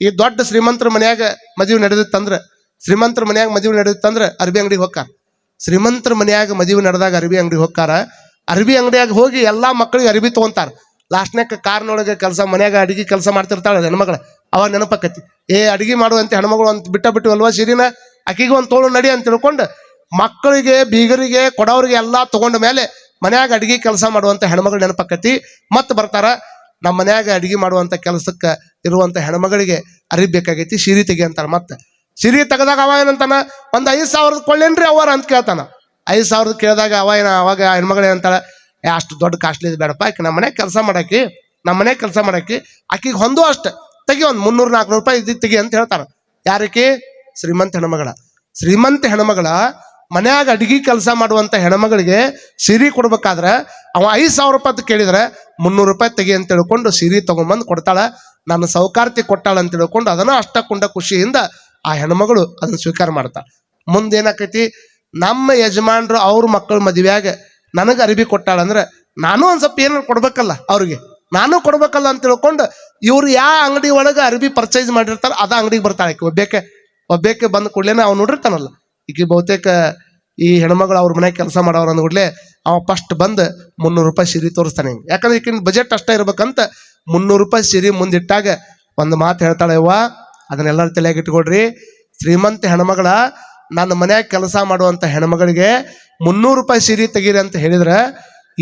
A: ಈ ದೊಡ್ಡ ಶ್ರೀಮಂತರ ಮನ್ಯಾಗ ಮದುವೆ ನಡೆದಿತ್ತಂದ್ರೆ ಅರ್ಬಿ ಅಂಗಡಿಗೆ ಹೋಗ್ತಾರ. ಶ್ರೀಮಂತರ ಮನ್ಯಾಗ ಮದುವೆ ನಡೆದಾಗ ಅರ್ಬಿ ಅಂಗಡಿಗೆ ಹೋಗ್ತಾರ. ಅರ್ಬಿ ಅಂಗಡಿಯಾಗ ಹೋಗಿ ಎಲ್ಲಾ ಮಕ್ಕಳಿಗೆ ಅರ್ಬಿ ತಗೊಂತಾರ. ಲಾಸ್ಟ್ನಾಗ ಕಾರ್ನೊಳಗೆ ಮನ್ಯಾಗ ಅಡಿಗೆ ಕೆಲಸ ಮಾಡ್ತಿರ್ತಾಳೆ ಹೆಣ್ಮಕ್ಳು. ಅವಾಗ ನೆನಪಕ್ಕತಿ ಅಡಿಗೆ ಮಾಡುವಂತ ಹೆಣ್ಮಗಳು ಅಂತ ಬಿಟ್ಟು ಅಲ್ವಾ ಸಿರಿನ ಆಕಿಗೆ ಒಂದು ತೋಳು ನಡಿ ಅಂತ ತಿಳ್ಕೊಂಡು ಮಕ್ಕಳಿಗೆ ಬೀಗರಿಗೆ ಕೊಡೋರಿಗೆ ಎಲ್ಲಾ ತಗೊಂಡ ಮೇಲೆ ಮನ್ಯಾಗ ಅಡಿಗೆ ಕೆಲಸ ಮಾಡುವಂತ ಹೆಣ್ಮಗಳು ನೆನಪಕ್ಕತಿ. ಮತ್ತೆ ಬರ್ತಾರ ನಮ್ಮ ಮನ್ಯಾಗ ಅಡಿಗೆ ಮಾಡುವಂತ ಕೆಲಸಕ್ಕೆ ಇರುವಂತ ಹೆಣ್ಮಗಳಿಗೆ ಅರಿವಿ ಬೇಕಾಗೈತಿ, ಸೀರೆ ತೆಗಿ ಅಂತಾರ. ಮತ್ತೆ ಸೀರೆ ತೆಗೆದಾಗ ಅವ ಏನಂತಾನ, ಒಂದು 5,000 ಕೊಳ್ಳೇನ್ರಿ ಅವರ ಅಂತ ಕೇಳ್ತಾನ. 5,000 ಕೇಳಿದಾಗ ಅವಾಗ ಹೆಣ್ಮಗಳು ಏನಂತಾಳ, ಅಷ್ಟು ದೊಡ್ಡ ಕಾಸ್ಟ್ಲಿ ಇದು ಬೇಡಪ್ಪ, ಆಕೆ ನಮ್ಮ ಮನ್ಯಾಗ ಕೆಲಸ ಮಾಡಾಕಿ ಆಕಿಗೆ ಹೊಂದು ಅಷ್ಟು ತೆಗಿ, ಒಂದು 300-400 ರೂಪಾಯಿ ಇದ್ದು ತೆಗಿ ಅಂತ ಹೇಳ್ತಾರ. ಯಾರಕ್ಕೆ? ಶ್ರೀಮಂತ ಹೆಣ್ಮಗಳ ಮನ್ಯಾಗ ಅಡಿಗೆ ಕೆಲಸ ಮಾಡುವಂತ ಹೆಣ್ಮಗಳಿಗೆ ಸೀರೆ ಕೊಡ್ಬೇಕಾದ್ರೆ ಅವ 5,000 ರೂಪಾಯಿ ಕೇಳಿದ್ರೆ 300 ರೂಪಾಯಿ ತೆಗಿ ಅಂತ ತಿಳ್ಕೊಂಡು ಸೀರೆ ತಗೊಂಬಂದು ಕೊಡ್ತಾಳ. ನನ್ನ ಸೌಕಾರ್ತಿ ಕೊಟ್ಟಾಳ ಅಂತ ತಿಳ್ಕೊಂಡು ಅದನ್ನ ಅಷ್ಟಕ್ಕುಂಡ ಖುಷಿಯಿಂದ ಆ ಹೆಣ್ಮಗಳು ಅದನ್ನ ಸ್ವೀಕಾರ ಮಾಡ್ತಾಳ. ಮುಂದೇನಾಕೈತಿ, ನಮ್ಮ ಯಜಮಾನ್ರು ಅವ್ರ ಮಕ್ಕಳ ಮದುವೆಯಾಗ ನನಗೆ ಅರಿವಿ ಕೊಟ್ಟಾಳಂದ್ರೆ ನಾನು ಒಂದು ಸ್ವಲ್ಪ ಏನಾರು ಕೊಡ್ಬೇಕಲ್ಲ, ಅವ್ರಿಗೆ ನಾನು ಕೊಡ್ಬೇಕಲ್ಲ ಅಂತ ತಿಳ್ಕೊಂಡು ಇವ್ರು ಯಾವ ಅಂಗಡಿ ಒಳಗೆ ಅರಿವಿ ಪರ್ಚೇಸ್ ಮಾಡಿರ್ತಾರ ಅದ ಅಂಗಡಿಗೆ ಬರ್ತಾಳೆ. ಒಬ್ಬೇಕೆ ಬಂದ ಕೂಡ್ಲೇನೆ ಅವ್ನು ನೋಡಿರ್ತಾನಲ್ಲ. ಈಗ ಬಹುತೇಕ ಈ ಹೆಣ್ಮಗಳು ಅವ್ರ ಮನೆಗೆ ಕೆಲಸ ಮಾಡೋರು ಅಂದ್ಕೂಡ್ಲೆ ಅವ ಫಸ್ಟ್ ಬಂದು 300 ರೂಪಾಯಿ ಸೀರೆ ತೋರಿಸ್ತಾನೆ. ಯಾಕಂದ್ರೆ ಈಗಿನ ಬಜೆಟ್ ಅಷ್ಟೇ ಇರ್ಬೇಕಂತ 300 ರೂಪಾಯಿ ಸೀರೆ ಮುಂದಿಟ್ಟಾಗ ಒಂದು ಮಾತು ಹೇಳ್ತಾಳೆ, ಅವ್ವ ಅದನ್ನೆಲ್ಲರೂ ತಲೆಯಾಗಿ ಇಟ್ಕೊಡ್ರಿ, ಶ್ರೀಮಂತ ಹೆಣ್ಮಗಳ ನನ್ನ ಮನ್ಯಾಗ ಕೆಲಸ ಮಾಡುವಂತ ಹೆಣ್ಮಗಳಿಗೆ 300 ರೂಪಾಯಿ ಸೀರೆ ತೆಗೀರಿ ಅಂತ ಹೇಳಿದ್ರೆ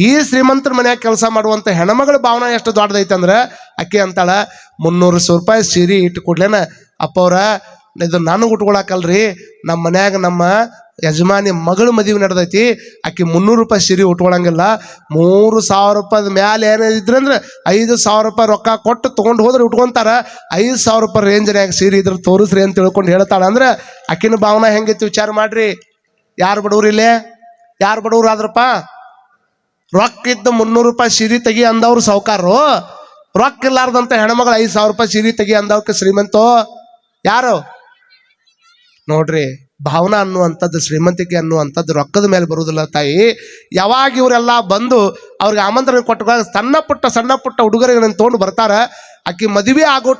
A: ಈ ಶ್ರೀಮಂತರ ಮನ್ಯಾಗ ಕೆಲಸ ಮಾಡುವಂತ ಹೆಣ್ಮಗಳ ಭಾವನೆ ಎಷ್ಟು ದೊಡ್ಡದೈತೆ ಅಂದ್ರೆ ಅಕ್ಕಿ ಅಂತಾಳ 300 ರೂಪಾಯಿ ಸೀರೆ ಇಟ್ಟು ಕೊಡ್ಲೇನ ಅಪ್ಪವ್ರ ಇದು ನಾನು ಉಟ್ಕೊಳಕಲ್ರಿ, ನಮ್ಮ ಮನ್ಯಾಗ ನಮ್ಮ ಯಜಮಾನಿ ಮಗಳು ಮದುವೆ ನಡೆದೈತಿ, ಆಕಿ 300 ರೂಪಾಯಿ ಸೀರೆ ಉಟ್ಕೊಳಂಗಿಲ್ಲ, 3,000 ರೂಪಾಯಿ ಮ್ಯಾಲೆ ಏನಿದ್ರೆ ಅಂದ್ರೆ 5,000 ರೂಪಾಯಿ ರೊಕ್ಕ ಕೊಟ್ಟು ತೊಗೊಂಡು ಹೋದ್ರೆ ಉಟ್ಕೊಂತಾರ, 5,000 ರೂಪಾಯಿ ರೇಂಜ್ನ್ಯಾಗ ಸೀರೆ ಇದ್ರೆ ತೋರಿಸ್ರಿ ಅಂತ ತಿಳ್ಕೊಂಡು ಹೇಳ್ತಾಳ. ಅಂದ್ರೆ ಆಕಿನ ಭಾವನೆ ಹೆಂಗೈತಿ ವಿಚಾರ ಮಾಡ್ರಿ. ಯಾರು ಬಡವ್ರು ಆದ್ರಪ್ಪ? ರೊಕ್ಕ ಇದ್ದು 300 ರೂಪಾಯಿ ಸೀರೆ ತೆಗಿ ಅಂದವ್ರು ಸಾವುಕಾರರು, ರೊಕ್ಕ ಇಲ್ಲಾರ್ದಂತ ಹೆಣ್ಮಗಳು 5,000 ರೂಪಾಯಿ ಸೀರೆ ತೆಗಿ ಅಂದವ್ಕೆ ಶ್ರೀಮಂತೋ ಯಾರು? ನೋಡ್ರಿ, ಭಾವನಾ ಅನ್ನುವಂಥದ್ದು, ಶ್ರೀಮಂತಿಕೆ ಅನ್ನುವಂಥದ್ದು ರೊಕ್ಕದ ಮೇಲೆ ಬರುವುದಿಲ್ಲ ತಾಯಿ. ಯಾವಾಗ ಇವರೆಲ್ಲ ಬಂದು ಅವ್ರಿಗೆ ಆಮಂತ್ರಣ ಕೊಟ್ಟಾಗ ಸಣ್ಣ ಪುಟ್ಟ ಹುಡುಗರಿಗೆ ತೊಗೊಂಡು ಬರ್ತಾರ. ಆಕಿ ಮದುವೆ ಆಗೋ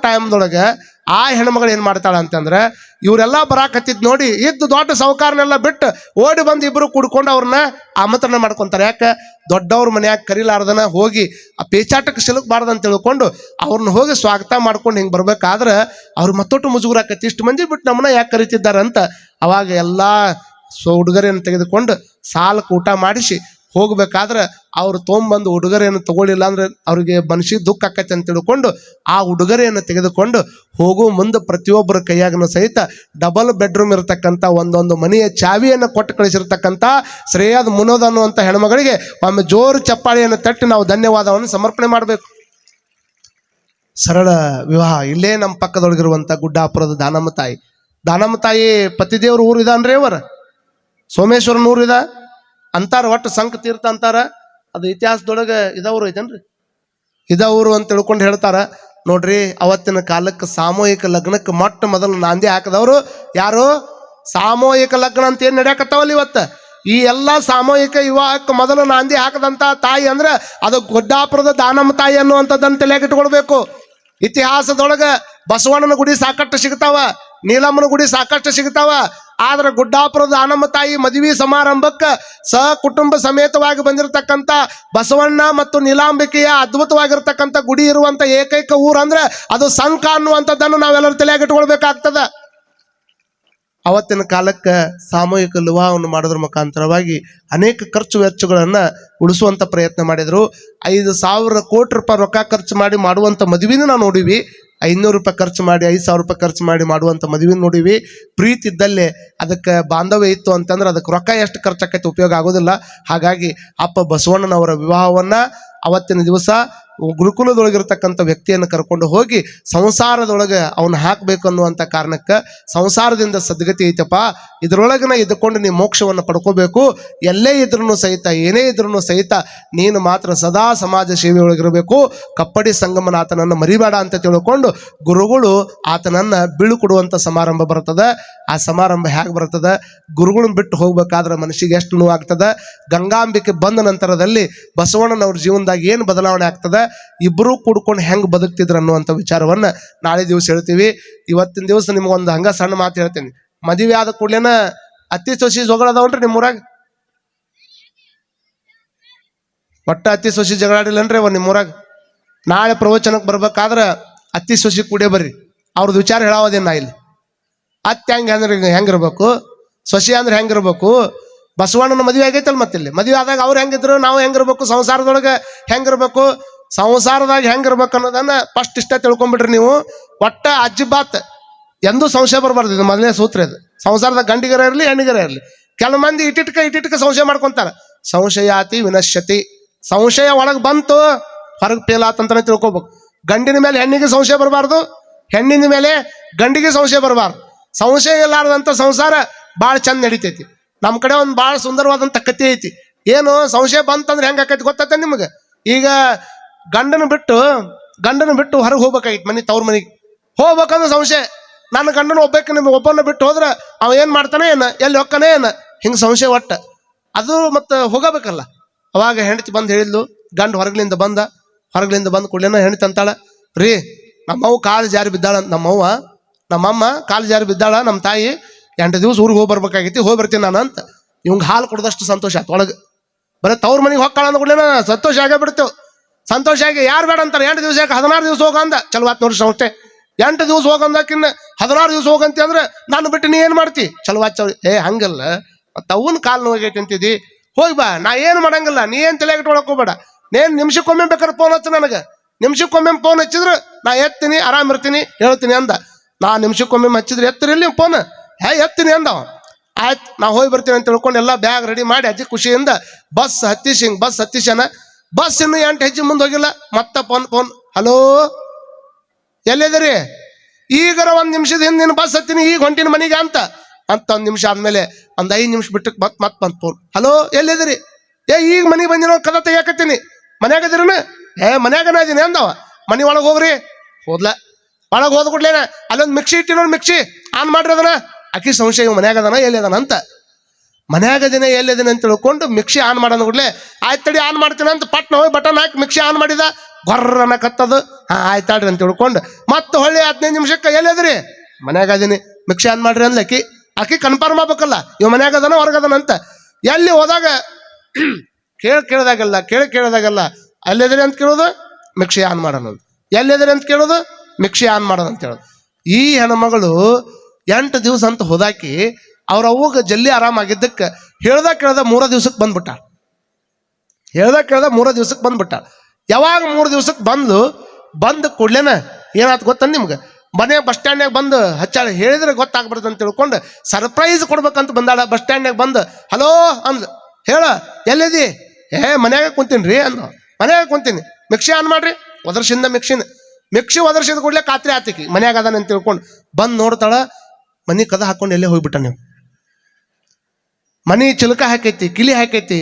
A: ಟೈಮ್ದೊಳಗೆ ಆ ಹೆಣ್ಮಗಳು ಏನು ಮಾಡ್ತಾಳ ಅಂತಂದ್ರೆ ಇವರೆಲ್ಲ ಬರಾಕತ್ತಿದ್ ನೋಡಿ ಇದ್ದು ದೊಡ್ಡ ಸಾವುಕಾರನೆಲ್ಲ ಬಿಟ್ಟು ಓಡಿ ಬಂದು ಇಬ್ಬರು ಕುಡ್ಕೊಂಡು ಅವ್ರನ್ನ ಆಮಂತ್ರಣ ಮಾಡ್ಕೊಂತಾರೆ. ಯಾಕೆ? ದೊಡ್ಡವ್ರ ಮನ್ಯಾಗ ಕರಿಲಾರ್ದನ ಹೋಗಿ ಆ ಪೇಚಾಟಕ್ಕೆ ಸಿಲುಕಬಾರ್ದು ಅಂತ ತಿಳ್ಕೊಂಡು ಅವ್ರನ್ನ ಹೋಗಿ ಸ್ವಾಗತ ಮಾಡ್ಕೊಂಡು ಹಿಂಗೆ ಬರ್ಬೇಕಾದ್ರೆ ಅವ್ರು ಮತ್ತೊಟ್ಟು ಮುಜುಗುರಾಕತ್ತಿ, ಇಷ್ಟು ಮಂದಿ ಬಿಟ್ಟು ನಮ್ಮನ್ನ ಯಾಕೆ ಕರಿತಿದ್ದಾರಂತ. ಅವಾಗ ಎಲ್ಲ ಉಡುಗೊರೆಯನ್ನು ತೆಗೆದುಕೊಂಡು ಸಾಲಕ್ಕೆ ಊಟ ಮಾಡಿಸಿ ಹೋಗ್ಬೇಕಾದ್ರೆ ಅವ್ರು ತೊಗೊಂಬಂದು ಉಡುಗೊರೆಯನ್ನು ತಗೊಳ್ಳಿಲ್ಲ ಅಂದ್ರೆ ಅವ್ರಿಗೆ ಮನಸ್ಸಿಗೆ ದುಃಖ ಆಕೈತೆ ಅಂತ ತಿಳ್ಕೊಂಡು ಆ ಉಡುಗೊರೆಯನ್ನು ತೆಗೆದುಕೊಂಡು ಹೋಗೋ ಮುಂದೆ ಪ್ರತಿಯೊಬ್ಬರ ಕೈಯಾಗನು ಸಹಿತ ಡಬಲ್ ಬೆಡ್ರೂಮ್ ಇರತಕ್ಕಂಥ ಒಂದೊಂದು ಮನೆಯ ಚಾವಿಯನ್ನು ಕೊಟ್ಟು ಕಳಿಸಿರ್ತಕ್ಕಂಥ ಶ್ರೇಯಾದ್ ಮುನೋದ್ ಅನ್ನುವಂಥ ಹೆಣ್ಮಗಳಿಗೆ ಒಮ್ಮೆ ಜೋರು ಚಪ್ಪಾಳಿಯನ್ನು ತಟ್ಟಿ ನಾವು ಧನ್ಯವಾದವನ್ನು ಸಮರ್ಪಣೆ ಮಾಡಬೇಕು. ಸರಳ ವಿವಾಹ ಇಲ್ಲೇ ನಮ್ಮ ಪಕ್ಕದೊಳಗಿರುವಂಥ ಗುಡ್ಡಾಪುರದ ದಾನಮ್ಮ ತಾಯಿ ಪತಿದೇವ್ರ ಊರು ಇದಾನ್ರಿ, ಅವರ ಸೋಮೇಶ್ವರನ ಊರು ಇದ ಅಂತಾರ. ಒಟ್ಟು ಸಂಕ ತೀರ್ಥ ಅಂತಾರ. ಅದು ಇತಿಹಾಸದೊಳಗೆ ಇದವರು ಐತೇನ್ರಿ, ಇದವರು ಅಂತ ತಿಳ್ಕೊಂಡು ಹೇಳ್ತಾರ. ನೋಡ್ರಿ, ಅವತ್ತಿನ ಕಾಲಕ್ಕೆ ಸಾಮೂಹಿಕ ಲಗ್ನಕ್ಕೆ ಮೊದಲು ನಾಂದಿ ಹಾಕದವರು ಯಾರು? ಸಾಮೂಹಿಕ ಲಗ್ನ ಅಂತ ಏನು ನಡೆಯಕತ್ತಾವಲ್ಲ ಇವತ್ತು, ಈ ಎಲ್ಲ ಸಾಮೂಹಿಕ ವಿವಾಹಕ್ಕೆ ಮೊದಲು ನಾಂದಿ ಹಾಕದಂತ ತಾಯಿ ಅಂದ್ರೆ ಅದು ಗುಡ್ಡಾಪುರದ ದಾನಮ್ಮ ತಾಯಿ ಅನ್ನುವಂಥದ್ದನ್ನು ತಲೆಯಾಗಿಟ್ಕೊಳ್ಬೇಕು. ಇತಿಹಾಸದೊಳಗೆ ಬಸವಣ್ಣನ ಗುಡಿ ಸಾಕಷ್ಟು ಸಿಗ್ತಾವ, ನೀಲಮ್ಮನ ಗುಡಿ ಸಾಕಷ್ಟು ಸಿಗ್ತಾವ, ಆದ್ರೆ ಗುಡ್ಡಾಪುರದ ಆನಮ್ಮ ತಾಯಿ ಮದುವೆ ಸಮಾರಂಭಕ್ಕೆ ಕುಟುಂಬ ಸಮೇತವಾಗಿ ಬಂದಿರತಕ್ಕಂಥ ಬಸವಣ್ಣ ಮತ್ತು ನೀಲಾಂಬಿಕೆಯ ಅದ್ಭುತವಾಗಿರ್ತಕ್ಕಂಥ ಗುಡಿ ಇರುವಂತ ಏಕೈಕ ಊರು ಅಂದ್ರೆ ಅದು ಸಂಕ ಅನ್ನುವಂಥದ್ದನ್ನು ನಾವೆಲ್ಲರೂ ತಲೆಯಾಗಿ ಇಟ್ಕೊಳ್ಬೇಕಾಗ್ತದ. ಅವತ್ತಿನ ಕಾಲಕ್ಕೆ ಸಾಮೂಹಿಕ ವಿವಾಹವನ್ನು ಮಾಡೋದ್ರ ಮುಖಾಂತರವಾಗಿ ಅನೇಕ ಖರ್ಚು ವೆಚ್ಚಗಳನ್ನ ಉಳಿಸುವಂತ ಪ್ರಯತ್ನ ಮಾಡಿದ್ರು. 5,000 ಕೋಟಿ ರೂಪಾಯಿ ರೊಕ್ಕ ಖರ್ಚು ಮಾಡಿ ಮಾಡುವಂತ ಮದುವೆನೂ ನಾವು ನೋಡಿವಿ. 500 ರೂಪಾಯಿ ಖರ್ಚು ಮಾಡಿ 5,000 ರೂಪಾಯಿ ಖರ್ಚು ಮಾಡಿ ಮಾಡುವಂತ ಮದುವೆ ನೋಡಿವಿ. ಪ್ರೀತಿ ಇದ್ದಲ್ಲೇ ಅದಕ್ಕೆ ಬಾಂಧವ್ಯ ಇತ್ತು ಅಂತಂದ್ರೆ ಅದಕ್ಕೆ ರೊಕ್ಕ ಎಷ್ಟು ಖರ್ಚಾಕೈತಿ ಉಪಯೋಗ ಆಗೋದಿಲ್ಲ. ಹಾಗಾಗಿ ಅಪ್ಪ ಬಸವಣ್ಣನವರ ವಿವಾಹವನ್ನ ಅವತ್ತಿನ ದಿವಸ ಗುರುಕುಲದೊಳಗಿರ್ತಕ್ಕಂಥ ವ್ಯಕ್ತಿಯನ್ನು ಕರ್ಕೊಂಡು ಹೋಗಿ ಸಂಸಾರದೊಳಗೆ ಅವನು ಹಾಕಬೇಕು ಅನ್ನುವಂಥ ಕಾರಣಕ್ಕೆ ಸಂಸಾರದಿಂದ ಸದ್ಗತಿ ಐತಪ್ಪ, ಇದರೊಳಗನ ಇದ್ದುಕೊಂಡು ನೀವು ಮೋಕ್ಷವನ್ನು ಪಡ್ಕೋಬೇಕು. ಎಲ್ಲೇ ಇದ್ರೂ ಸಹಿತ ಏನೇ ಇದ್ರೂ ಸಹಿತ ನೀನು ಮಾತ್ರ ಸದಾ ಸಮಾಜ ಸೇವೆಯೊಳಗಿರಬೇಕು. ಕಪ್ಪಡಿ ಸಂಗಮನಾಥನನ್ನು ಮರಿಬೇಡ ಅಂತ ತಿಳ್ಕೊಂಡು ಗುರುಗಳು ಆತನನ್ನು ಬೀಳುಕೊಡುವಂಥ ಸಮಾರಂಭ ಬರ್ತದೆ. ಆ ಸಮಾರಂಭ ಹೇಗೆ ಬರ್ತದೆ? ಗುರುಗಳನ್ನ ಬಿಟ್ಟು ಹೋಗ್ಬೇಕಾದ್ರೆ ಮನಸ್ಸಿಗೆ ಎಷ್ಟು ನೋವಾಗ್ತದೆ. ಗಂಗಾಂಬಿಕೆ ಬಂದ ನಂತರದಲ್ಲಿ ಬಸವಣ್ಣನವ್ರ ಜೀವನದಾಗ ಏನು ಬದಲಾವಣೆ ಆಗ್ತದೆ, ಇಬ್ಬರೂ ಕೂಡ್ಕೊಂಡು ಹೆಂಗೆ ಬದುಕ್ತಿದ್ರು ಅನ್ನುವಂಥ ವಿಚಾರವನ್ನು ನಾಳೆ ದಿವಸ ಹೇಳ್ತೀವಿ. ಇವತ್ತಿನ ದಿವಸ ನಿಮ್ಗೊಂದು ಹಂಗ ಸಣ್ಣ ಮಾತು ಹೇಳ್ತೀನಿ. ಮದುವೆ ಆದ ಕೂಡಲೇನ ಅತ್ತಿ ಸೊಸಿ ಜಗಳದಾವನ್ರಿ ನಿಮ್ಮೂರಾಗ? ಒಟ್ಟ ಅತ್ತಿ ಸೊಸಿ ಜಗಳಾಡಿಲ್ಲನ್ರಿ ಅವ ನಿಮ್ಮೂರಾಗ? ನಾಳೆ ಪ್ರವಚನಕ್ಕೆ ಬರ್ಬೇಕಾದ್ರೆ ಅತ್ತಿ ಸೊಸಿ ಕೂಡೇ ಬರ್ರಿ, ಅವ್ರದ್ದು ವಿಚಾರ ಹೇಳೋದೇನು ನಾ ಇಲ್ಲಿ. ಅತ್ತೆ ಹೆಂಗಿರ್ಬೇಕು, ಸೊಸಿ ಅಂದ್ರೆ ಹೆಂಗಿರ್ಬೇಕು? ಬಸವಣ್ಣನ ಮದುವೆ ಆಗೈತಲ್ಲ ಮತ್ತಿಲ್ಲಿ. ಮದುವೆ ಆದಾಗ ಅವ್ರು ಹೆಂಗಿದ್ರು, ನಾವು ಹೆಂಗಿರ್ಬೇಕು, ಸಂಸಾರದೊಳಗೆ ಹೆಂಗಿರ್ಬೇಕು, ಸಂಸಾರದಾಗ ಹೆಂಗಿರ್ಬೇಕು ಅನ್ನೋದನ್ನ ಫಸ್ಟ್ ಇಷ್ಟ ತಿಳ್ಕೊಂಬಿಡ್ರಿ ನೀವು. ಒಟ್ಟ ಅಜ್ಜಿಬಾತ್ ಎಂದೂ ಸಂಶಯ ಬರಬಾರ್ದು. ಇದು ಮೊದಲನೇ ಸೂತ್ರ ಇದು. ಸಂಸಾರದಾಗ ಗಂಡಿಗರ ಇರಲಿ ಹೆಣ್ಣಿಗರ ಇರಲಿ, ಕೆಲ ಮಂದಿ ಇಟ್ಟಿಟ್ಕ ಸಂಶಯ ಮಾಡ್ಕೊಂತಾರ. ಸಂಶಯಾತಿ ವಿನಶ್ಯತಿ. ಸಂಶಯ ಒಳಗೆ ಬಂತು ಹೊರಗೆ ಫೇಲ್ ಆತಂತಾನೆ ತಿಳ್ಕೊಬೇಕು. ಗಂಡಿನ ಮೇಲೆ ಹೆಣ್ಣಿಗೆ ಸಂಶಯ ಬರಬಾರ್ದು, ಹೆಣ್ಣಿನ ಮೇಲೆ ಗಂಡಿಗೆ ಸಂಶಯ ಬರಬಾರ್ದು. ಸಂಶಯ ಇಲ್ಲಾರ್ದಂಥ ಸಂಸಾರ ಭಾಳ ಚಂದ ನಡಿತೈತಿ. ನಮ್ಮ ಕಡೆ ಒಂದು ಭಾಳ ಸುಂದರವಾದಂಥ ಕಥೆ ಐತಿ. ಏನು ಸಂಶಯ ಬಂತಂದ್ರೆ ಹೆಂಗೆ ಆಕೈತಿ ಗೊತ್ತೈತೆ ನಿಮಗೆ? ಈಗ ಗಂಡನ ಬಿಟ್ಟು ಹೊರಗೆ ಹೋಗ್ಬೇಕಾಗಿತ್ತು, ಮನೆ ತವ್ರ ಮನೆಗೆ ಹೋಗ್ಬೇಕಂದ್ರೆ ಸಂಶಯ. ನನ್ನ ಗಂಡನ ಒಬ್ಬನ ಬಿಟ್ಟು ಹೋದ್ರೆ ಅವ ಏನು ಮಾಡ್ತಾನೆ ಏನ, ಎಲ್ಲಿ ಹೊಕ್ಕನೇ ಏನ, ಹಿಂಗೆ ಸಂಶಯ ಒಟ್ಟ. ಅದು ಮತ್ತು ಹೋಗಬೇಕಲ್ಲ. ಅವಾಗ ಹೆಂಡತಿ ಬಂದು ಹೇಳಿದ್ಲು, ಗಂಡು ಹೊರಗ್ಲಿಂದ ಬಂದ ಕೂಡಲೇನ ಹೆಂಡತಿ ಅಂತಾಳ, ರೀ ನಮ್ಮವ್ವ ಕಾಲು ಜಾರಿ ಬಿದ್ದಾಳ ಅಂತ. ನಮ್ಮಮ್ಮ ಕಾಲು ಜಾರಿ ಬಿದ್ದಾಳ, ನಮ್ಮ ತಾಯಿ 8 ದಿವಸ ಊರಿಗೆ ಹೋಗಿ ಬರ್ತೀನಿ ನಾನು ಅಂತ. ಇವಂಗೆ ಹಾಲು ಕೊಡದಷ್ಟು ಸಂತೋಷ ಆಯ್ತು ಒಳಗೆ. ಬರೀ ತವ್ರ ಮನೆಗೆ ಹೊಕ್ಕಾಳ ಅಂದ ಕೂಡಲೇನ ಸಂತೋಷ ಆಗೇ ಬಿಡ್ತೇವೆ. ಸಂತೋಷ ಆಗಿ ಯಾರು ಬೇಡ ಅಂತಾರೆ? 8 ದಿವಸ ಯಾಕೆ 16 ದಿವಸ ಹೋಗಂದ ಚಲೋ ಆತ್ ನೋಡ್ರಿ. ಅಷ್ಟೇ 8 ದಿವಸ ಹೋಗಂದಕ್ಕಿನ್ನ 16 ದಿವಸ ಹೋಗಂತಿ ಅಂದ್ರೆ ನಾನು ಬಿಟ್ಟು ನೀ ಏನು ಮಾಡ್ತಿ? ಚಲೋ ಆಚ. ಹಂಗಲ್ಲ, ಮತ್ತು ಅವನ ಕಾಲು ನೋವಾಗೈತಿ ಅಂತಿದ್ದಿ, ಹೋಗಿ ಬಾ, ನಾ ಏನು ಮಾಡಂಗಿಲ್ಲ, ನೀ ಏನು ತಲೆಗಿಟ್ಕೊಳಕ್ ಹೋಗ್ಬೇಡ. ನೇನು ನಿಮಿಷಕ್ಕೊಮ್ಮೆ ಬೇಕಾದ್ರೆ ಫೋನ್ ಹಚ್ಚ ನನಗೆ. ನಿಮಿಷಕ್ಕೊಮ್ಮೆ ಫೋನ್ ಹಚ್ಚಿದ್ರೆ ನಾ ಎತ್ತೀನಿ, ಆರಾಮಿರ್ತೀನಿ, ಹೇಳ್ತೀನಿ ಅಂದ. ನಾ ನಿಮಿಷಕ್ಕೊಮ್ಮೆ ಹಚ್ಚಿದ್ರೆ ಎತ್ತಿರಲಿ ಫೋನ್, ಎತ್ತೀನಿ ಅಂದವ. ಆಯ್ತು ನಾ ಹೋಗಿ ಬರ್ತೀನಿ ಅಂತ ತಿಳ್ಕೊಂಡು ಎಲ್ಲ ಬ್ಯಾಗ್ ರೆಡಿ ಮಾಡಿ ಅಜ್ಜಿ ಖುಷಿಯಿಂದ ಬಸ್ ಹತ್ತಿಸನ. ಬಸ್ ಇನ್ನು 8 ಹೆಜ್ಜೆ ಮುಂದೆ ಹೋಗಿಲ್ಲ, ಮತ್ತೆ ಫೋನ್ ಹಲೋ ಎಲ್ಲಿದ್ದೀರಿ? ಈಗರ 1 ನಿಮಿಷದ ಹಿಂದಿನ ಬಸ್ ಹತ್ತೀನಿ, ಈಗ ಹೊಂಟಿನ ಮನೆಗೆ ಅಂತ 1 ನಿಮಿಷ ಆದ್ಮೇಲೆ ಒಂದು 5 ನಿಮಿಷ ಬಿಟ್ಟಕ್ಕೆ ಮತ್ತೆ ಬಂತು ಫೋನ್, ಹಲೋ ಎಲ್ಲಿದ್ದೀರಿ? ಈಗ ಮನೆಗೆ ಬಂದಿನೋ ಕದ ತೆಗಿಯಾಕತ್ತೀನಿ, ಮನ್ಯಾಗದಿರನ? ಮನ್ಯಾಗನ ಇದೀನಿ ಅಂದವ. ಮನೆ ಒಳಗೆ ಹೋಗ್ರಿ. ಹೋದ್ಲ. ಒಳಗೆ ಹೋದ ಕೂಡ್ಲೇನ ಅಲ್ಲೊಂದು ಮಿಕ್ಸಿ ಇಟ್ಟಿನೋ, ಮಿಕ್ಸಿ ಆನ್ ಮಾಡ್ರಿ ಅದನ್ನ. ಆಕಿ ಸಂಶಯ ಮನ್ಯಾಗದನ ಎಲ್ಲಿದಾನ ಅಂತ. ಮನ್ಯಾಗದಿನ ಎಲ್ಲಿದಿನ ಅಂತ ತಿಳ್ಕೊಂಡು ಮಿಕ್ಸಿ ಆನ್ ಮಾಡೋದು ಕೂಡಲೇ ಆಯ್ತು ತಡಿ ಆನ್ ಮಾಡ್ತೀನಿ ಅಂತ ಪಟ್ನ ಹೋಗಿ ಬಟನ್ ಹಾಕಿ ಮಿಕ್ಸಿ ಆನ್ ಮಾಡಿದ. ಗೊರ್ರನ ಕತ್ತದು. ಆಯ್ತಾಡ್ರಿ ಅಂತ ತಿಳ್ಕೊಂಡು ಮತ್ತೆ ಹೊಳ್ಳಿ 15 ನಿಮಿಷಕ್ಕೆ ಎಲ್ಲಿದ್ರಿ? ಮನ್ಯಾಗದೀನಿ, ಮಿಕ್ಸಿ ಆನ್ ಮಾಡ್ರಿ ಅಂದ್ಲ ಆಕಿ ಕನ್ಫರ್ಮ್ ಆಗ್ಬೇಕಲ್ಲ ಇವ್ ಮನ್ಯಾಗದನ ಹೊರಗದನ ಅಂತ. ಎಲ್ಲಿ ಹೋದಾಗ ಕೇಳಿದಾಗಲ್ಲ ಅಲ್ಲಿದ್ರಿ ಅಂತ ಕೇಳೋದು, ಮಿಕ್ಸಿ ಆನ್ ಮಾಡೋಣ. ಎಲ್ಲಿದ್ರಿ ಅಂತ ಕೇಳೋದು, ಮಿಕ್ಸಿ ಆನ್ ಮಾಡೋಣ ಅಂತ ಹೇಳೋದು. ಈ ಹೆಣ್ಮಗಳು 8 ದಿವಸ ಅಂತ ಹೋದಾಕಿ ಅವ್ರ ಅವ್ವಗ ಜಲ್ದಿ ಆರಾಮಾಗಿದ್ದಕ್ಕೆ ಹೇಳ್ದ ಕೇಳ್ದ 3 ದಿವ್ಸಕ್ಕೆ ಬಂದ್ಬಿಟ್ಟ. ಯಾವಾಗ 3 ದಿವ್ಸಕ್ಕೆ ಬಂದು ಕೂಡ್ಲೇನ ಏನಾಯ್ತು ಗೊತ್ತಂದು ನಿಮ್ಗೆ? ಮನೆ ಬಸ್ ಸ್ಟ್ಯಾಂಡ್ನಾಗ ಬಂದು ಹಚ್ಚಾಳ. ಹೇಳಿದ್ರೆ ಗೊತ್ತಾಗ್ಬಿಡ್ತು ಅಂತ ತಿಳ್ಕೊಂಡು ಸರ್ಪ್ರೈಸ್ ಕೊಡ್ಬೇಕಂತ ಬಂದಾಳ. ಬಸ್ ಸ್ಟ್ಯಾಂಡ್ನಾಗ ಬಂದು ಹಲೋ ಅಂದ್, ಹೇಳ ಎಲ್ಲಿದಿ? ಮನ್ಯಾಗ ಕುಂತೀನಿ ರೀ ಅಂದ. ಮನ್ಯಾಗ ಕುಂತೀನಿ, ಮಿಕ್ಸಿ ಆನ್ ಮಾಡ್ರಿ. ಮಿಕ್ಸಿ ಒದರ್ಸಿದ ಕೂಡಲೇ ಖಾತ್ರಿ ಆತಿಕಿ ಮನ್ಯಾಗ ಅದಾನ ಅಂತ ತಿಳ್ಕೊಂಡು ಬಂದು ನೋಡ್ತಾಳ. ಮನೆ ಕದ ಹಾಕೊಂಡು ಎಲ್ಲೇ ಹೋಗ್ಬಿಟ್ಟ. ನೀವು ಮನಿ ಚಿಲಕ ಹಾಕೈತಿ, ಕಿಲಿ ಹಾಕೈತಿ.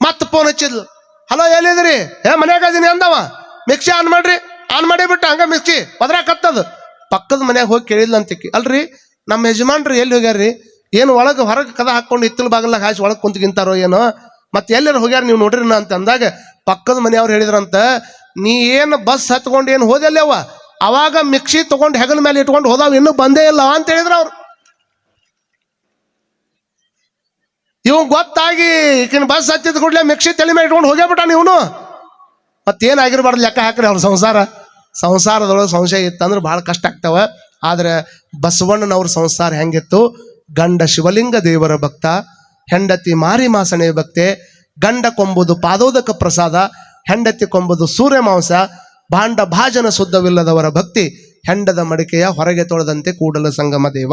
A: ಮತ್ತೆ ಫೋನ್ ಹಚ್ಚಿದ್ಲು, ಹಲೋ ಎಲ್ಲಿದ್ರಿ? ಮನ್ಯಾಗ ಅದೀನಿ ಅಂದವ. ಮಿಕ್ಸಿ ಆನ್ ಮಾಡ್ರಿ. ಆನ್ ಮಾಡೇ ಬಿಟ್ಟ. ಹಂಗ ಮಿಕ್ಸಿ ಒದ್ರಾಕತ್ತದು. ಪಕ್ಕದ ಮನ್ಯಾಗ ಹೋಗಿ ಕೇಳಿದ್ಲ ಅಂತಿಕ್ಕಿ, ಅಲ್ರಿ ನಮ್ಮ ಯಜಮಾನ್ರಿ ಎಲ್ಲಿ ಹೋಗ್ಯಾರ್ರಿ? ಏನು ಹೊರಗೆ ಕದ ಹಾಕೊಂಡು ಹಿತ್ತಲು ಬಾಗಲಾಗ ಹಾಸಿ ಒಳಗೆ ಕುಂತ್ಗಿಂತಾರೋ ಏನೋ, ಮತ್ತೆ ಎಲ್ಲರೂ ಹೋಗ್ಯಾರ ನೀವು ನೋಡ್ರಿ ಅಂತ ಅಂದಾಗ ಪಕ್ಕದ ಮನೆಯವ್ರು ಹೇಳಿದ್ರಂತ, ನೀ ಏನು ಬಸ್ ಹತ್ಕೊಂಡು ಏನು ಹೋದಲ್ಲವ, ಅವಾಗ ಮಿಕ್ಸಿ ತಗೊಂಡು ಹೆಗಲ ಮೇಲೆ ಇಟ್ಕೊಂಡು ಹೋದಾವ, ಇನ್ನೂ ಬಂದೇ ಇಲ್ಲ ಅಂತ ಹೇಳಿದ್ರು ಅವ್ರು. ಇವ್ ಗೊತ್ತಾಗಿ ಈಕಿನ ಬಸ್ ಹತ್ತಿದ ಕೂಡಲೇ ಮಿಕ್ಸಿ ತಲೆ ಮೇಲೆ ಇಟ್ಕೊಂಡು ಹೋಗ್ಯಾಬಿಟ್ಟ ಇವನು. ಮತ್ತೇನಾಗಿರ್ಬಾರ್ದು ಲೆಕ್ಕ ಹಾಕ್ರಿ ಅವ್ರ ಸಂಸಾರದೊಳಗೆ ಸಂಶಯ ಇತ್ತಂದ್ರೆ ಭಾಳ ಕಷ್ಟ ಆಗ್ತಾವ. ಆದ್ರೆ ಬಸವಣ್ಣನವ್ರ ಸಂಸಾರ ಹೆಂಗಿತ್ತು? ಗಂಡ ಶಿವಲಿಂಗ ದೇವರ ಭಕ್ತ, ಹೆಂಡತಿ ಮಾರಿ ಮಾಸಣೆ ಭಕ್ತೆ, ಗಂಡ ಕೊಂಬುದು ಪಾದೋದಕ ಪ್ರಸಾದ, ಹೆಂಡತಿ ಕೊಂಬುದು ಸೂರ್ಯ ಮಾಂಸ, ಭಾಂಡ ಭಾಜನ ಶುದ್ಧವಿಲ್ಲದವರ ಭಕ್ತಿ, ಹೆಂಡದ ಮಡಿಕೆಯ ಹೊರಗೆ ತೊಳೆದಂತೆ ಕೂಡಲ ಸಂಗಮ ದೇವ.